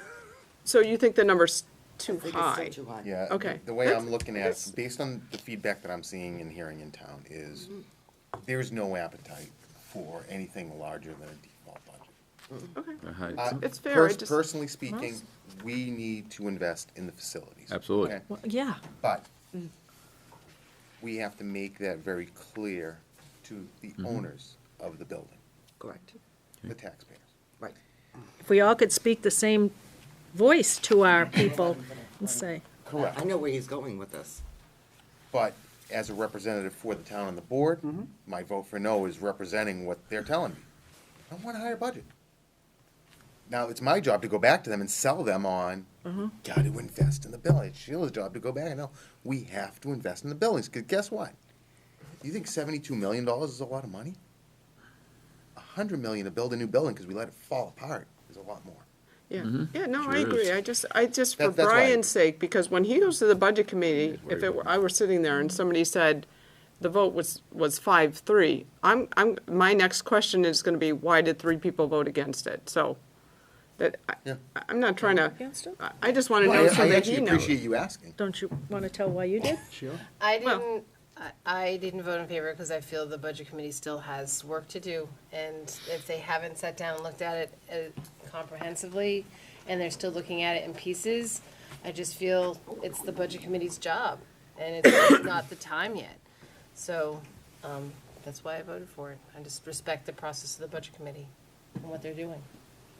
[SPEAKER 18] you think the number's too
[SPEAKER 11] I think it's
[SPEAKER 18] high?
[SPEAKER 11] still too high.
[SPEAKER 12] Yeah.
[SPEAKER 18] Okay.
[SPEAKER 12] The way I'm
[SPEAKER 18] That's-
[SPEAKER 12] looking at
[SPEAKER 18] that's-
[SPEAKER 12] it, based on the feedback that I'm seeing and hearing in town, is there's no appetite for anything larger than a default budget.
[SPEAKER 18] Okay. It's fair, I just-
[SPEAKER 12] Personally speaking, we need to invest in the facilities.
[SPEAKER 7] Absolutely.
[SPEAKER 12] okay?
[SPEAKER 5] Well, yeah.
[SPEAKER 12] But we have to make that very clear to the owners of the building,
[SPEAKER 11] Correct.
[SPEAKER 12] the taxpayers.
[SPEAKER 11] Right.
[SPEAKER 5] If we all could speak the same voice to our people and say,
[SPEAKER 12] Correct.
[SPEAKER 11] I know where he's going with this.
[SPEAKER 12] But as a representative for the town and the board, my vote for no is representing what they're telling me. I want a higher budget. Now, it's my job to go back to them and sell them on, gotta invest in the building. It's Sheila's job to go back and no, we have to invest in the buildings, because guess what? You think $72 million is a lot of money? $100 million to build a new building because we let it fall apart is a lot more.
[SPEAKER 18] Yeah, yeah, no,
[SPEAKER 7] Sure
[SPEAKER 18] I agree.
[SPEAKER 7] is.
[SPEAKER 18] I just, for
[SPEAKER 12] That's why-
[SPEAKER 18] Brian's sake, because when he goes to the budget committee, if it were, I were sitting there and somebody said the vote was 5-3, my next question is gonna be, why did 3 people vote against it? So, that,
[SPEAKER 12] Yeah.
[SPEAKER 18] I'm not trying to,
[SPEAKER 5] against it?
[SPEAKER 18] I just wanna
[SPEAKER 12] Well,
[SPEAKER 18] know so
[SPEAKER 12] I
[SPEAKER 18] that
[SPEAKER 12] actually
[SPEAKER 18] he knows.
[SPEAKER 12] appreciate you asking.
[SPEAKER 5] don't you want to tell why you did?
[SPEAKER 2] Sheila?
[SPEAKER 22] I didn't vote in favor because I feel the budget committee still has work to do. And if they haven't sat down and looked at it comprehensively, and they're still looking at it in pieces, I just feel it's the budget committee's job, and it's not the time yet. So, that's why I voted for it. I just respect the process of the budget committee and what they're doing.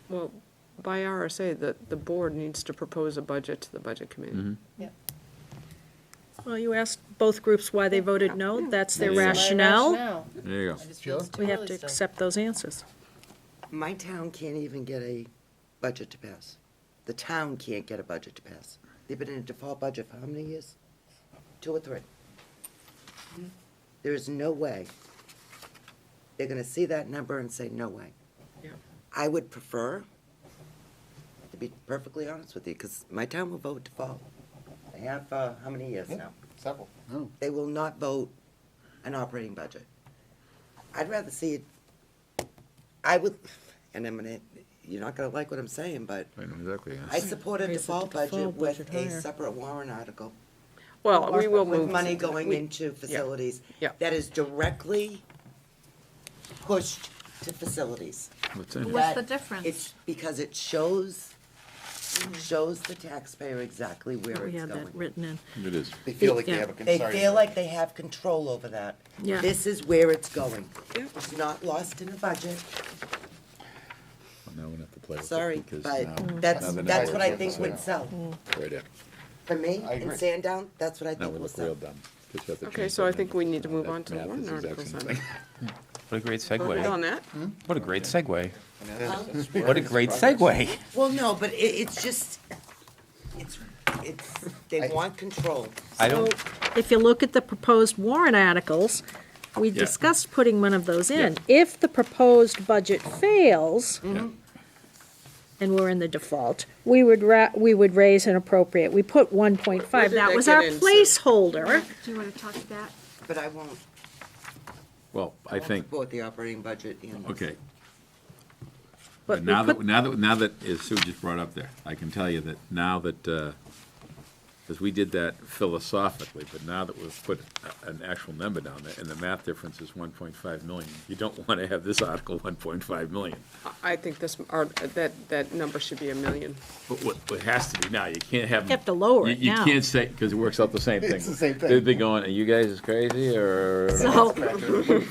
[SPEAKER 18] Well, by RSA, the board needs to propose a budget to the budget committee.
[SPEAKER 22] Yep.
[SPEAKER 5] Well, you asked both groups why they voted no, that's their
[SPEAKER 7] There you go.
[SPEAKER 5] rationale.
[SPEAKER 7] There you go.
[SPEAKER 22] I just feel it's too
[SPEAKER 5] We have
[SPEAKER 22] early
[SPEAKER 5] to
[SPEAKER 22] still.
[SPEAKER 5] accept those answers.
[SPEAKER 11] My town can't even get a budget to pass. The town can't get a budget to pass. They've been in a default budget for how many years? 2 or 3. There is no way they're gonna see that number and say, no way.
[SPEAKER 18] Yeah.
[SPEAKER 11] I would prefer, to be perfectly honest with you, because my town will vote default. They have, how many years now?
[SPEAKER 12] Several.
[SPEAKER 2] No.
[SPEAKER 11] They will not vote an operating budget. I'd rather see it, I would, and I'm gonna, you're not gonna like what I'm saying, but
[SPEAKER 7] I know exactly,
[SPEAKER 11] I
[SPEAKER 7] yeah.
[SPEAKER 11] support a
[SPEAKER 5] Raise the
[SPEAKER 11] default
[SPEAKER 5] default
[SPEAKER 11] budget with
[SPEAKER 5] budget
[SPEAKER 11] a
[SPEAKER 5] higher.
[SPEAKER 11] separate warrant article.
[SPEAKER 18] Well, we will
[SPEAKER 11] With
[SPEAKER 18] move.
[SPEAKER 11] money going
[SPEAKER 18] we-
[SPEAKER 11] into facilities.
[SPEAKER 18] yeah.
[SPEAKER 11] That is directly pushed to facilities.
[SPEAKER 7] What's in it?
[SPEAKER 4] What's
[SPEAKER 11] That-
[SPEAKER 4] the difference?
[SPEAKER 11] It's because it shows the taxpayer exactly where
[SPEAKER 5] We
[SPEAKER 11] it's
[SPEAKER 5] had that
[SPEAKER 11] going.
[SPEAKER 5] written in.
[SPEAKER 12] It is. They feel like they
[SPEAKER 5] Yeah.
[SPEAKER 12] have a
[SPEAKER 11] They
[SPEAKER 12] concern.
[SPEAKER 11] feel like they have control over that.
[SPEAKER 5] Yeah.
[SPEAKER 11] This is where it's going. It's not lost in a budget.
[SPEAKER 7] Now we have to play with it
[SPEAKER 11] Sorry,
[SPEAKER 7] because
[SPEAKER 11] but
[SPEAKER 7] now-
[SPEAKER 11] that's
[SPEAKER 7] now the
[SPEAKER 11] what I
[SPEAKER 7] numbers
[SPEAKER 11] think
[SPEAKER 7] look
[SPEAKER 11] would
[SPEAKER 7] real.
[SPEAKER 11] sell.
[SPEAKER 7] Right there.
[SPEAKER 11] For me,
[SPEAKER 12] I
[SPEAKER 11] in
[SPEAKER 12] agree.
[SPEAKER 11] Sandown, that's what I
[SPEAKER 7] Now
[SPEAKER 11] think
[SPEAKER 7] we
[SPEAKER 11] will
[SPEAKER 7] look real
[SPEAKER 11] sell.
[SPEAKER 7] dumb. 'cause you have to
[SPEAKER 18] Okay,
[SPEAKER 7] change
[SPEAKER 18] so I
[SPEAKER 7] the
[SPEAKER 18] think we
[SPEAKER 7] numbers.
[SPEAKER 18] need to move
[SPEAKER 7] That
[SPEAKER 18] on to
[SPEAKER 7] math
[SPEAKER 18] warrant
[SPEAKER 7] is the exact
[SPEAKER 18] articles
[SPEAKER 7] same
[SPEAKER 18] then.
[SPEAKER 7] thing.
[SPEAKER 13] What a great
[SPEAKER 18] Voted
[SPEAKER 13] segue.
[SPEAKER 18] on that?
[SPEAKER 13] What a great segue. What a great segue.
[SPEAKER 11] Well, no, but it's just, they want control.
[SPEAKER 13] I don't,
[SPEAKER 5] If you look at the proposed warrant articles, we
[SPEAKER 7] Yeah.
[SPEAKER 5] discussed putting one of those in. If the proposed budget fails,
[SPEAKER 7] Yeah.
[SPEAKER 5] and we're in the default, we would raise and appropriate. We put 1.5,
[SPEAKER 18] Where did
[SPEAKER 5] that
[SPEAKER 18] that
[SPEAKER 5] was
[SPEAKER 18] get
[SPEAKER 5] our
[SPEAKER 18] into?
[SPEAKER 5] placeholder.
[SPEAKER 4] Do you want to talk to that?
[SPEAKER 11] But I won't,
[SPEAKER 7] Well, I think,
[SPEAKER 11] support the operating budget and.
[SPEAKER 7] okay.
[SPEAKER 5] But
[SPEAKER 7] But now
[SPEAKER 5] we
[SPEAKER 7] that,
[SPEAKER 5] put-
[SPEAKER 7] now that, as Sue just brought up there, I can tell you that now that, because we did that philosophically, but now that we've put an actual number down there, and the math difference is 1.5 million, you don't want to have this article 1.5 million.
[SPEAKER 18] I think that number should be $1 million.
[SPEAKER 7] But what it has to be now, you can't have.
[SPEAKER 5] You have to lower it
[SPEAKER 7] You
[SPEAKER 5] now.
[SPEAKER 7] can't say, because it works out the same thing.
[SPEAKER 12] It's the same thing.
[SPEAKER 7] They'd be going, are you guys as crazy, or?
[SPEAKER 5] So-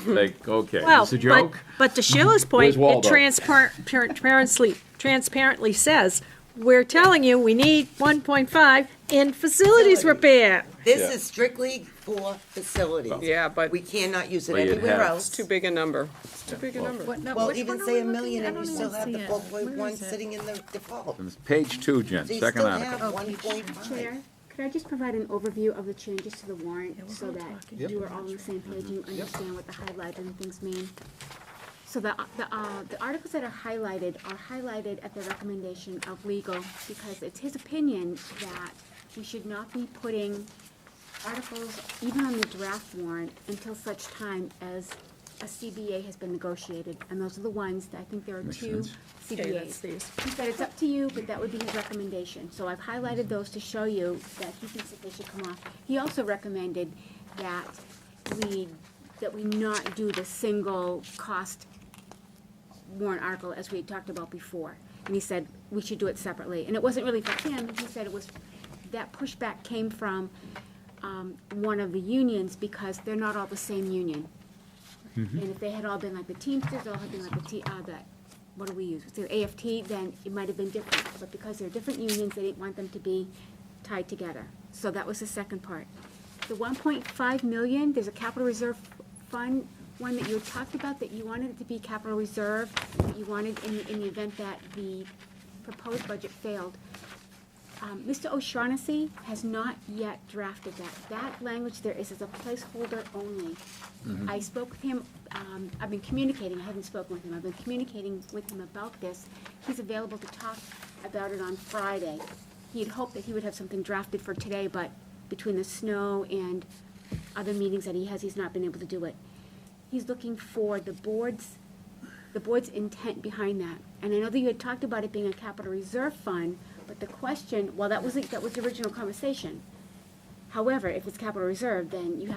[SPEAKER 7] Like, okay,
[SPEAKER 5] Well,
[SPEAKER 7] this a joke?
[SPEAKER 5] but to Sheila's point,
[SPEAKER 7] Where's
[SPEAKER 5] it
[SPEAKER 7] Waldo?
[SPEAKER 5] transparently says, we're telling you, we need 1.5 in facilities repair.
[SPEAKER 11] This
[SPEAKER 7] Yeah.
[SPEAKER 11] is strictly for facilities.
[SPEAKER 18] Yeah, but
[SPEAKER 11] We cannot use it
[SPEAKER 7] Well, you'd
[SPEAKER 11] anywhere
[SPEAKER 7] have-
[SPEAKER 11] else.
[SPEAKER 18] it's too big a number. It's too big a number.
[SPEAKER 11] Well, even say $1 million and you still have the 4.1 sitting in the default.
[SPEAKER 7] It's page 2, Jen,
[SPEAKER 11] So you
[SPEAKER 7] second
[SPEAKER 11] still
[SPEAKER 7] article.
[SPEAKER 11] have 1.5.
[SPEAKER 4] Chair, could I just provide an overview of the changes to the warrant so that you are all on the same page and you understand what the highlighted and things mean? So the articles that are highlighted at the recommendation of legal because it's his opinion that we should not be putting articles even on the draft warrant until such time as a CBA has been negotiated. And those are the ones, that I think there are
[SPEAKER 7] Makes
[SPEAKER 4] two
[SPEAKER 7] sense.
[SPEAKER 5] Okay, that's
[SPEAKER 4] CBAs.
[SPEAKER 5] these.
[SPEAKER 4] He said it's up to you, but that would be his recommendation. So I've highlighted those to show you that he thinks that they should come off. He also recommended that we not do the single cost warrant article as we had talked about before. And he said we should do it separately. And it wasn't really for him, he said it was, that pushback came from one of the unions because they're not all the same union. And if they had all been like the Teamsters, all had been like the what do we use? The AFT, then it might have been different. But because they're different unions, they didn't want them to be tied together. So that was the second part. The 1.5 million, there's a capital reserve fund, one that you had talked about, that you wanted it to be capital reserve, that you wanted in the event that the proposed budget failed. Mr. O'Shaughnessy has not yet drafted that. That language there is as a placeholder only. I spoke with him, I've been communicating, I haven't spoken with him, I've been communicating with him about this. He's available to talk about it on Friday. He had hoped that he would have something drafted for today, but between the snow and other meetings that he has, he's not been able to do it. He's looking for the board's intent behind that. And I know that you had talked about it being a capital reserve fund, but the question, well, that was the original conversation. However, if it's capital reserve, then you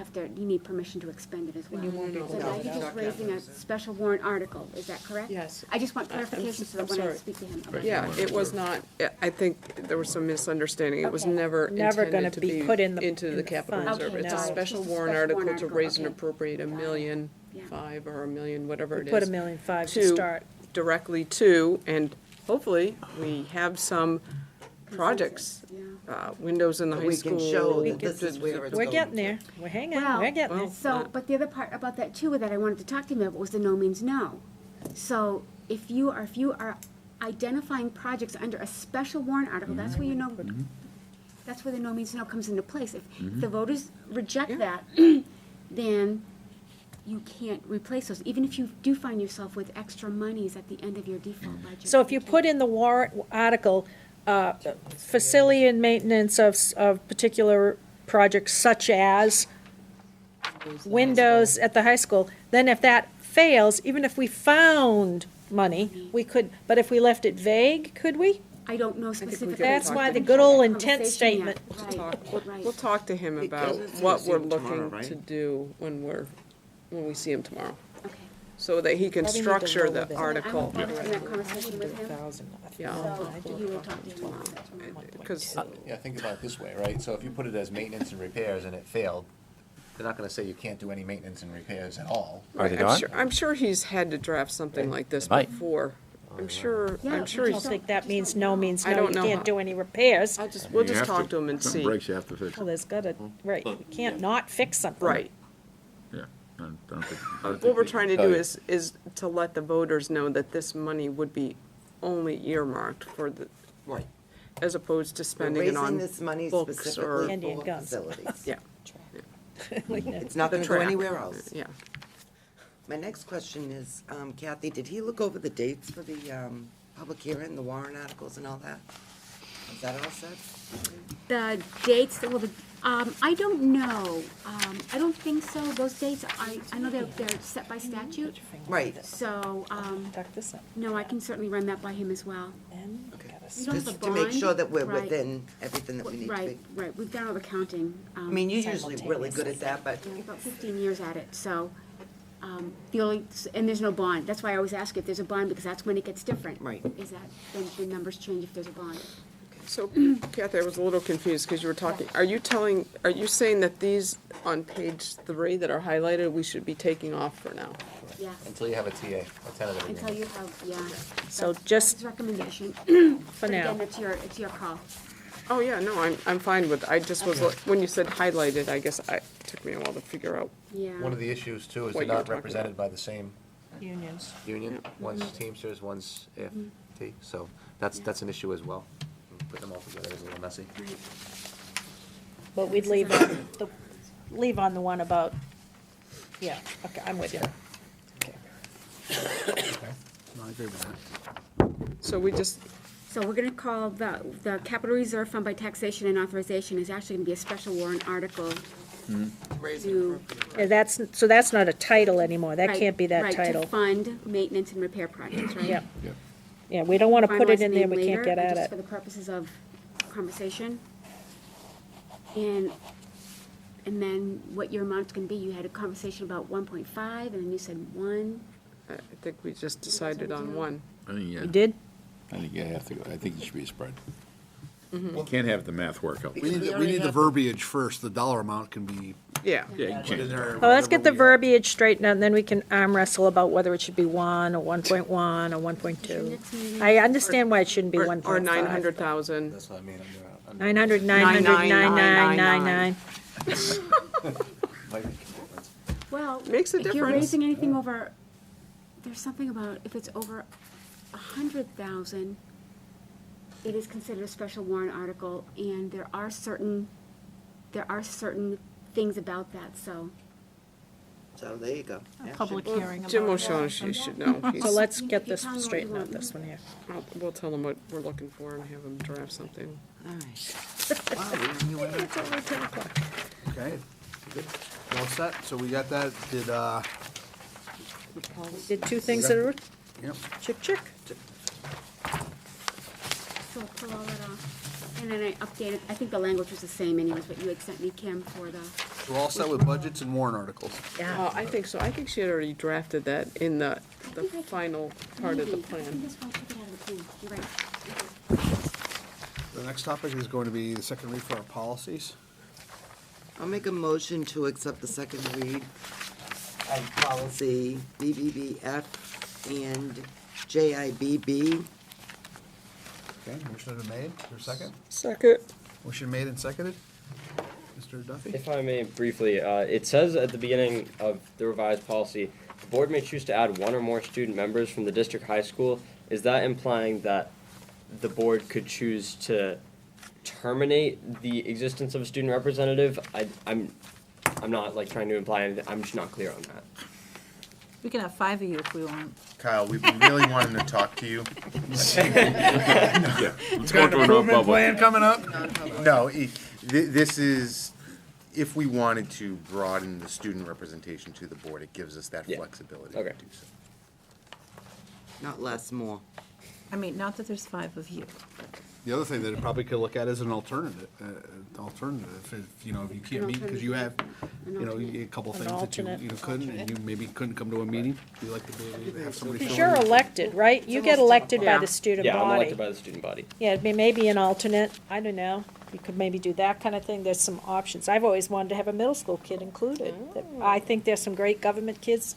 [SPEAKER 4] need permission to expend it as well. So now he's just raising a special warrant article, is that correct?
[SPEAKER 18] Yes.
[SPEAKER 4] I just want clarification so that
[SPEAKER 18] I'm
[SPEAKER 4] when I
[SPEAKER 18] sorry.
[SPEAKER 4] speak to him about it.
[SPEAKER 18] Yeah, it was not, I think there was some misunderstanding. It was
[SPEAKER 4] Okay.
[SPEAKER 18] never
[SPEAKER 5] Never gonna
[SPEAKER 18] intended to
[SPEAKER 5] be
[SPEAKER 18] be
[SPEAKER 5] put in the
[SPEAKER 18] into the capital
[SPEAKER 5] fund.
[SPEAKER 18] reserve.
[SPEAKER 4] Okay,
[SPEAKER 18] It's a
[SPEAKER 4] no.
[SPEAKER 18] special
[SPEAKER 4] Just a
[SPEAKER 18] warrant
[SPEAKER 4] special warrant
[SPEAKER 18] article to
[SPEAKER 4] article,
[SPEAKER 18] raise and
[SPEAKER 4] okay.
[SPEAKER 18] appropriate $1.5 million
[SPEAKER 4] Yeah.
[SPEAKER 18] or $1 million, whatever it is.
[SPEAKER 5] Put $1.5 million to start.
[SPEAKER 18] Directly to, and hopefully, we have some projects,
[SPEAKER 4] Yeah.
[SPEAKER 18] windows in the
[SPEAKER 11] But
[SPEAKER 18] high
[SPEAKER 11] we
[SPEAKER 18] school.
[SPEAKER 11] can show that this is where it's
[SPEAKER 5] We're
[SPEAKER 11] going.
[SPEAKER 5] getting there. We're hanging,
[SPEAKER 4] Well,
[SPEAKER 5] we're getting there.
[SPEAKER 4] So, but the other part about that too, that I wanted to talk to him about was the no means no. So if you are identifying projects under a special warrant article, that's where you know, that's where the no means no comes into place. If the voters reject that, then you can't replace those, even if you do find yourself with extra monies at the end of your default budget.
[SPEAKER 5] So if you put in the warrant article, facility and maintenance of particular projects such as windows at the high school, then if that fails, even if we found money, we could, but if we left it vague, could we?
[SPEAKER 4] I don't know specifically.
[SPEAKER 5] That's why the
[SPEAKER 4] We
[SPEAKER 5] good
[SPEAKER 4] haven't
[SPEAKER 5] old
[SPEAKER 4] had that
[SPEAKER 5] intent
[SPEAKER 4] conversation yet.
[SPEAKER 5] statement.
[SPEAKER 4] Right.
[SPEAKER 18] We'll talk to him about
[SPEAKER 11] Because
[SPEAKER 18] what
[SPEAKER 11] it's
[SPEAKER 18] we're
[SPEAKER 11] gonna see him tomorrow,
[SPEAKER 18] looking
[SPEAKER 11] right?
[SPEAKER 18] to do when we see him tomorrow,
[SPEAKER 4] Okay.
[SPEAKER 18] so that he can
[SPEAKER 5] Probably need to
[SPEAKER 18] structure
[SPEAKER 5] lower
[SPEAKER 18] the
[SPEAKER 5] that.
[SPEAKER 4] I
[SPEAKER 18] article.
[SPEAKER 4] will have that conversation with him.
[SPEAKER 18] Yeah.
[SPEAKER 4] So you will talk to him about that tomorrow.
[SPEAKER 18] Because,
[SPEAKER 8] Yeah, think about it this way, right? So if you put it as maintenance and repairs and it failed, they're not gonna say you can't do any maintenance and repairs at all.
[SPEAKER 13] Are they not?
[SPEAKER 18] I'm sure he's had to draft something like this
[SPEAKER 13] Might.
[SPEAKER 18] before. I'm sure
[SPEAKER 4] Yeah,
[SPEAKER 5] I
[SPEAKER 18] he's,
[SPEAKER 5] don't think that means no means
[SPEAKER 18] I
[SPEAKER 5] no,
[SPEAKER 18] don't
[SPEAKER 5] you
[SPEAKER 18] know
[SPEAKER 5] can't
[SPEAKER 18] how-
[SPEAKER 5] do any repairs.
[SPEAKER 18] we'll
[SPEAKER 7] You
[SPEAKER 18] just
[SPEAKER 7] have
[SPEAKER 18] talk to him and
[SPEAKER 7] something
[SPEAKER 18] see.
[SPEAKER 7] breaks, you have to fix
[SPEAKER 5] Well,
[SPEAKER 7] it.
[SPEAKER 5] there's gotta, right, you can't not fix something.
[SPEAKER 18] Right.
[SPEAKER 7] Yeah. I don't think- I don't
[SPEAKER 18] What
[SPEAKER 7] think
[SPEAKER 18] we're
[SPEAKER 7] we
[SPEAKER 18] trying
[SPEAKER 7] can
[SPEAKER 18] to
[SPEAKER 7] tell
[SPEAKER 18] do
[SPEAKER 7] you.
[SPEAKER 18] is to let the voters know that this money would be only earmarked for the,
[SPEAKER 11] Right.
[SPEAKER 18] as opposed to
[SPEAKER 11] We're
[SPEAKER 18] spending it
[SPEAKER 11] raising
[SPEAKER 18] on
[SPEAKER 11] this money
[SPEAKER 18] books or,
[SPEAKER 11] specifically
[SPEAKER 5] Indian
[SPEAKER 11] for
[SPEAKER 5] guns.
[SPEAKER 11] facilities.
[SPEAKER 18] yeah,
[SPEAKER 11] It's not
[SPEAKER 18] The
[SPEAKER 11] gonna go
[SPEAKER 18] track.
[SPEAKER 11] anywhere else.
[SPEAKER 18] yeah.
[SPEAKER 11] My next question is, Kathy, did he look over the dates for the public hearing, the warrant articles and all that? Is that all set?
[SPEAKER 4] The dates, well, I don't know. I don't think so. Those dates, I know they're set by statute.
[SPEAKER 11] Right.
[SPEAKER 4] So,
[SPEAKER 5] Tuck this up.
[SPEAKER 4] no, I can certainly run that by him as well.
[SPEAKER 11] Okay.
[SPEAKER 4] We don't have
[SPEAKER 11] Just
[SPEAKER 4] a
[SPEAKER 11] to make
[SPEAKER 4] bond.
[SPEAKER 11] sure that we're
[SPEAKER 4] Right.
[SPEAKER 11] within everything that we need to be.
[SPEAKER 4] Right, we've done all the counting.
[SPEAKER 11] I mean, you're usually really good at that, but
[SPEAKER 4] About 15 years at it, so, the only, and there's no bond. That's why I always ask if there's a bond, because that's when it gets different.
[SPEAKER 11] Right.
[SPEAKER 4] Is that, then the numbers change if there's a bond.
[SPEAKER 18] So Kathy, I was a little confused because you were talking, are you saying that these on page 3 that are highlighted, we should be taking off for now?
[SPEAKER 4] Yeah,
[SPEAKER 8] Until you have a TA, a tentative
[SPEAKER 4] until
[SPEAKER 8] agreement.
[SPEAKER 4] you have, yeah.
[SPEAKER 5] So
[SPEAKER 4] That's
[SPEAKER 5] just
[SPEAKER 4] his recommendation.
[SPEAKER 5] for
[SPEAKER 4] But
[SPEAKER 5] now.
[SPEAKER 4] again, it's your call.
[SPEAKER 18] Oh, yeah, no, I'm fine with, I just was, when you said highlighted, I guess it took me a while to figure out.
[SPEAKER 4] Yeah.
[SPEAKER 8] One of the issues too is
[SPEAKER 18] What
[SPEAKER 8] they're
[SPEAKER 18] you were
[SPEAKER 8] not
[SPEAKER 18] talking
[SPEAKER 8] represented by the same
[SPEAKER 5] Unions.
[SPEAKER 8] union. One's Teamsters, one's AFT, so that's an issue as well. Put them all together is a little messy.
[SPEAKER 5] But we'd leave on the one about, yeah, okay, I'm with you.
[SPEAKER 2] No, I agree with that.
[SPEAKER 18] So we just,
[SPEAKER 4] So we're gonna call the capital reserve fund by taxation and authorization is actually gonna be a special warrant article to.
[SPEAKER 5] Yeah, so that's not a title anymore. That
[SPEAKER 4] Right,
[SPEAKER 5] can't be that
[SPEAKER 4] right,
[SPEAKER 5] title.
[SPEAKER 4] to fund maintenance and repair projects, right?
[SPEAKER 5] Yep. Yeah, we don't want to put it
[SPEAKER 4] Finalize
[SPEAKER 5] in there,
[SPEAKER 4] name
[SPEAKER 5] we can't
[SPEAKER 4] later,
[SPEAKER 5] get
[SPEAKER 4] or
[SPEAKER 5] at
[SPEAKER 4] just
[SPEAKER 5] it.
[SPEAKER 4] for the purposes of conversation. And then what your amount's gonna be, you had a conversation about 1.5, and then you said 1.
[SPEAKER 18] I think we just decided on 1.
[SPEAKER 7] I think, yeah.
[SPEAKER 5] You did?
[SPEAKER 7] I think you have to go, I think it should be a spread.
[SPEAKER 18] Mm-hmm.
[SPEAKER 7] You can't have the math work out.
[SPEAKER 2] We need the verbiage first. The dollar amount can be
[SPEAKER 18] Yeah.
[SPEAKER 7] Yeah, you
[SPEAKER 2] put
[SPEAKER 7] can't.
[SPEAKER 2] in there.
[SPEAKER 5] Well, let's get the
[SPEAKER 2] whatever
[SPEAKER 5] verbiage straightened out, and then we can arm wrestle about whether it should be 1 or 1.1 or 1.2. I understand why it shouldn't be 1.5.
[SPEAKER 18] Or 900,000.
[SPEAKER 8] That's what I mean,
[SPEAKER 5] 900, 999.
[SPEAKER 4] Well,
[SPEAKER 18] Makes a
[SPEAKER 4] if you're
[SPEAKER 18] difference.
[SPEAKER 4] raising anything over, there's something about, if it's over 100,000, it is considered a special warrant article, and there are certain things about that, so.
[SPEAKER 11] So there you go.
[SPEAKER 6] Public hearing about
[SPEAKER 18] Jim
[SPEAKER 6] it.
[SPEAKER 18] O'Shaughnessy should know.
[SPEAKER 5] So
[SPEAKER 18] He's-
[SPEAKER 5] let's
[SPEAKER 4] You-
[SPEAKER 5] get
[SPEAKER 4] you
[SPEAKER 5] this
[SPEAKER 4] tell me what you
[SPEAKER 5] straightened out,
[SPEAKER 4] want.
[SPEAKER 5] this one here.
[SPEAKER 18] We'll tell him what we're looking for and have him draft something.
[SPEAKER 11] All right. Wow, you went
[SPEAKER 5] It's only 10 o'clock.
[SPEAKER 2] Okay. All set? So we got that.
[SPEAKER 5] Did two things that are,
[SPEAKER 2] Yep.
[SPEAKER 5] chick.
[SPEAKER 4] So I'll pull all that off. And then I updated, I think the language was the same anyways, but you had sent me, Kim, for the,
[SPEAKER 2] We're all set with budgets and warrant articles.
[SPEAKER 18] I think so. I think she had already drafted that in the final part of the
[SPEAKER 4] maybe. I think
[SPEAKER 18] plan.
[SPEAKER 4] that's why I took it out of the plan. You're right.
[SPEAKER 2] The next topic is going to be the second read for our policies.
[SPEAKER 11] I'll make a motion to accept the second read of policy BBBF and JIBB.
[SPEAKER 2] Okay, motion has been made. Is there a second?
[SPEAKER 18] Second.
[SPEAKER 2] Motion made and seconded. Mr. Duffy?
[SPEAKER 10] If I may briefly, it says at the beginning of the revised policy, the board may choose to add one or more student members from the district high school. Is that implying that the board could choose to terminate the existence of a student representative? I'm not like trying to imply anything, I'm just not clear on that.
[SPEAKER 6] We can have 5 of you if we want.
[SPEAKER 12] Kyle, we've been really wanting to talk to you.
[SPEAKER 7] Yeah. Let's go
[SPEAKER 2] Got
[SPEAKER 7] to
[SPEAKER 2] an
[SPEAKER 7] a
[SPEAKER 2] improvement
[SPEAKER 7] non-public.
[SPEAKER 2] plan coming up?
[SPEAKER 12] No, this is, if we wanted to broaden the student representation to the board, it gives us that
[SPEAKER 10] Yeah.
[SPEAKER 12] flexibility to
[SPEAKER 10] Okay.
[SPEAKER 12] do so.
[SPEAKER 11] Not less, more.
[SPEAKER 6] I mean, not that there's 5 of you.
[SPEAKER 2] The other thing that it probably could look at is an alternative, if you can't meet, because you have, a couple
[SPEAKER 5] An
[SPEAKER 2] things that
[SPEAKER 5] alternate.
[SPEAKER 2] you couldn't, and you maybe couldn't come to a meeting. You like to have somebody
[SPEAKER 5] Because
[SPEAKER 2] fill
[SPEAKER 5] you're
[SPEAKER 2] in.
[SPEAKER 5] elected, right? You get elected by the student
[SPEAKER 10] Yeah, I'm
[SPEAKER 5] body.
[SPEAKER 10] elected by the student body.
[SPEAKER 5] Yeah, maybe an alternate, I don't know. You could maybe do that kind of thing. There's some options. I've always wanted to have a middle school kid included. I think there's some great government kids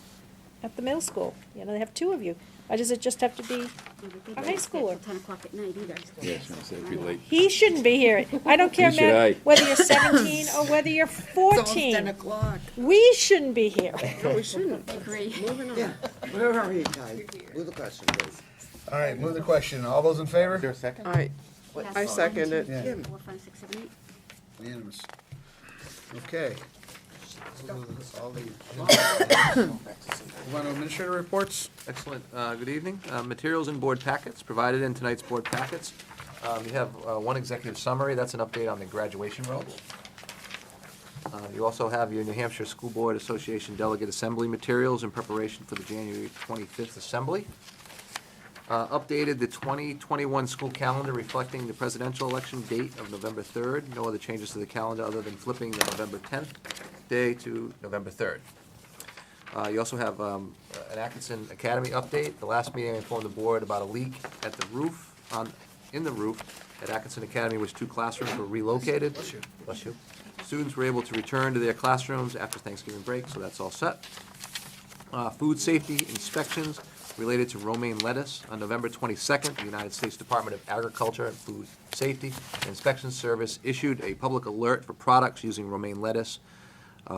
[SPEAKER 5] at the middle school. They have 2 of you. Why does it just have to be a high schooler?
[SPEAKER 4] 10 o'clock at night either.
[SPEAKER 7] Yeah, I was gonna say, it'd be late.
[SPEAKER 5] He shouldn't be here. I don't care,
[SPEAKER 7] Neither should
[SPEAKER 5] Matt,
[SPEAKER 7] I.
[SPEAKER 5] whether you're 17 or whether you're 14.
[SPEAKER 11] 10 o'clock.
[SPEAKER 5] We shouldn't be here.
[SPEAKER 18] No, we shouldn't.
[SPEAKER 4] Agree.
[SPEAKER 18] Moving on.
[SPEAKER 11] Yeah, where are you guys? Move the question, please.
[SPEAKER 2] All right, move the question. All those in favor?
[SPEAKER 12] Is there a second?
[SPEAKER 18] I second it.
[SPEAKER 2] Yeah.
[SPEAKER 4] 4, 5, 6, 7, 8.
[SPEAKER 2] Unanimous. Okay. Move on to administrator reports.
[SPEAKER 8] Excellent. Good evening. Materials and board packets provided in tonight's board packets. You have one executive summary. That's an update on the graduation roads. You also have your New Hampshire School Board Association Delegate Assembly materials in preparation for the January 25th assembly. Updated the 2021 school calendar reflecting the presidential election date of November 3rd. No other changes to the calendar other than flipping the November 10th day to November 3rd. You also have an Atkinson Academy update. The last meeting I informed the board about a leak at the roof, in the roof at Atkinson Academy, which 2 classrooms were relocated. Bless you. Bless you. Students were able to return to their classrooms after Thanksgiving break, so that's all set. Food safety inspections related to romaine lettuce. On November 22nd, the United States Department of Agriculture and Food Safety and Inspection Service issued a public alert for products using romaine lettuce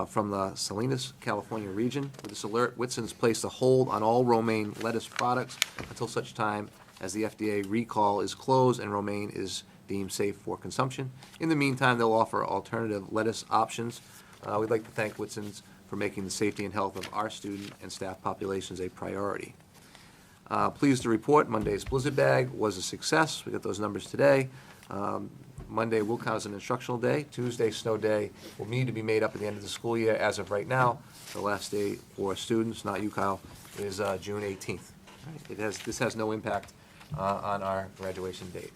[SPEAKER 8] from the Salinas, California region. With this alert, Whitson's placed a hold on all romaine lettuce products until such time as the FDA recall is closed and romaine is deemed safe for consumption. In the meantime, they'll offer alternative lettuce options. We'd like to thank Whitson's for making the safety and health of our student and staff populations a priority. Pleased to report Monday's Blizzard Bag was a success. We got those numbers today. Monday will count as an instructional day. Tuesday, snow day, will need to be made up at the end of the school year. As of right now, the last day for students, not you, Kyle, is June 18th. This has no impact on our graduation date.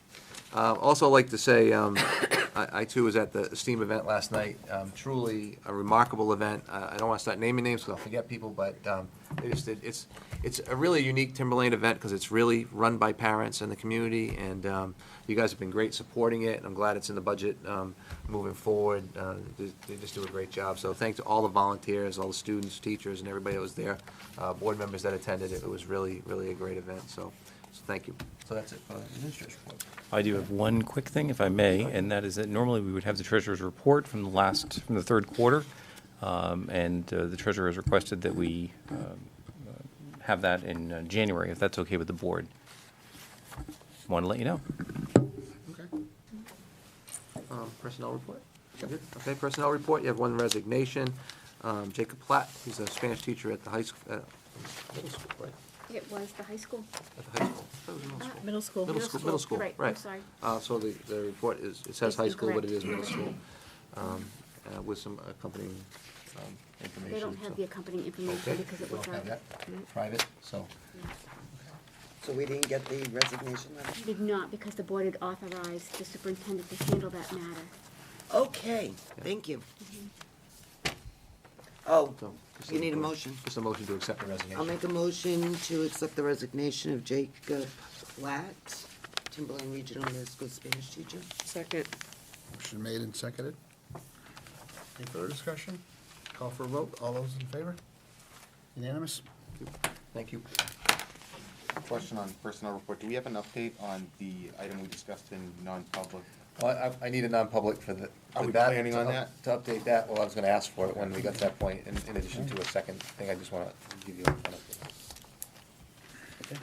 [SPEAKER 8] Also like to say, I too was at the STEAM event last night. Truly a remarkable event. I don't want to start naming names because I'll forget people, but it's a really unique Timberlane event because it's really run by parents and the community, and you guys have been great supporting it. I'm glad it's in the budget moving forward. They just do a great job. So thanks to all the volunteers, all the students, teachers, and everybody that was there, board members that attended it. It was really, really a great event. So thank you. So that's it for the administration report.
[SPEAKER 13] I do have one quick thing, if I may, and that is that normally we would have the treasurer's report from the third quarter, and the treasurer has requested that we have that in January, if that's okay with the board. Want to let you know.
[SPEAKER 8] Okay. Personnel report? Good. Okay, personnel report, you have one resignation. Jacob Platt, he's a Spanish teacher at the high school, middle school, right?
[SPEAKER 4] It was the high school.
[SPEAKER 8] At the high school. That was middle school.
[SPEAKER 6] Middle school.
[SPEAKER 8] Middle school,
[SPEAKER 4] You're right,
[SPEAKER 8] right.
[SPEAKER 4] I'm sorry.
[SPEAKER 8] So the report is, it says
[SPEAKER 4] It's
[SPEAKER 8] high school, but
[SPEAKER 4] incorrect.
[SPEAKER 8] it is middle school, with some accompanying information.
[SPEAKER 4] They don't have
[SPEAKER 8] so.
[SPEAKER 4] the accompanying information
[SPEAKER 8] Okay,
[SPEAKER 4] because it
[SPEAKER 8] we
[SPEAKER 4] was
[SPEAKER 8] don't have
[SPEAKER 4] a.
[SPEAKER 8] that. Private, so.
[SPEAKER 11] So we didn't get the resignation letter?
[SPEAKER 4] We did not because the board had authorized the superintendent to handle that matter.
[SPEAKER 11] Okay, thank you. Oh,
[SPEAKER 8] So, just
[SPEAKER 11] you need a motion.
[SPEAKER 8] Just a motion to accept the resignation.
[SPEAKER 11] I'll make a motion to accept the resignation of Jacob Platt, Timberlane Regional Middle School Spanish teacher.
[SPEAKER 18] Second.
[SPEAKER 2] Motion made and seconded. Any further discussion? Call for a vote. All those in favor? Unanimous?
[SPEAKER 8] Thank you.
[SPEAKER 12] Question on personnel report. Do we have an update on the item we discussed in non-public?
[SPEAKER 8] Well, I need a non-public for the.
[SPEAKER 12] Are
[SPEAKER 8] for
[SPEAKER 12] we
[SPEAKER 8] that,
[SPEAKER 12] planning on
[SPEAKER 8] to-
[SPEAKER 12] that?
[SPEAKER 8] To update that, well, I was gonna ask for it when we got to that point, in addition to a second thing, I just wanna give you an update.
[SPEAKER 2] Okay.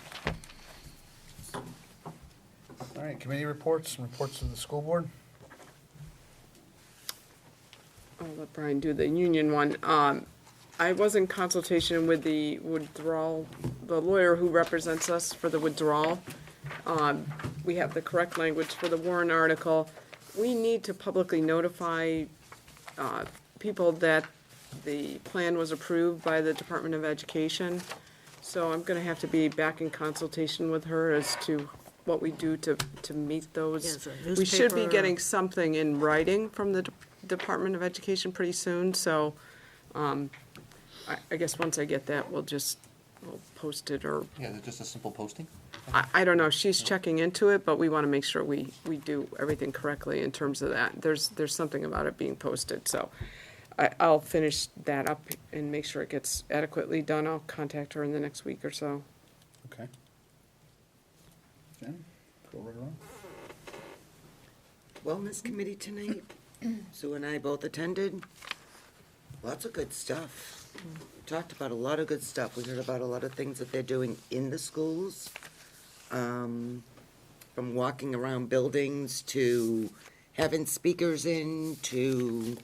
[SPEAKER 2] All right, committee reports and reports to the school board.
[SPEAKER 18] I'll let Brian do the union one. I was in consultation with the withdrawal, the lawyer who represents us for the withdrawal. We have the correct language for the Warren article. We need to publicly notify people that the plan was approved by the Department of Education. So I'm gonna have to be back in consultation with her as to what we do to meet those.
[SPEAKER 5] Yes, a
[SPEAKER 18] We should be
[SPEAKER 5] newspaper.
[SPEAKER 18] getting something in writing from the Department of Education pretty soon, so I guess once I get that, we'll post it, or,
[SPEAKER 8] Yeah, is it just a simple posting?
[SPEAKER 18] I don't know, she's checking into it, but we want to make sure we do everything correctly in terms of that. There's something about it being posted, so I'll finish that up and make sure it gets adequately done. I'll contact her in the next week or so.
[SPEAKER 2] Okay. Jen, go right around.
[SPEAKER 11] Wellness Committee tonight, Sue and I both attended. Lots of good stuff. Talked about a lot of good stuff. We heard about a lot of things that they're doing in the schools. From walking around buildings to having speakers in to,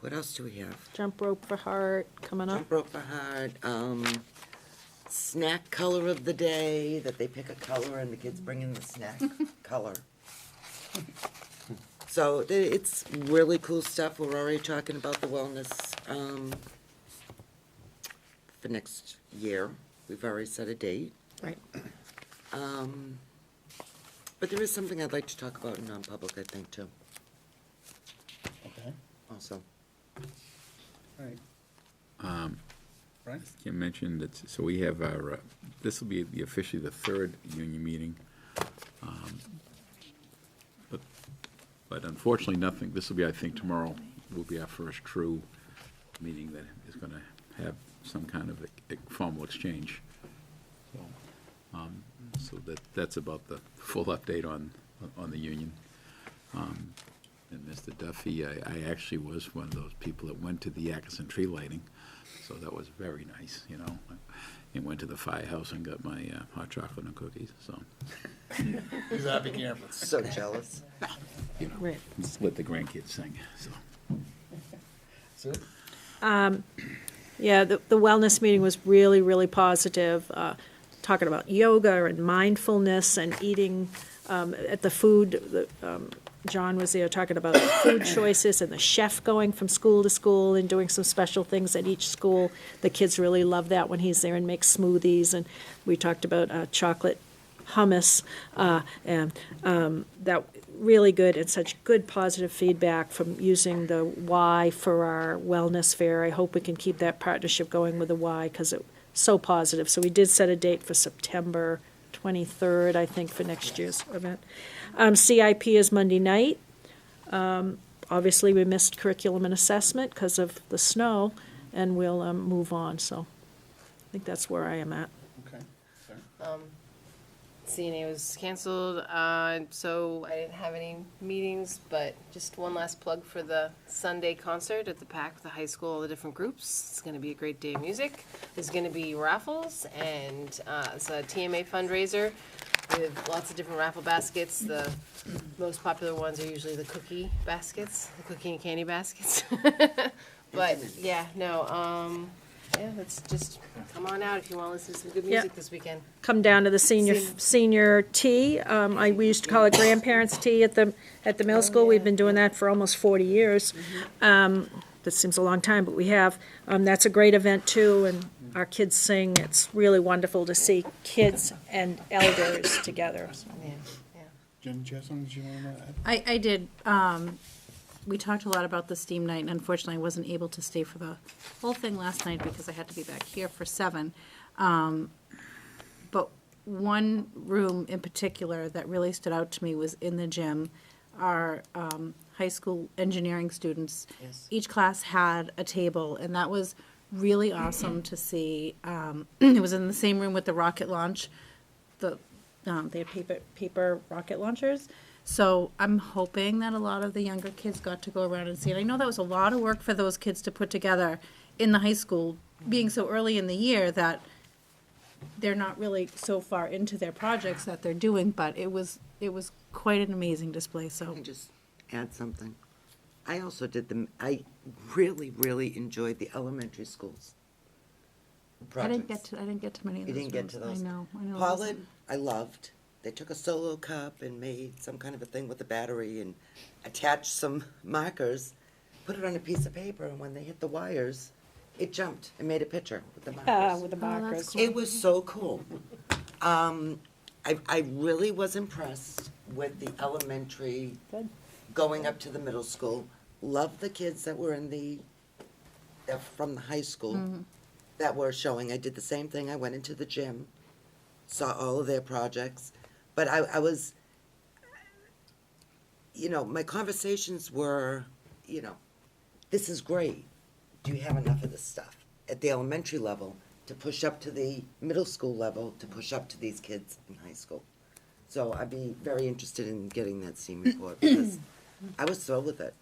[SPEAKER 11] what else do we have?
[SPEAKER 5] Jump rope for heart coming up.
[SPEAKER 11] Jump rope for heart, snack color of the day, that they pick a color and the kids bring in the snack color. So it's really cool stuff. We're already talking about the wellness for next year. We've already set a date.
[SPEAKER 5] Right.
[SPEAKER 11] But there is something I'd like to talk about in non-public, I think, too.
[SPEAKER 2] Okay.
[SPEAKER 11] Also.
[SPEAKER 2] All right.
[SPEAKER 7] Kim mentioned that, so we have our, this will be officially the third union meeting. But unfortunately, nothing, this will be, I think, tomorrow will be our first true meeting that is going to have some kind of a formal exchange. So that's about the full update on the union. And Mr. Duffy, I actually was one of those people that went to the Atkinson tree lighting, so that was very nice, you know. And went to the firehouse and got my hot chocolate and cookies, so.
[SPEAKER 2] He's a happy camper.
[SPEAKER 11] So jealous.
[SPEAKER 7] You know,
[SPEAKER 5] Right.
[SPEAKER 7] just let the grandkids sing, so.
[SPEAKER 5] Yeah, the wellness meeting was really, really positive, talking about yoga and mindfulness and eating at the food. John was there talking about food choices and the chef going from school to school and doing some special things at each school. The kids really love that when he's there and makes smoothies. And we talked about chocolate hummus, and that really good and such good positive feedback from using the Y for our wellness fair. I hope we can keep that partnership going with the Y because it's so positive. So we did set a date for September 23rd, I think, for next year's event. CIP is Monday night. Obviously, we missed curriculum and assessment because of the snow, and we'll move on. So I think that's where I am at.
[SPEAKER 2] Okay.
[SPEAKER 22] CNA was canceled, so I didn't have any meetings, but just one last plug for the Sunday concert at the PAC with the high school, all the different groups. It's gonna be a great day of music. There's gonna be raffles, and it's a TMA fundraiser with lots of different raffle baskets. The most popular ones are usually the cookie baskets, the cookie and candy baskets. But, yeah, no, yeah, let's just come on out if you want to listen to some good music this weekend.
[SPEAKER 5] Come down to the senior tea. We used to call it grandparents' tea at the middle school. We've been doing that for almost 40 years. That seems a long time, but we have. That's a great event too, and our kids sing. It's really wonderful to see kids and elders together.
[SPEAKER 22] Yeah, yeah.
[SPEAKER 2] Jen, do you have something that you want to add?
[SPEAKER 6] I did. We talked a lot about the STEAM night, and unfortunately, I wasn't able to stay for the whole thing last night because I had to be back here for 7. But one room in particular that really stood out to me was in the gym. Our high school engineering students, each class had a table, and that was really awesome to see. It was in the same room with the rocket launch. They had paper rocket launchers. So I'm hoping that a lot of the younger kids got to go around and see it. I know that was a lot of work for those kids to put together in the high school, being so early in the year that they're not really so far into their projects that they're doing, but it was quite an amazing display, so.
[SPEAKER 11] Can I just add something? I also I really, really enjoyed the elementary schools projects.
[SPEAKER 6] I didn't get to many of those.
[SPEAKER 11] You didn't get to
[SPEAKER 6] rooms.
[SPEAKER 11] those?
[SPEAKER 6] I know.
[SPEAKER 11] Pollard, I loved. They took a solo cup and made some kind of a thing with the battery and attached some markers, put it on a piece of paper, and when they hit the wires, it jumped and made a picture with the markers.
[SPEAKER 5] With the markers.
[SPEAKER 11] It was so cool. I really was impressed with the elementary going up to the middle school. Loved the kids that were from the high school that were showing. I did the same thing. I went into the gym, saw all of their projects. But I was, my conversations were, this is great. Do you have enough of this stuff at the elementary level to push up to the middle school level, to push up to these kids in high school? So I'd be very interested in getting that STEAM report because I was thrilled with it.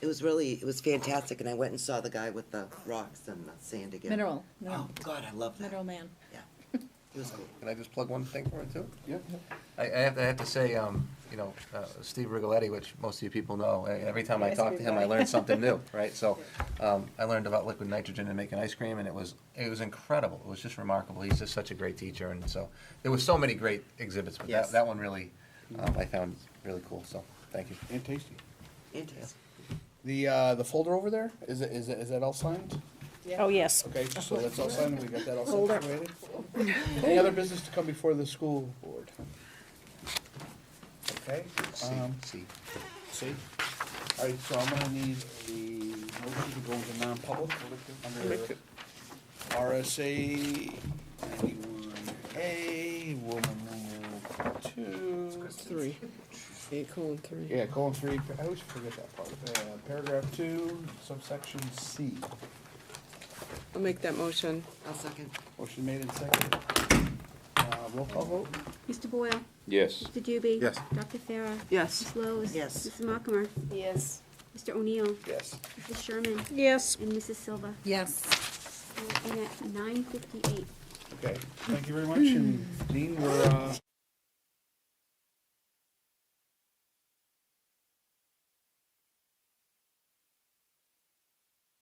[SPEAKER 11] It was fantastic, and I went and saw the guy with the rocks and the sand again.
[SPEAKER 3] Mineral.
[SPEAKER 11] Oh, God, I love that.
[SPEAKER 3] Mineral man.
[SPEAKER 11] Yeah, it was cool.
[SPEAKER 8] Can I just plug one thing for it too?
[SPEAKER 2] Yeah.
[SPEAKER 8] I have to say, Steve Rigoletti, which most of you people know. Every time I talk to him, I learn something new, right? So I learned about liquid nitrogen and making ice cream, and it was incredible. It was just remarkable. He's just such a great teacher, and so there was so many great exhibits, but
[SPEAKER 11] Yes.
[SPEAKER 8] that one really I found really cool. So thank you.
[SPEAKER 2] And tasty.
[SPEAKER 11] Interesting.
[SPEAKER 2] The folder over there, is that all signed?
[SPEAKER 5] Oh, yes.
[SPEAKER 2] Okay, so that's all signed, we got that all
[SPEAKER 5] Folder.
[SPEAKER 2] situated. Any other business to come before the school board? Okay.
[SPEAKER 8] See.
[SPEAKER 2] See? All right, so I'm gonna need a motion to go into non-public under RSA 91A, Roman numeral 2.
[SPEAKER 18] 3. 8:3.
[SPEAKER 2] Yeah, colon 3, I always forget that part. Paragraph 2, subsection C.
[SPEAKER 18] I'll make that motion.
[SPEAKER 11] I'll second.
[SPEAKER 2] Motion made and seconded. Roll call vote?
[SPEAKER 4] Mr. Boyle?
[SPEAKER 7] Yes.
[SPEAKER 4] Mr. Dubey?
[SPEAKER 2] Yes.
[SPEAKER 4] Dr. Farah?
[SPEAKER 18] Yes.
[SPEAKER 4] Ms. Lowe's?
[SPEAKER 11] Yes.
[SPEAKER 4] Mrs. Markham?
[SPEAKER 22] Yes.
[SPEAKER 4] Mr. O'Neill?
[SPEAKER 2] Yes.
[SPEAKER 4] Mrs. Sherman?
[SPEAKER 5] Yes.
[SPEAKER 4] And Mrs. Silva?
[SPEAKER 3] Yes.
[SPEAKER 4] And at 9:58.
[SPEAKER 2] Okay, thank you very much, and Dean, we're,